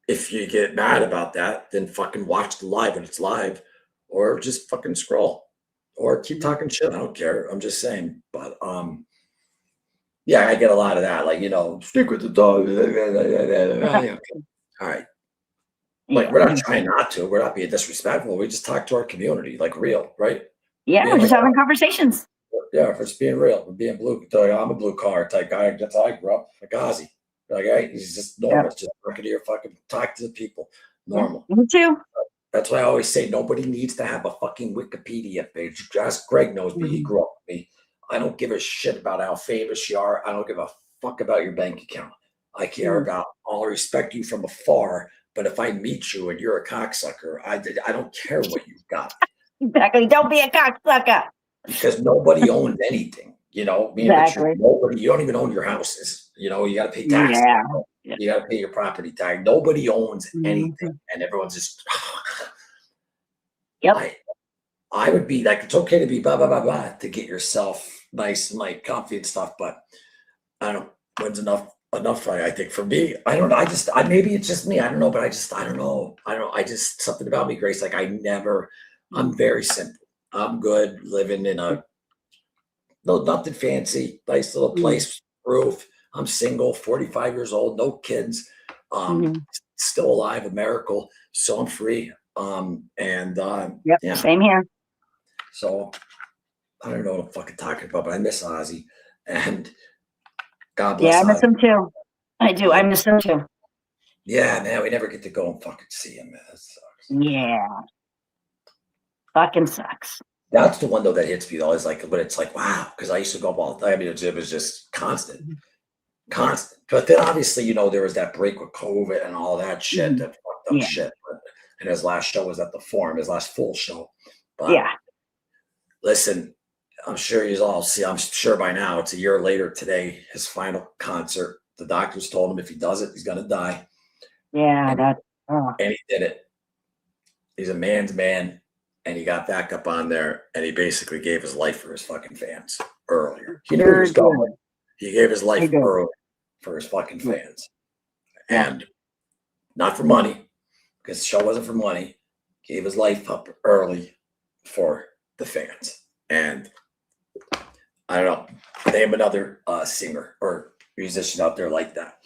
if you get mad about that, then fucking watch the live when it's live, or just fucking scroll, or keep talking shit. I don't care. I'm just saying. But yeah, I get a lot of that. Like, stick with the dog. All right. Like, we're not trying not to. We're not being disrespectful. We just talk to our community, like real, right? Yeah, we're just having conversations. Yeah, if it's being real, we're being blue. I'm a blue collar type guy. That's how I grew up. Like Ozzy. Like, hey, he's just normal. Just working here, fucking talk to the people. Normal. Me too. That's why I always say nobody needs to have a fucking Wikipedia page. Just Greg knows me. He grew up with me. I don't give a shit about how famous you are. I don't give a fuck about your bank account. I care about, I'll respect you from afar. But if I meet you and you're a cocksucker, I don't care what you've got. Exactly. Don't be a cocksucker. Because nobody owns anything. Me and Richard, you don't even own your houses. You got to pay taxes. Yeah. You got to pay your property tax. Nobody owns anything. And everyone's just, yep. I would be like, it's okay to be blah, blah, blah, blah, to get yourself nice and like comfy and stuff. But I don't know when's enough, I think for me. I don't know. Maybe it's just me. I don't know. But I don't know. Something about me, Grace. Like I'm very simple. I'm good living in nothing fancy, nice little place, roof. I'm single, 45 years old, no kids, still alive, a miracle. So I'm free. Yeah. Same here. So I don't know what I'm fucking talking about, but I miss Ozzy, and God bless. Yeah, I miss him too. I do. I miss him too. Yeah, man, we never get to go and fucking see him, man. That sucks. Yeah. Fucking sucks. That's the one though that hits me though. Is like, but it's like, wow, because I used to go all the time. I mean, it was just constant. But then obviously, there was that break with COVID and all that shit, that fucked up shit. And his last show was at the Forum, his last full show. But listen, I'm sure you all see. I'm sure by now it's a year later today. His final concert. The doctors told him if he does it, he's gonna die. Yeah, and he did it. He's a man's man. And he got back up on there, and he basically gave his life for his fucking fans earlier. He knew he was going. He gave his life early for his fucking fans. And not for money, because the show wasn't for money. Gave his life up early for the fans. And I don't know, name another singer or musician out there like that.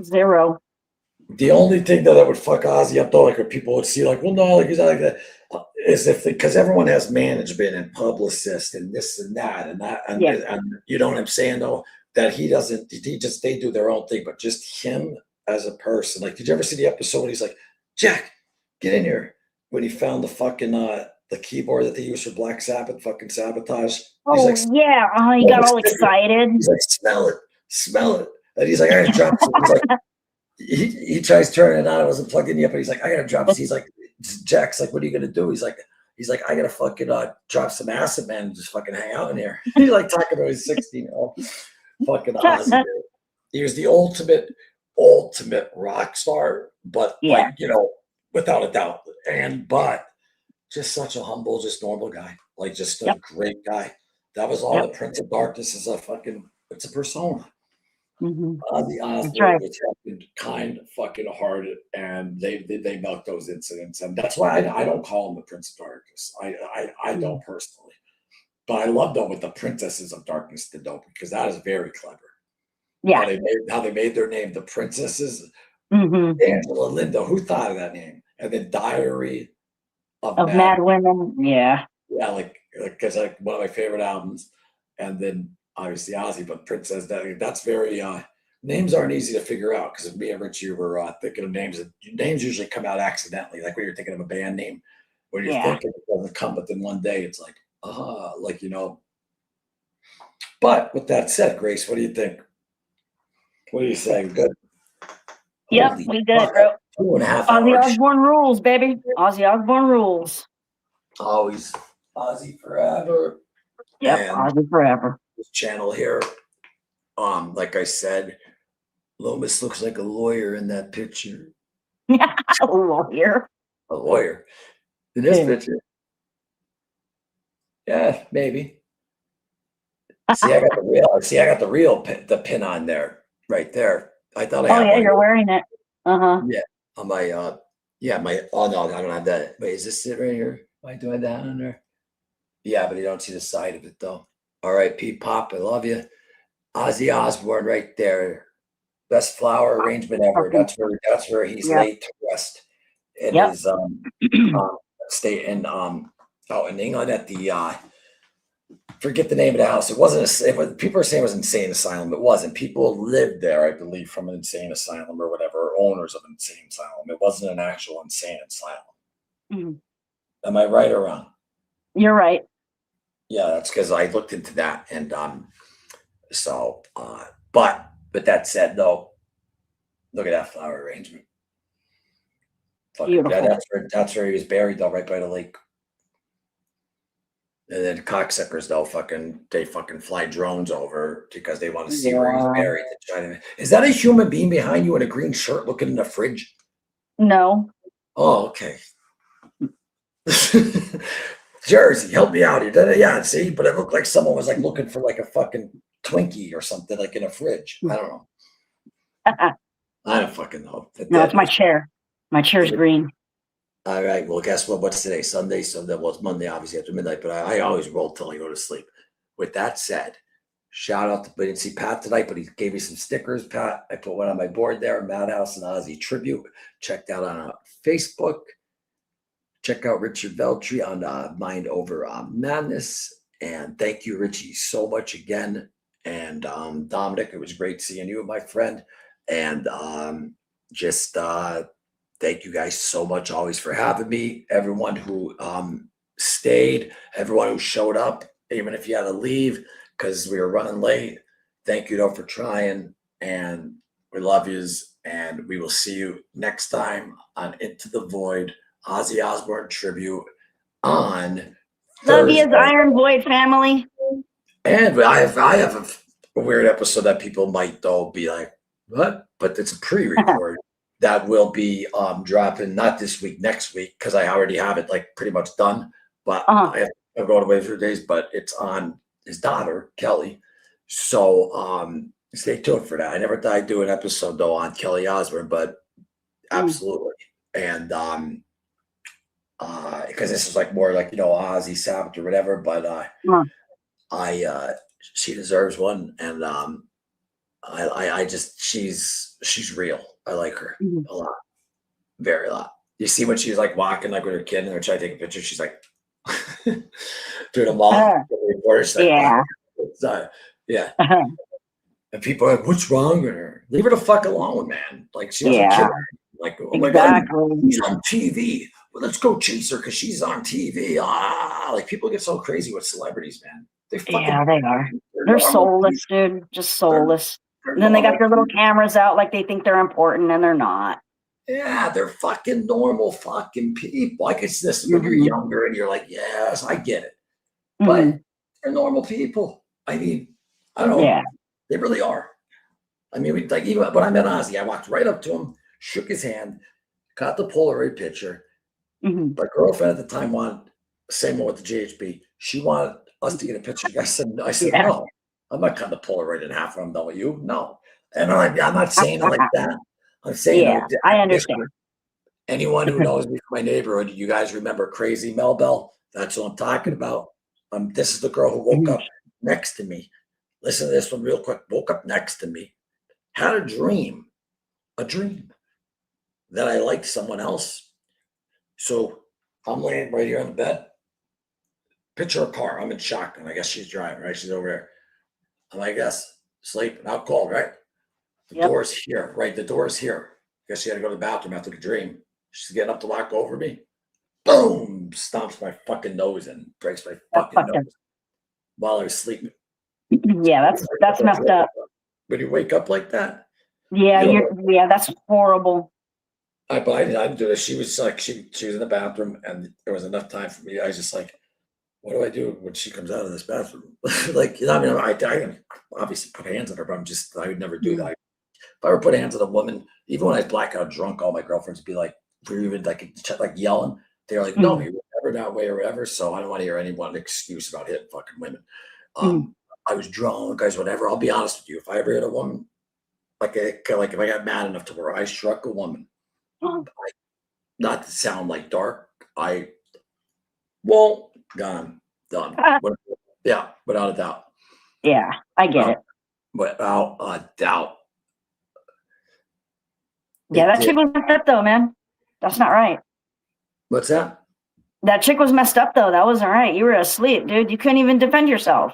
Zero. The only thing that I would fuck Ozzy up though, like what people would see, like, well, no, like he's not like that, is because everyone has management and publicists and this and that and that, and you know what I'm saying though, that he doesn't. They do their own thing, but just him as a person. Like, did you ever see the episode when he's like, Jack, get in here, when he found the fucking the keyboard that they use for Black Sabbath, fucking Sabotage. Oh like, yeah, he got all excited. He's like, smell it, and he's like, I gotta drop some. He's like, he tries turning it on. It wasn't plugged in yet, but he's like, I gotta drop. He's like, Jack's like, what are you gonna do? He's like, I gotta fucking drop some acid, man, and just fucking hang out in here. He's like talking to his 16-year-old fucking Ozzy. He was the ultimate rock star, but like, without a doubt. But just such a humble, just normal guy. Like just a great guy. That was all. The Prince of Darkness is it's a persona. Ozzy Osbourne was fucking kind, fucking hearted, and they milked those incidents, and that's why I don't call him the Prince of Darkness. I don't personally, but I love though what the Princesses of Darkness did though, because that is very clever. Yeah, how they made their name the Princesses. Angela, Linda, who thought of that name? And then Diary of Mad Women. Yeah, like because like one of my favorite albums, and then. Obviously Ozzy, but Princess, that's very, names aren't easy to figure out, because me and Richie were thinking of names. Names usually come out accidentally, like when you're thinking of a band name, when you're thinking it doesn't come, but then one day it's like, But with that said, Grace, what do you think? What are you saying? Good? Yep, we did, bro. 2.5 hours. Ozzy Osbourne rules, baby. Ozzy Osbourne rules. Always Ozzy forever. Yep, And Ozzy forever. this channel here, like I said, Lomas looks like a lawyer in that picture. A lawyer. A lawyer in this Yeah. picture. Yeah, maybe. See, I got the real. See, I got the pin on there, right there. I thought I Oh had yeah, one. you're wearing it. Yeah, on my yeah, my oh no, I don't have that. Wait, is this it right here? Am I doing that on there? Yeah, but you don't see the side of it though. All right, Pete Pop, I love you. Ozzy Osbourne right there. Best flower arrangement ever. Okay. That's where he's Yep. laid to rest in Yep. his state in out in England at the forget the name of the house. It wasn't people are saying it was insane asylum. It wasn't. People lived there, I believe, from an insane asylum or whatever, or owners of an insane asylum. It wasn't an actual insane asylum. Mhm. Am I right or wrong? You're right. Yeah, that's because I looked into that. And so but that said though, look at that flower arrangement. Beautiful. That's where he was buried though, right by the lake. And then cocksuckers though, they fly drones over because they want to see where he's Yeah. buried. To try to, is that a human being behind you in a green shirt looking in the fridge? No. Oh, okay. Jersey, help me out here. Yeah, see, but it looked like someone was like looking for like a fucking Twinkie or something like in a fridge. I don't know. I don't fucking know. No, it's my chair. My chair's green. All right. Well, guess what? What's today? Sunday. So that was Monday, obviously after midnight. But I always roll till I go to sleep. With that said, shout out to, we didn't see Pat tonight, but he gave me some stickers. Pat, I put one on my board there. Madhouse and Ozzy Tribute. Check that out on Facebook. Check out Richard Veltri on Mind Over Madness. And thank you, Richie, so much again. And Dominic, it was great seeing you, my friend. And just thank you guys so much always for having me. Everyone who stayed, everyone who showed up, even if you had to leave because we were running late. Thank you though for trying. And we love yous. And we will see you next time on Into the Void, Ozzy Osbourne Tribute on Love you, Thursday. Iron Void family. And I have a weird episode that people might though be like, what? But it's a pre-record that will be dropping not this week, next week, because I already have it like pretty much done. But I have to go away for days, but it's on his daughter, Kelly. So stay tuned for that. I never thought I'd do an episode though on Kelly Osbourne, but absolutely. And because this is like more like, you know, Ozzy Sabbath or whatever, but she deserves one. And I just she's real. I like her a lot. Very lot. You see when she's like walking like with her kid and they're trying to take a picture, she's like doing a mom. Yeah. Yeah. And people are like, what's wrong with her? Leave her the fuck alone, man. Like she doesn't care. Like, oh my God, she's on TV. Well, let's go chase her because she's on TV. Like people get so crazy with celebrities, man. They are. They're soulless, dude. Just soulless. And then they got their little cameras out like they think they're important and they're not. Yeah, they're fucking normal fucking people. Like it's this when you're younger and you're like, yes, I get it. But they're normal people. I mean, I don't know. Yeah. They really are. I mean, like even when I met Ozzy, I walked right up to him, shook his hand, got the Polaroid picture. My girlfriend at the time wanted, same one with the GHB. She wanted us to get a picture. I said, no, I'm not cutting the Polaroid in half when I'm done with you. No. And I'm not saying it like that. I'm saying, I understand. Anyone who knows me from my neighborhood, you guys remember Crazy Mel Bell? That's what I'm talking about. This is the girl who woke up next to me. Listen to this one real quick. Woke up next to me, had a dream that I liked someone else. So I'm laying right here on the bed. Picture a car. I'm in shock, and I guess she's driving, right? She's over there. I'm like, yes, sleeping. Out cold, right? The door's here, right? The door's here. I guess she had to go to the bathroom after the dream. She's getting up to walk over me. Boom! Stomps my fucking nose and breaks my fucking nose while I was sleeping. Yeah, that's messed up. When you wake up like that. Yeah, that's horrible. I didn't do this. She was like, she was in the bathroom, and there was enough time for me. I was just like, what do I do when she comes out of this bathroom? Like, I mean, I obviously put hands on her, but I would never do Mm. that. If I ever put hands on a woman, even when I was blackout drunk, all my girlfriends would be like, we were even like yelling. They're like, no, Mm. you were never that way or whatever. So I don't want to hear anyone excuse about hitting fucking women. Mm. I was drunk, guys, whatever. I'll be honest with you. If I ever hit a woman, like if I got mad enough to where I struck a woman, Mm. not to sound like dark, I won't gone done. Ah, Yeah, without a doubt. yeah, I get Uh, it. without a doubt. Yeah, It that chick did. was messed up though, man. That's not right. What's that? That chick was messed up though. That wasn't right. You were asleep, dude. You couldn't even defend yourself.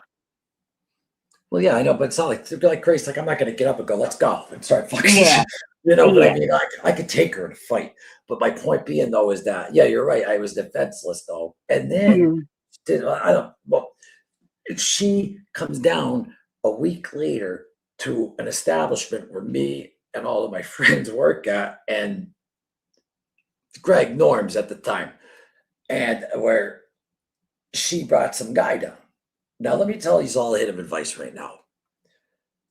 Well, yeah, I know, but it's not like to be like crazy. Like I'm not gonna get up and go, let's go and start fucking Yeah, you know, but yeah. I mean I could take her in a fight. But my point being though is that yeah, you're right. I was defenseless though. And then Mm. I don't well, she comes down a week later to an establishment where me and all of my friends work at, and Greg Norms at the time, and where she brought some guy down. Now, let me tell you all a hit of advice right now.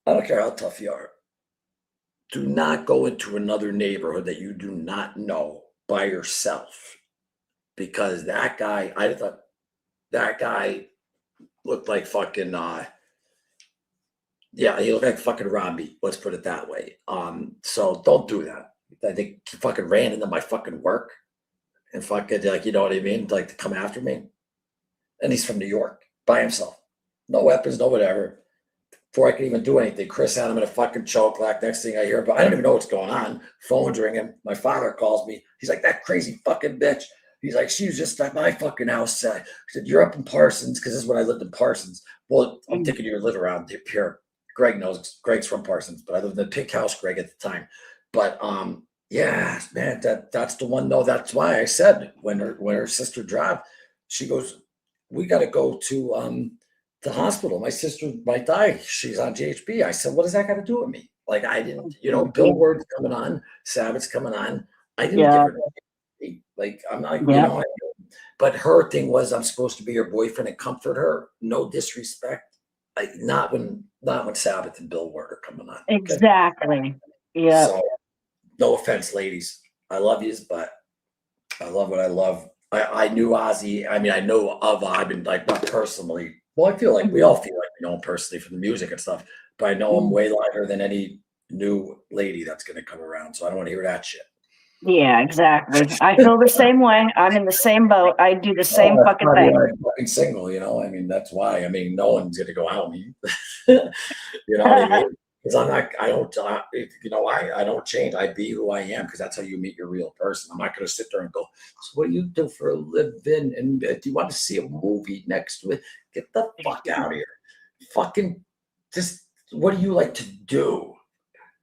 I don't care how tough you are. Do not go into another neighborhood that you do not know by yourself, because that guy, I thought that guy looked like fucking, yeah, he looked like fucking Robbie. Let's put it that way. So don't do that. I think he fucking ran into my fucking work and fucking like, you know what I mean? Like to come after me. And he's from New York by himself. No weapons, no whatever. Before I could even do anything, Chris had him in a fucking choke lock. Next thing I hear, but I don't even know what's going on. Phone's ringing. My father calls me. He's like, that crazy fucking bitch. He's like, she was just at my fucking house. He said, you're up in Parsons, because this is when I lived in Parsons. Well, I'm Mm. thinking you live around here. Greg knows. Greg's from Parsons, but I lived in the pink house, Greg, at the time. But yeah, man, that's the one. No, that's why I said when her sister dropped, she goes, we got to go to the hospital. My sister might die. She's on GHB. I said, what does that got to do with me? Like I didn't, Bill Word's coming on, Sabbath's coming on. I didn't give Yeah, her like I'm not, yeah, but her thing was I'm supposed to be her boyfriend and comfort her. No disrespect. Like not when Sabbath and Bill Word are coming on. Okay. exactly. Yeah, So no offense, ladies. I love yous, but I love what I love. I knew Ozzy. I mean, I know of Ivan, like not personally. Well, I feel like we all feel like we know him personally from the music and stuff, but I know him way lighter than any new lady that's going to come around. So I don't want to hear that shit. yeah, exactly. I feel the same way. I'm in the same boat. I do the Oh, same that's fucking probably thing. why I'm fucking single, I mean, that's why. I mean, no one's going to go out me. You know what I mean? Because I don't, I don't change. I be who I am because that's how you meet your real person. I'm not going to sit there and go, so what do you do for a living? And do you want to see a movie next to it? Get the fuck out of here. Fucking just, what do you like to do?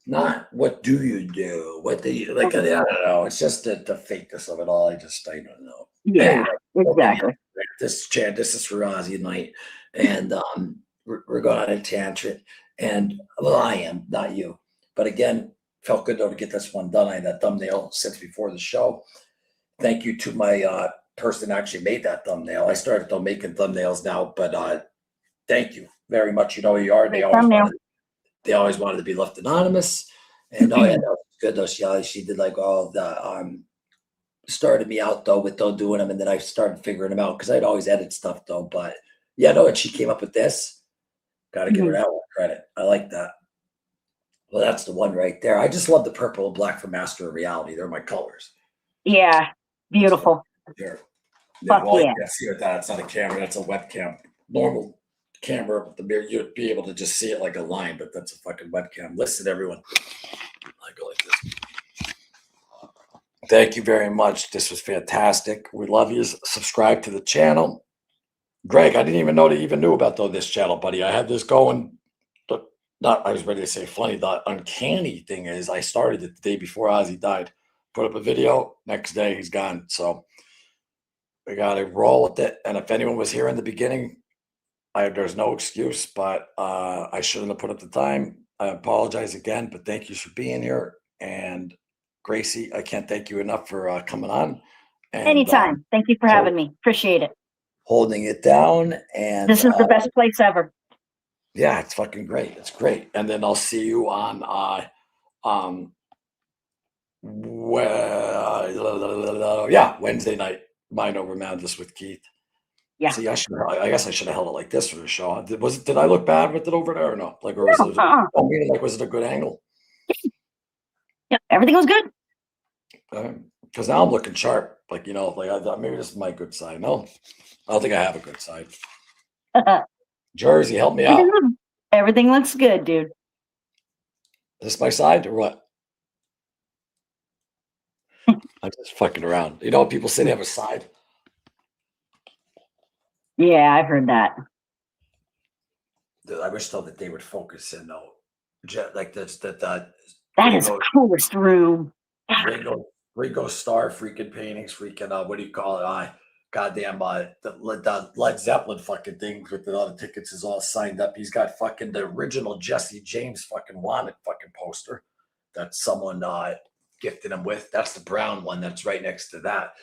Not what do you do? What do you like? I don't know. It's just the fakeness of it all. I don't know. Yeah, Anyway, okay, exactly. this is for Ozzy night, and we're going on a tangent. And well, I am not you, but again, felt good though to get this one done. I had that thumbnail since before the show. Thank you to my person that actually made that thumbnail. I started though making thumbnails now, but thank you very much. You know who you are. Great thumbnail. They always wanted to be left anonymous. And oh yeah, that was good though. She did like all the started me out though with doing them, and then I started figuring them out because I'd always edit stuff though. But yeah, no, and she came up with this. Gotta give her that one credit. I like that. Well, that's the one right there. I just love the purple and black from Master of Reality. They're my colors. Yeah, beautiful. Here. Fuck Well, yeah. you can't see with that. It's not a camera. That's a webcam. Normal camera, the mirror, you'd be able to just see it like a line, but that's a fucking webcam. Listen, everyone. I go like this. Thank you very much. This was fantastic. We love you. Subscribe to the channel. Greg, I didn't even know that you even knew about this channel, buddy. I had this going. But I was ready to say funny. The uncanny thing is I started it the day before Ozzy died. Put up a video. Next day, he's gone. So we got to roll with it. And if anyone was here in the beginning, there's no excuse, but I shouldn't have put up the time. I apologize again, but thank you for being here. And Gracie, I can't thank you enough for coming on and Anytime. Thank you for having me. Appreciate it. holding it down. And This is the best place ever. yeah, it's fucking great. It's great. And then I'll see you on Wednesday night, Mind Over Madness with Keith. Yeah. See, I guess I should have held it like this for the show. Did I look bad with it over there or no? Like, or was it? Like, was it a good angle? Yep, everything was good. Because now I'm looking sharp. Like, you know, like I thought maybe this is my good side. No, I don't think I have a good side. Jersey, help me out. Everything looks good, dude. Is this my side or what? I'm just fucking around. You know, people say they have a side. Yeah, I've heard that. I wish though that they would focus in though, like this. That is the coolest room. Ringo Starr freaking paintings, freaking what do you call it? Goddamn the Led Zeppelin fucking things with all the tickets is all signed up. He's got fucking the original Jesse James fucking Wanted fucking poster that someone gifted him with. That's the brown one that's right next to that.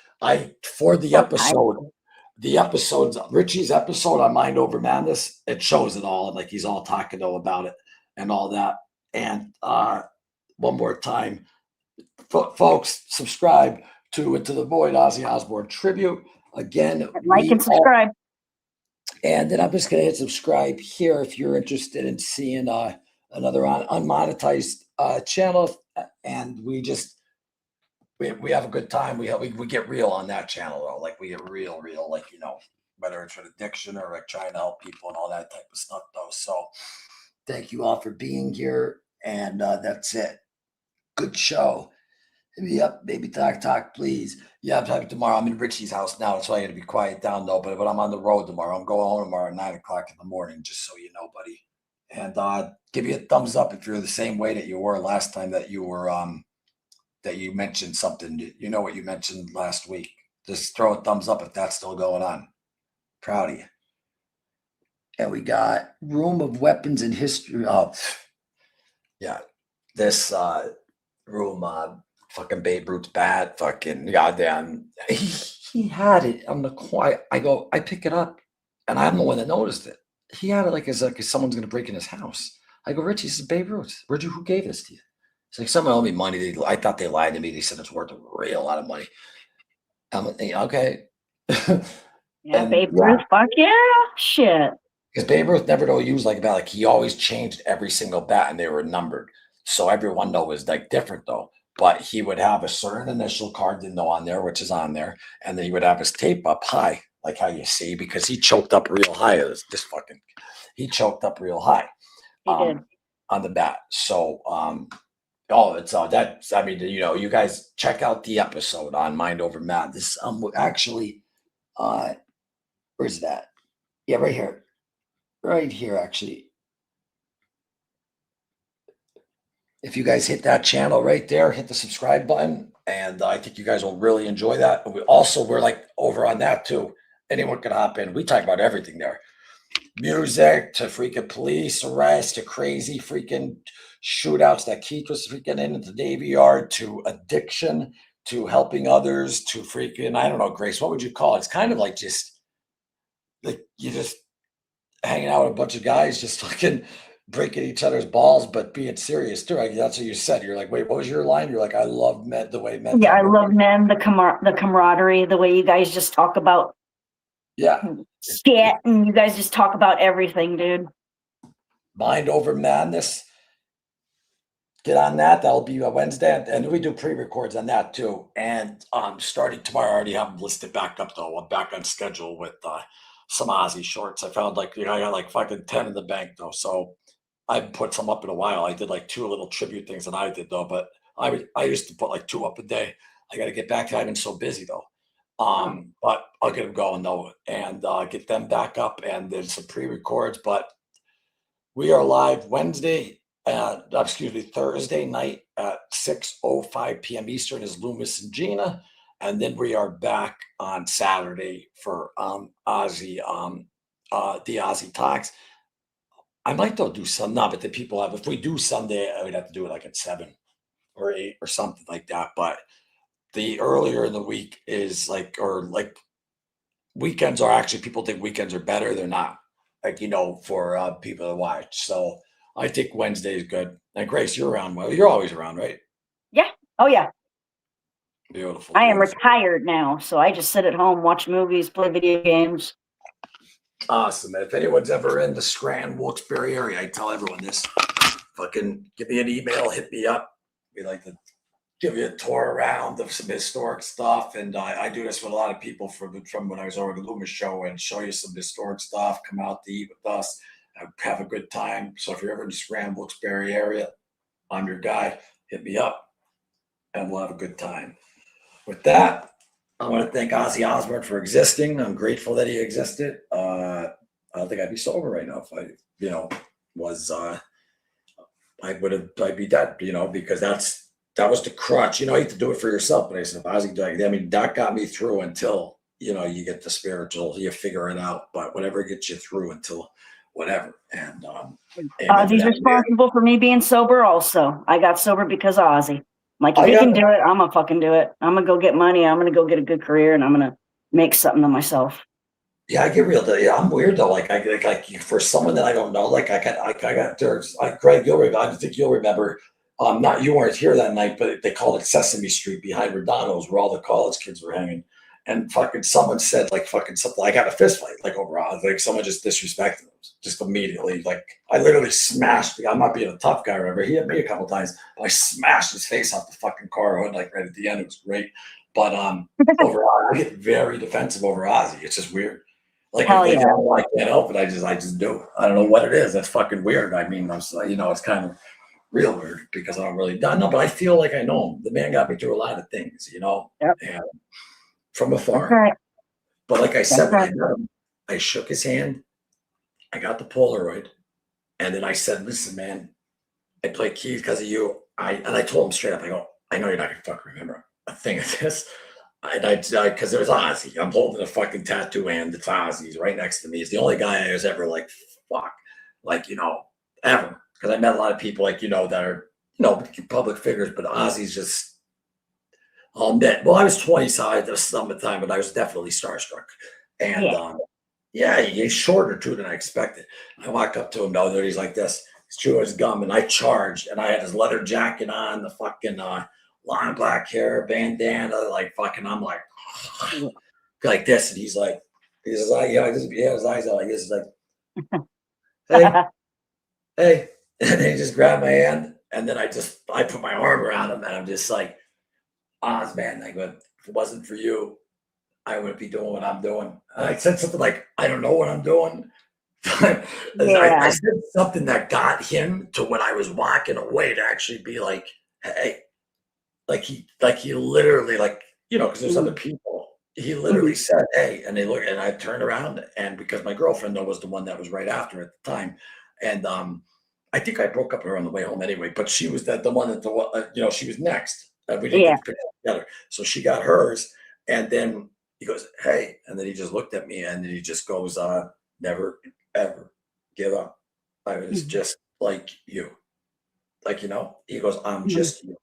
For the episode. The episodes, Richie's episode on Mind Over Madness, it shows it all. Like he's all talking about it and all that. And one more time, folks, subscribe to the Void Ozzy Osbourne Tribute. Again, like and subscribe. And then I'm just going to hit subscribe here if you're interested in seeing another unmonetized channel. And we have a good time. We get real on that channel though. Like we get real, like, you know, whether it's with addiction or like trying to help people and all that type of stuff though. So thank you all for being here. And that's it. Good show. Yep, baby talk, please. Yeah, I'm talking tomorrow. I'm in Richie's house now, so I got to be quiet down though. But I'm on the road tomorrow. I'm going home tomorrow at 9 o'clock in the morning, just so you know, buddy. And give you a thumbs up if you're the same way that you were last time that you were that you mentioned something. You know what you mentioned last week. Just throw a thumbs up if that's still going on. Proud of you. And we got Room of Weapons in History. Oh, yeah. This room, fucking Babe Ruth's bat, fucking goddamn. He had it on the quiet. I pick it up, and I'm the one that noticed it. He had it like as someone's gonna break in his house. I go, Richie, this is Babe Ruth. Who gave this to you? It's like someone owed me money. I thought they lied to me. They said it's worth a real lot of money. I'm like, okay. Yeah, Babe Ruth, fuck yeah, shit. Because Babe Ruth never used like a bat. Like he always changed every single bat, and they were numbered. So everyone though was like different though. But he would have a certain initial card to know on there, which is on there, and then he would have his tape up high, like how you see, because he choked up real high. He choked up real high. He did. On the bat. So that's, I mean, you know, you guys check out the episode on Mind Over Madness. Actually, where's that? Yeah, right here, actually. If you guys hit that channel right there, hit the subscribe button, and I think you guys will really enjoy that. And we're like over on that too. Anyone can hop in. We talk about everything there. Music to freaking police arrests to crazy freaking shootouts that Keith was freaking in at the Navy Yard to addiction to helping others to freaking, I don't know, Grace, what would you call it? It's kind of like just like you just hanging out with a bunch of guys just fucking breaking each other's balls, but being serious too. Like, that's what you said. You're like, wait, what was your line? You're like, I love men, the way men. Yeah, I love men, the camaraderie, the way you guys just talk about shit, and you guys just talk about everything, dude. Mind Over Madness. Get on that. That'll be a Wednesday, and we do pre-records on that too. And starting tomorrow, I already have them listed back up though. I'm back on schedule with some Ozzy shorts. I found I got like fucking 10 in the bank though. So I haven't put some up in a while. I did like 2 little tribute things that I did though, but I used to put like 2 up a day. I got to get back to it. I've been so busy though. But I'll get them going though, and get them back up. And there's some pre-records, but we are live Thursday night at 6:05 p.m. Eastern is Loomis and Gina. And then we are back on Saturday for Ozzy, the Ozzy Talks. I might though do some, but the people have, if we do Sunday, I would have to do it like at 7. or 8 or something like that. But the earlier in the week is like, or like weekends are actually, people think weekends are better. They're not, like, for people to watch. So I think Wednesday is good. And Grace, you're around. Well, you're always around, right? Yeah. Oh yeah. Beautiful. I am Beautiful. retired now, so I just sit at home, watch movies, play video games. Awesome. And if anyone's ever in the Scranton, Wilkes-Barre area, I tell everyone this. Fucking give me an email, hit me up. We like to give you a tour around of some historic stuff. And I do this with a lot of people from when I was over at the Loomis show, and show you some historic stuff, come out to eat with us, have a good time. So if you're ever in the Scranton, Wilkes-Barre area, I'm your guy. Hit me up and we'll have a good time. With that, I want to thank Ozzy Osbourne for existing. I'm grateful that he existed. I don't think I'd be sober right now if I, was, I'd be dead, because that was the crutch. You have to do it for yourself. But I said, if Ozzy died, I mean, that got me through until, you get the spiritual, you figure it out. But whatever gets you through until whatever. And Ozzy's responsible for me being sober also. I got sober because of Ozzy. Like, if he can do it, I'm gonna fucking do it. I'm gonna go get money. I'm gonna go get a good career, and I'm gonna make something of myself. Yeah, I get real. Yeah, I'm weird though. Like, like for someone that I don't know, like I got there's like Greg, I think you'll remember. Not, you weren't here that night, but they called it Sesame Street behind Rodano's, where all the college kids were hanging. And fucking someone said like fucking something. I got a fist fight like over like someone just disrespected him just immediately. Like I literally smashed. I'm not being a tough guy. Remember, he hit me a couple times, but I smashed his face off the fucking car hood like right at the end. It was great. But overall, I get very defensive over Ozzy. It's just weird. Like, Hell if yeah. I can't help it. I just do. I don't know what it is. That's fucking weird. I mean, it's kind of real weird because I don't really know, but I feel like I know him. The man got me through a lot of things, Yep. and from afar. Right. But like I said, when I Right. met him, I shook his hand. I got the Polaroid, and then I said, "Listen, man, I play keys because of you." I told him straight up. I go, "I know you're not gonna fucking remember a thing of this." Because it was Ozzy. I'm holding a fucking tattoo hand. It's Ozzy's right next to me. He's the only guy I was ever like, fuck, like, ever. Because I met a lot of people like, that are, public figures, but Ozzy's just all net. Well, I was 20, so I had some of the time, but I was definitely starstruck. And yeah, he's shorter too than I expected. I walked up to him, though, he's like this. He's chewing his gum, and I charged, and I had his leather jacket on, the fucking long black hair, bandana, like fucking, I'm like this, and he's like, he says, his eyes out like this. He's like, hey, and he just grabbed my hand, and then I put my arm around him, and I'm just like, Oz, man, like, if it wasn't for you, I wouldn't be doing what I'm doing. And I said something like, I don't know what I'm doing. I said something that got him to when I was walking away to actually be like, hey, like he literally, like, because there's other people. He literally said, hey, and they look, and I turned around, and because my girlfriend though was the one that was right after at the time, and I think I broke up with her on the way home anyway, but she was the one that she was next. We didn't get the picture together, so she got hers, and then he goes, hey, and then he just looked at me, and then he just goes, never ever give up. I was just like you, like, he goes, I'm just you.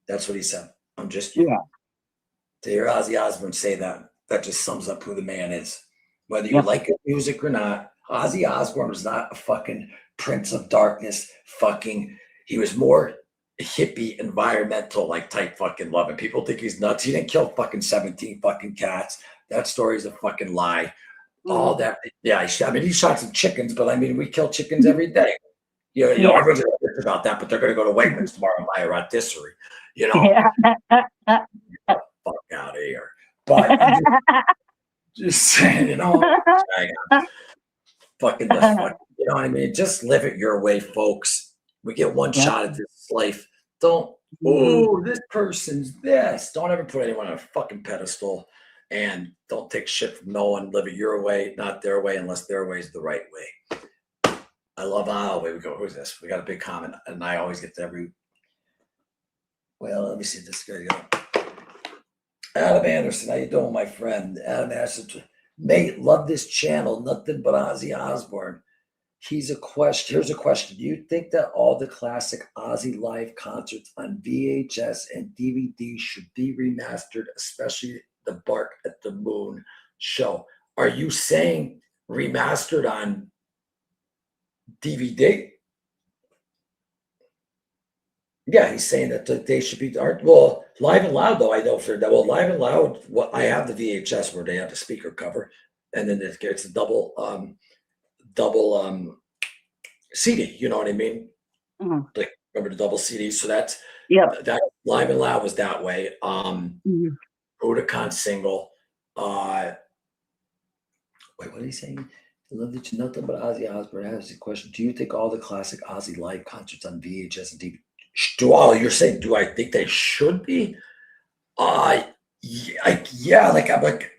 That's what he said. I'm just you. Yeah. To hear Ozzy Osbourne say that just sums up who the man is. Whether you like his music or not, Ozzy Osbourne was not a fucking Prince of Darkness. He was more hippie, environmental, like type fucking love. And people think he's nuts. He didn't kill fucking 17 fucking cats. That story's a fucking lie. All that, yeah. I mean, he shot some chickens, but I mean, we kill chickens every day. Everyone's gonna bitch about that, but they're gonna go to Wegmans tomorrow and buy a rotisserie. Fuck out of here. But just saying, fucking you know what I mean? Just live it your way, folks. We get one shot at this life. Don't, this person's this. Don't ever put anyone on a fucking pedestal, and don't take shit from no one. Live it your way, not their way, unless their way is the right way. I love away we go. Who's this? We got a big comment, and I always get to every. Well, let me see this guy go. Adam Anderson, how you doing, my friend? Adam Anderson, mate, love this channel. Nothing but Ozzy Osbourne. Here's a question. Do you think that all the classic Ozzy live concerts on VHS and DVD should be remastered, especially the Bark at the Moon show? Are you saying remastered on DVD? Yeah, he's saying that they should be well, Live and Loud, though. I know for that. Well, Live and Loud, I have the VHS where they have the speaker cover, and then it's a double CD. You know what I mean? Mhm. Like, remember the double CD? So that's Yep. that Live and Loud was that way. Mhm. Budokan single. Wait, what are you saying? I love that you nothing but Ozzy Osbourne. Has a question. Do you think all the classic Ozzy live concerts on VHS and DVD? You're saying, do I think they should be? Yeah, like I'm like,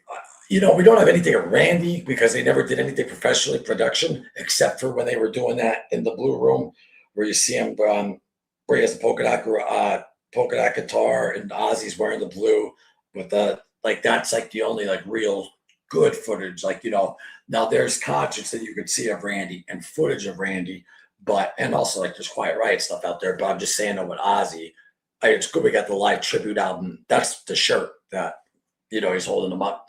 we don't have anything of Randy because they never did anything professionally production except for when they were doing that in the Blue Room, where you see him, where he has a polka dot guitar and Ozzy's wearing the blue with the like. That's like the only like real good footage. Like now there's concerts that you could see of Randy and footage of Randy, and also like there's Quiet Riot stuff out there. But I'm just saying that with Ozzy. It's good we got the live tribute album. That's the shirt that he's holding them up.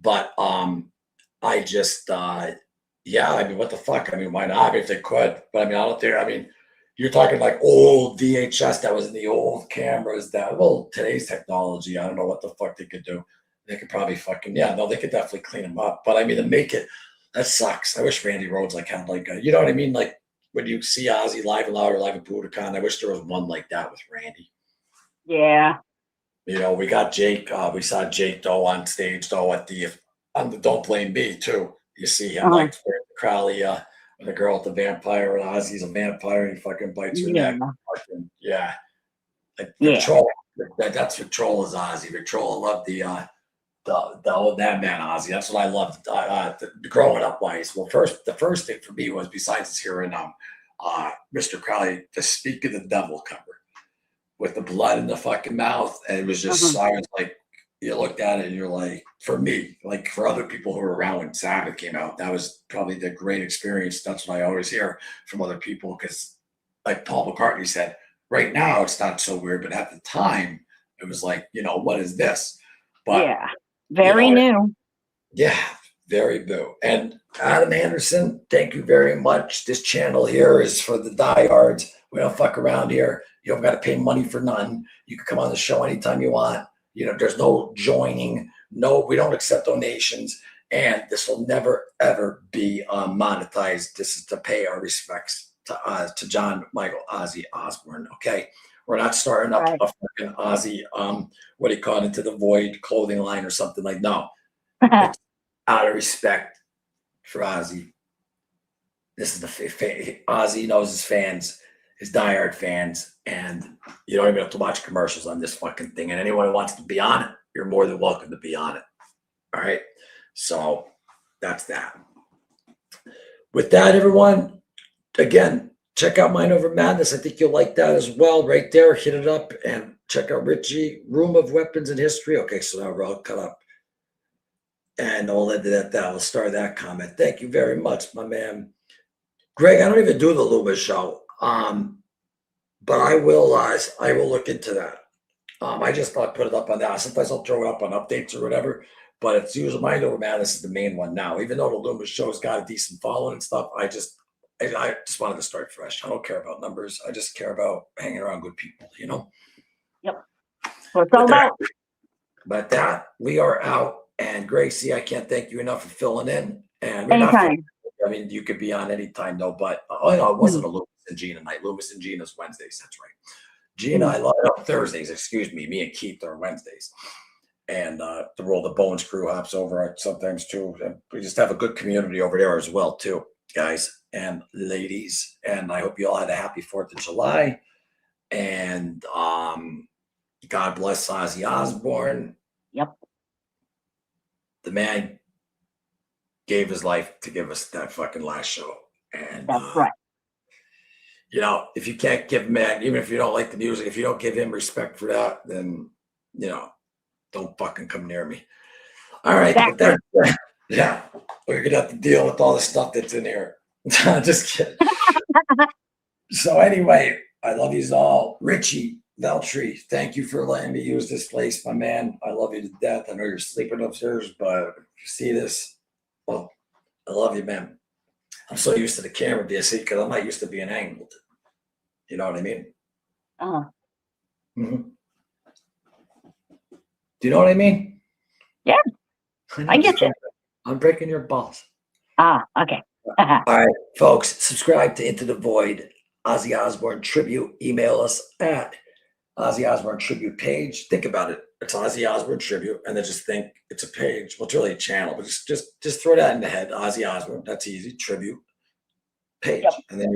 But I just yeah, I mean, what the fuck? I mean, why not? I mean, if they could, but I mean, I don't think. I mean, you're talking like old VHS that was in the old cameras. Today's technology, I don't know what the fuck they could do. They could probably they could definitely clean them up. But I mean, to make it, that sucks. I wish Randy Rhoads had like you know what I mean? Like when you see Ozzy Live and Loud or Live at Budokan, I wish there was one like that with Randy. Yeah. We got Jake. We saw Jake though on stage though on the Don't Blame Me too. You see him like Crowley, the girl with the vampire, and Ozzy's a vampire, and he fucking bites her neck. Yeah. Like Patrol. That's Patrol is Ozzy. Patrol. I love the old that man Ozzy. That's what I loved growing up wise. Well, the first thing for me was besides hearing Mr. Crowley, the Speak of the Devil cover with the blood in the fucking mouth. And it was just silence. Like you looked at it and you're like, for me, like for other people who were around when Sabbath came out, that was probably the great experience. That's what I always hear from other people. Cause like Paul McCartney said, right now it's not so weird, but at the time it was like, what is this? But yeah, very new. Yeah, very new. And Adam Anderson, thank you very much. This channel here is for the diehards. We don't fuck around here. You don't got to pay money for none. You can come on the show anytime you want. There's no joining. No, we don't accept donations. And this will never, ever be monetized. This is to pay our respects to John Michael Ozzy Osbourne. Okay. We're not starting up a fucking Ozzy, what do you call it, Into the Void clothing line or something like no. It's out of respect for Ozzy. This is Ozzy knows his fans, his diehard fans, and you don't even have to watch commercials on this fucking thing. And anyone who wants to be on it, you're more than welcome to be on it. All right. So that's that. With that, everyone, again, check out Mind Over Madness. I think you'll like that as well. Right there, hit it up and check out Richie, Room of Weapons and History. Okay, so now we're all cut up. And I'll end it at that. We'll start that comment. Thank you very much, my man. Greg, I don't even do the Loomis show. But I will look into that. I just thought put it up on that. Sometimes I'll throw it up on updates or whatever, but it's usually Mind Over Madness is the main one now. Even though the Loomis show's got a decent following and stuff, I just wanted to start fresh. I don't care about numbers. I just care about hanging around good people, Yep. So it's all about. But that, we are out. And Gracie, I can't thank you enough for filling in. And Anytime. I mean, you could be on anytime though, but it wasn't a Loomis and Gina night. Loomis and Gina's Wednesdays. That's right. Gina, I love Thursdays. Excuse me. Me and Keith are Wednesdays. And the Roll the Bones crew hops over sometimes too. And we just have a good community over there as well too, guys and ladies. And I hope you all had a happy 4th of July. And God bless Ozzy Osbourne. Yep. The man gave his life to give us that fucking last show. And that's right. If you can't give him, man, even if you don't like the music, if you don't give him respect for that, then, don't fucking come near me. All right. Yeah. We're going to have to deal with all the stuff that's in here. Just kidding. So anyway, I love you all. Richie Veltri, thank you for letting me use this place, my man. I love you to death. I know you're sleeping upstairs, but if you see this, well, I love you, man. I'm so used to the camera being seen because I'm not used to being angled. You know what I mean? Uh, Mhm. Do you know what I mean? Yeah, I get you. I'm breaking your balls. Okay. All right, folks, subscribe to Into the Void, Ozzy Osbourne Tribute. Email us at Ozzy Osbourne Tribute page. Think about it. It's Ozzy Osbourne Tribute, and then just think it's a page. Well, it's really a channel, but just throw that in the head. Ozzy Osbourne. That's easy. Tribute page, Yep. and then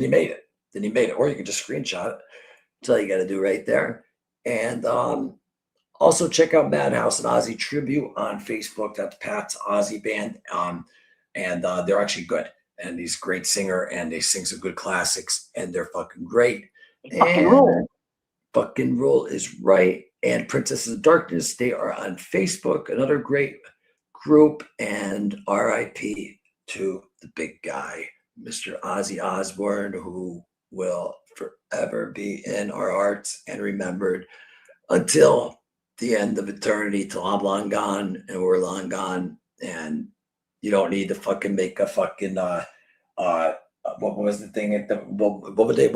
you made it. Then you made it, or you can just screenshot it. That's all you got to do right there. And also check out Madhouse and Ozzy Tribute on Facebook. That's Pat's Ozzy band. And they're actually good. And he's a great singer, and they sing some good classics, and they're fucking great. Fucking And rule. fucking rule is right. And Princesses of Darkness, they are on Facebook, another great group. And RIP to the big guy, Mr. Ozzy Osbourne, who will forever be in our hearts and remembered until the end of eternity, till I'm long gone and we're long gone. And you don't need to fucking make a fucking what was the thing at the what would they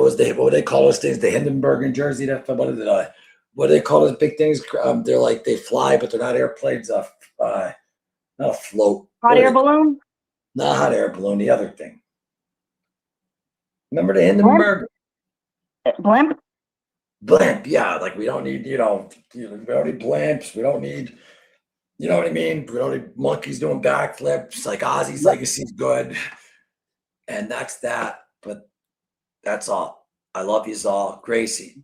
call those things? The Hindenburg in Jersey. That what do they call those big things? They're like they fly, but they're not airplanes. Not a float. Hot air balloon? Not hot air balloon. The other thing. Remember the Hindenburg? Blimp? Blimp, yeah. Like we don't need, we don't need blimps. We don't need, you know what I mean? We don't need monkeys doing backflips. Like Ozzy's legacy's good. And that's that. But that's all. I love you all. Gracie,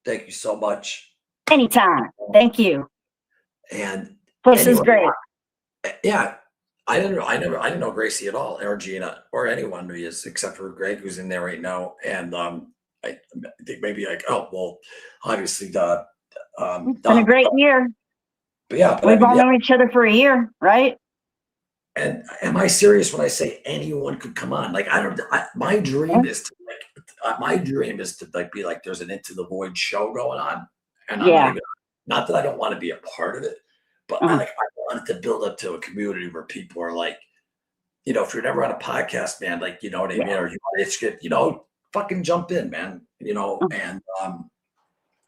thank you so much. Anytime. Thank you. And This is great. Yeah. I didn't know Gracie at all, or Gina, or anyone who is, except for Greg, who's in there right now. And I think maybe like, oh well, obviously the It's been a great year. But yeah, we've all known each other for a year, right? And am I serious when I say anyone could come on? Like my dream is to like be like there's an Into the Void show going on, and I'm not that I don't want to be a part of it, but I wanted to build up to a community where people are like, if you're never on a podcast, man, like you know what I mean, or it's good, fucking jump in, man, and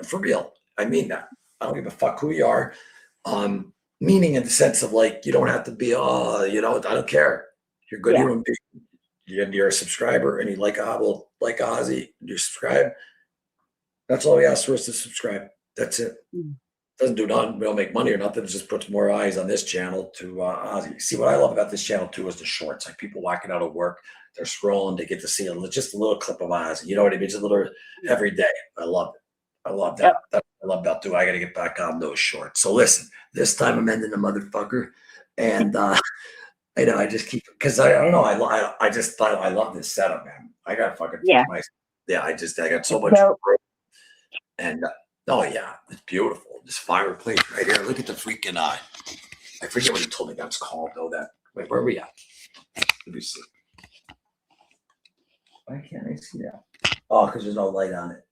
for real, I mean that. I don't give a fuck who you are. Meaning in the sense of like, you don't have to be, I don't care. You're a good human being. You're a subscriber and you like Ozzy, you subscribe. That's all we ask for is to subscribe. That's it. Doesn't do nothing. We don't make money or nothing. It just puts more eyes on this channel to Ozzy. See, what I love about this channel too is the shorts. Like people walking out of work, they're scrolling, they get to see just a little clip of Ozzy. You know what I mean? Just a little every day. I love it. I love that. Yep. That's what I love about too. I got to get back on those shorts. So listen, this time I'm ending the motherfucker, and I just keep because I don't know. I just thought I love this setup, man. I got fucking I got so much, and it's beautiful. This fireplace right here. Look at the freaking I forget what he told me that's called though. Wait, where are we at? Let me see. Why can't I see that? Oh, because there's no light on it.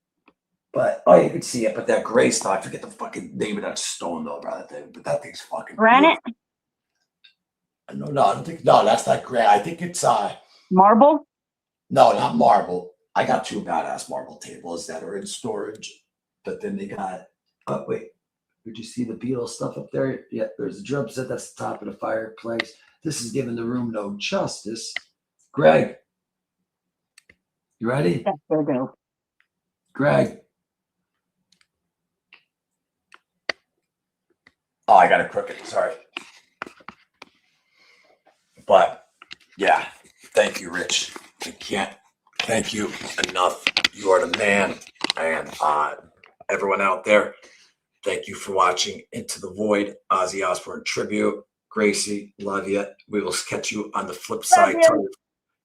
But you can see it. But that gray stuff, I forget the fucking name of that stone though, brother. But that thing's fucking granite. No, I don't think. No, that's not granite. I think it's marble. No, not marble. I got two badass marble tables that are in storage. But then they got. Oh wait, did you see the Beatles stuff up there? Yeah, there's a drum set. That's the top of the fireplace. This is giving the room no justice. Greg, you ready? That's so dope. Greg. Oh, I got it crooked. Sorry. But yeah, thank you, Rich. I can't thank you enough. You are the man. And everyone out there, thank you for watching Into the Void, Ozzy Osbourne Tribute. Gracie, love you. We will catch you on the flip side.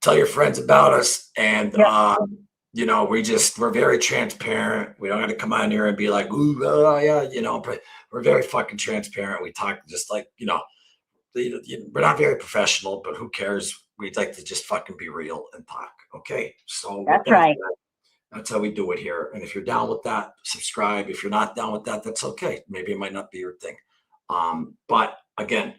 Tell your friends about us. And we're very transparent. We don't have to come on here and be like, ooh, but we're very fucking transparent. We talk just like, we're not very professional, but who cares? we'd like to just fucking be real and talk. Okay. So with That's that right. said, that's how we do it here. And if you're down with that, subscribe. If you're not down with that, that's okay. Maybe it might not be your thing. But again,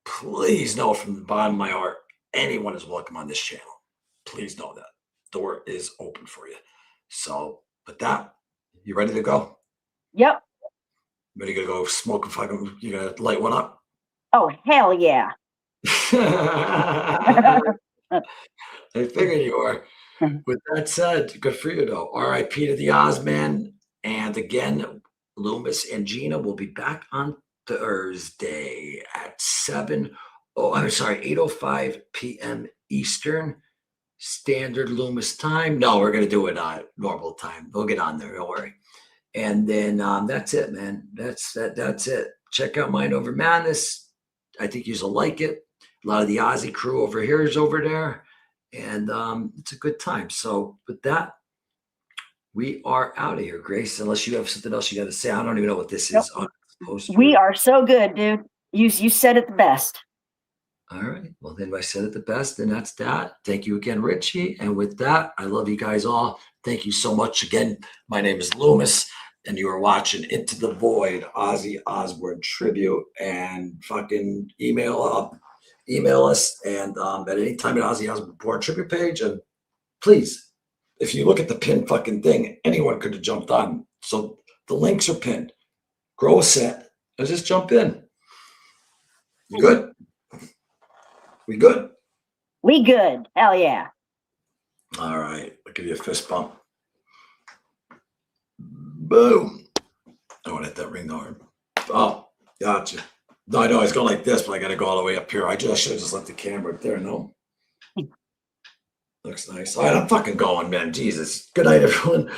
please know from the bottom of my heart, anyone is welcome on this channel. Please know that. Door is open for you. So with that, you ready to go? Yep. Ready to go smoke a fucking, you gonna light one up? Oh, hell yeah. I figured you were. With that said, good for you though. R.I.P. to the Ozman. And again, Loomis and Gina will be back on Thursday at 8:05 p.m. Eastern Standard Loomis time. No, we're gonna do it normal time. We'll get on there, don't worry. And then that's it, man. That's it. Check out Mind Over Madness. I think you'll like it. A lot of the Aussie crew over here is over there. And it's a good time. So with that, we are out of here, Grace. Unless you have something else you got to say. I don't even know what this is. We are so good, dude. You said it the best. All right. Well, then I said it the best, and that's that. Thank you again, Richie. And with that, I love you guys all. Thank you so much again. My name is Loomis, and you are watching Into the Void, Ozzy Osbourne Tribute, and fucking email us and at any time at Ozzy Osbourne Tribute page. And please, if you look at the pinned fucking thing, anyone could have jumped on. So the links are pinned. Grow a set and just jump in. You good? We good? We good. Hell yeah. All right. I'll give you a fist bump. Boom. I want to hit that ring hard. Oh, gotcha. No, I know it's going like this, but I got to go all the way up here. I should have just left the camera up there. No. Looks nice. All right, I'm fucking going, man. Jesus. Good night, everyone.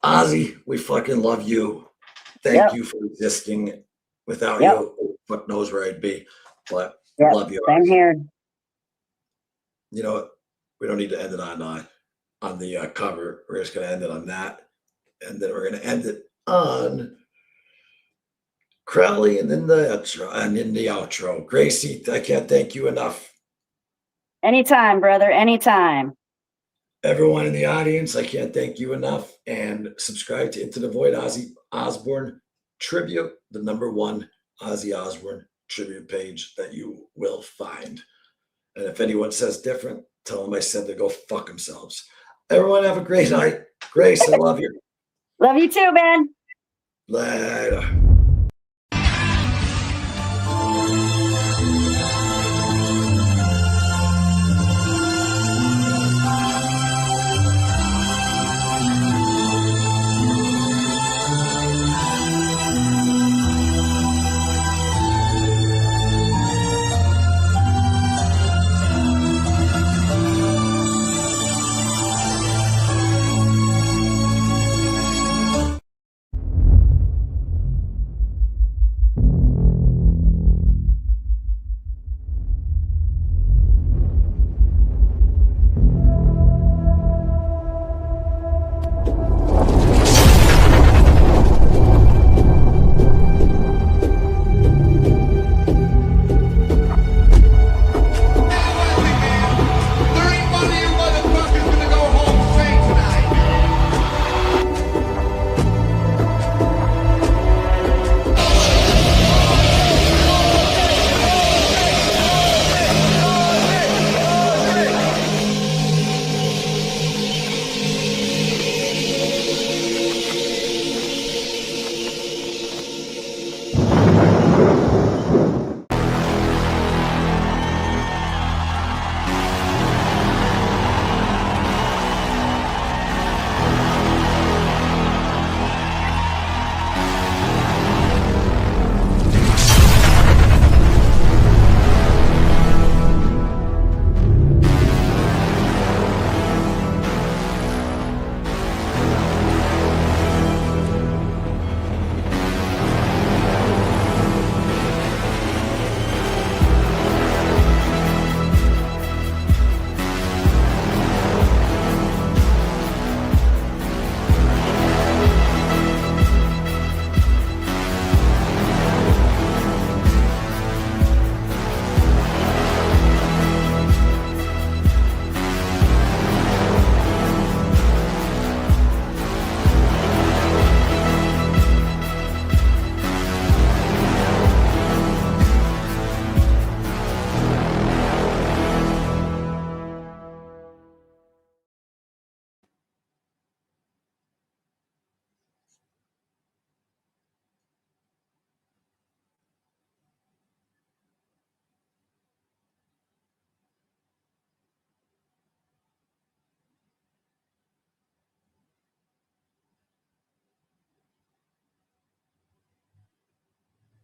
Ozzy, we fucking love you. Thank you for existing. Without you, fuck knows where I'd be. But love you. Same here. You know what? We don't need to end it on the cover. We're just going to end it on that. And then we're going to end it on Crowley and then the outro. Gracie, I can't thank you enough. Anytime, brother. Anytime. Everyone in the audience, I can't thank you enough. And subscribe to Into the Void, Ozzy Osbourne Tribute, the #1 Ozzy Osbourne Tribute page that you will find. And if anyone says different, tell them I said to go fuck themselves. Everyone have a great night. Grace, I love you. Love you too, man. Later.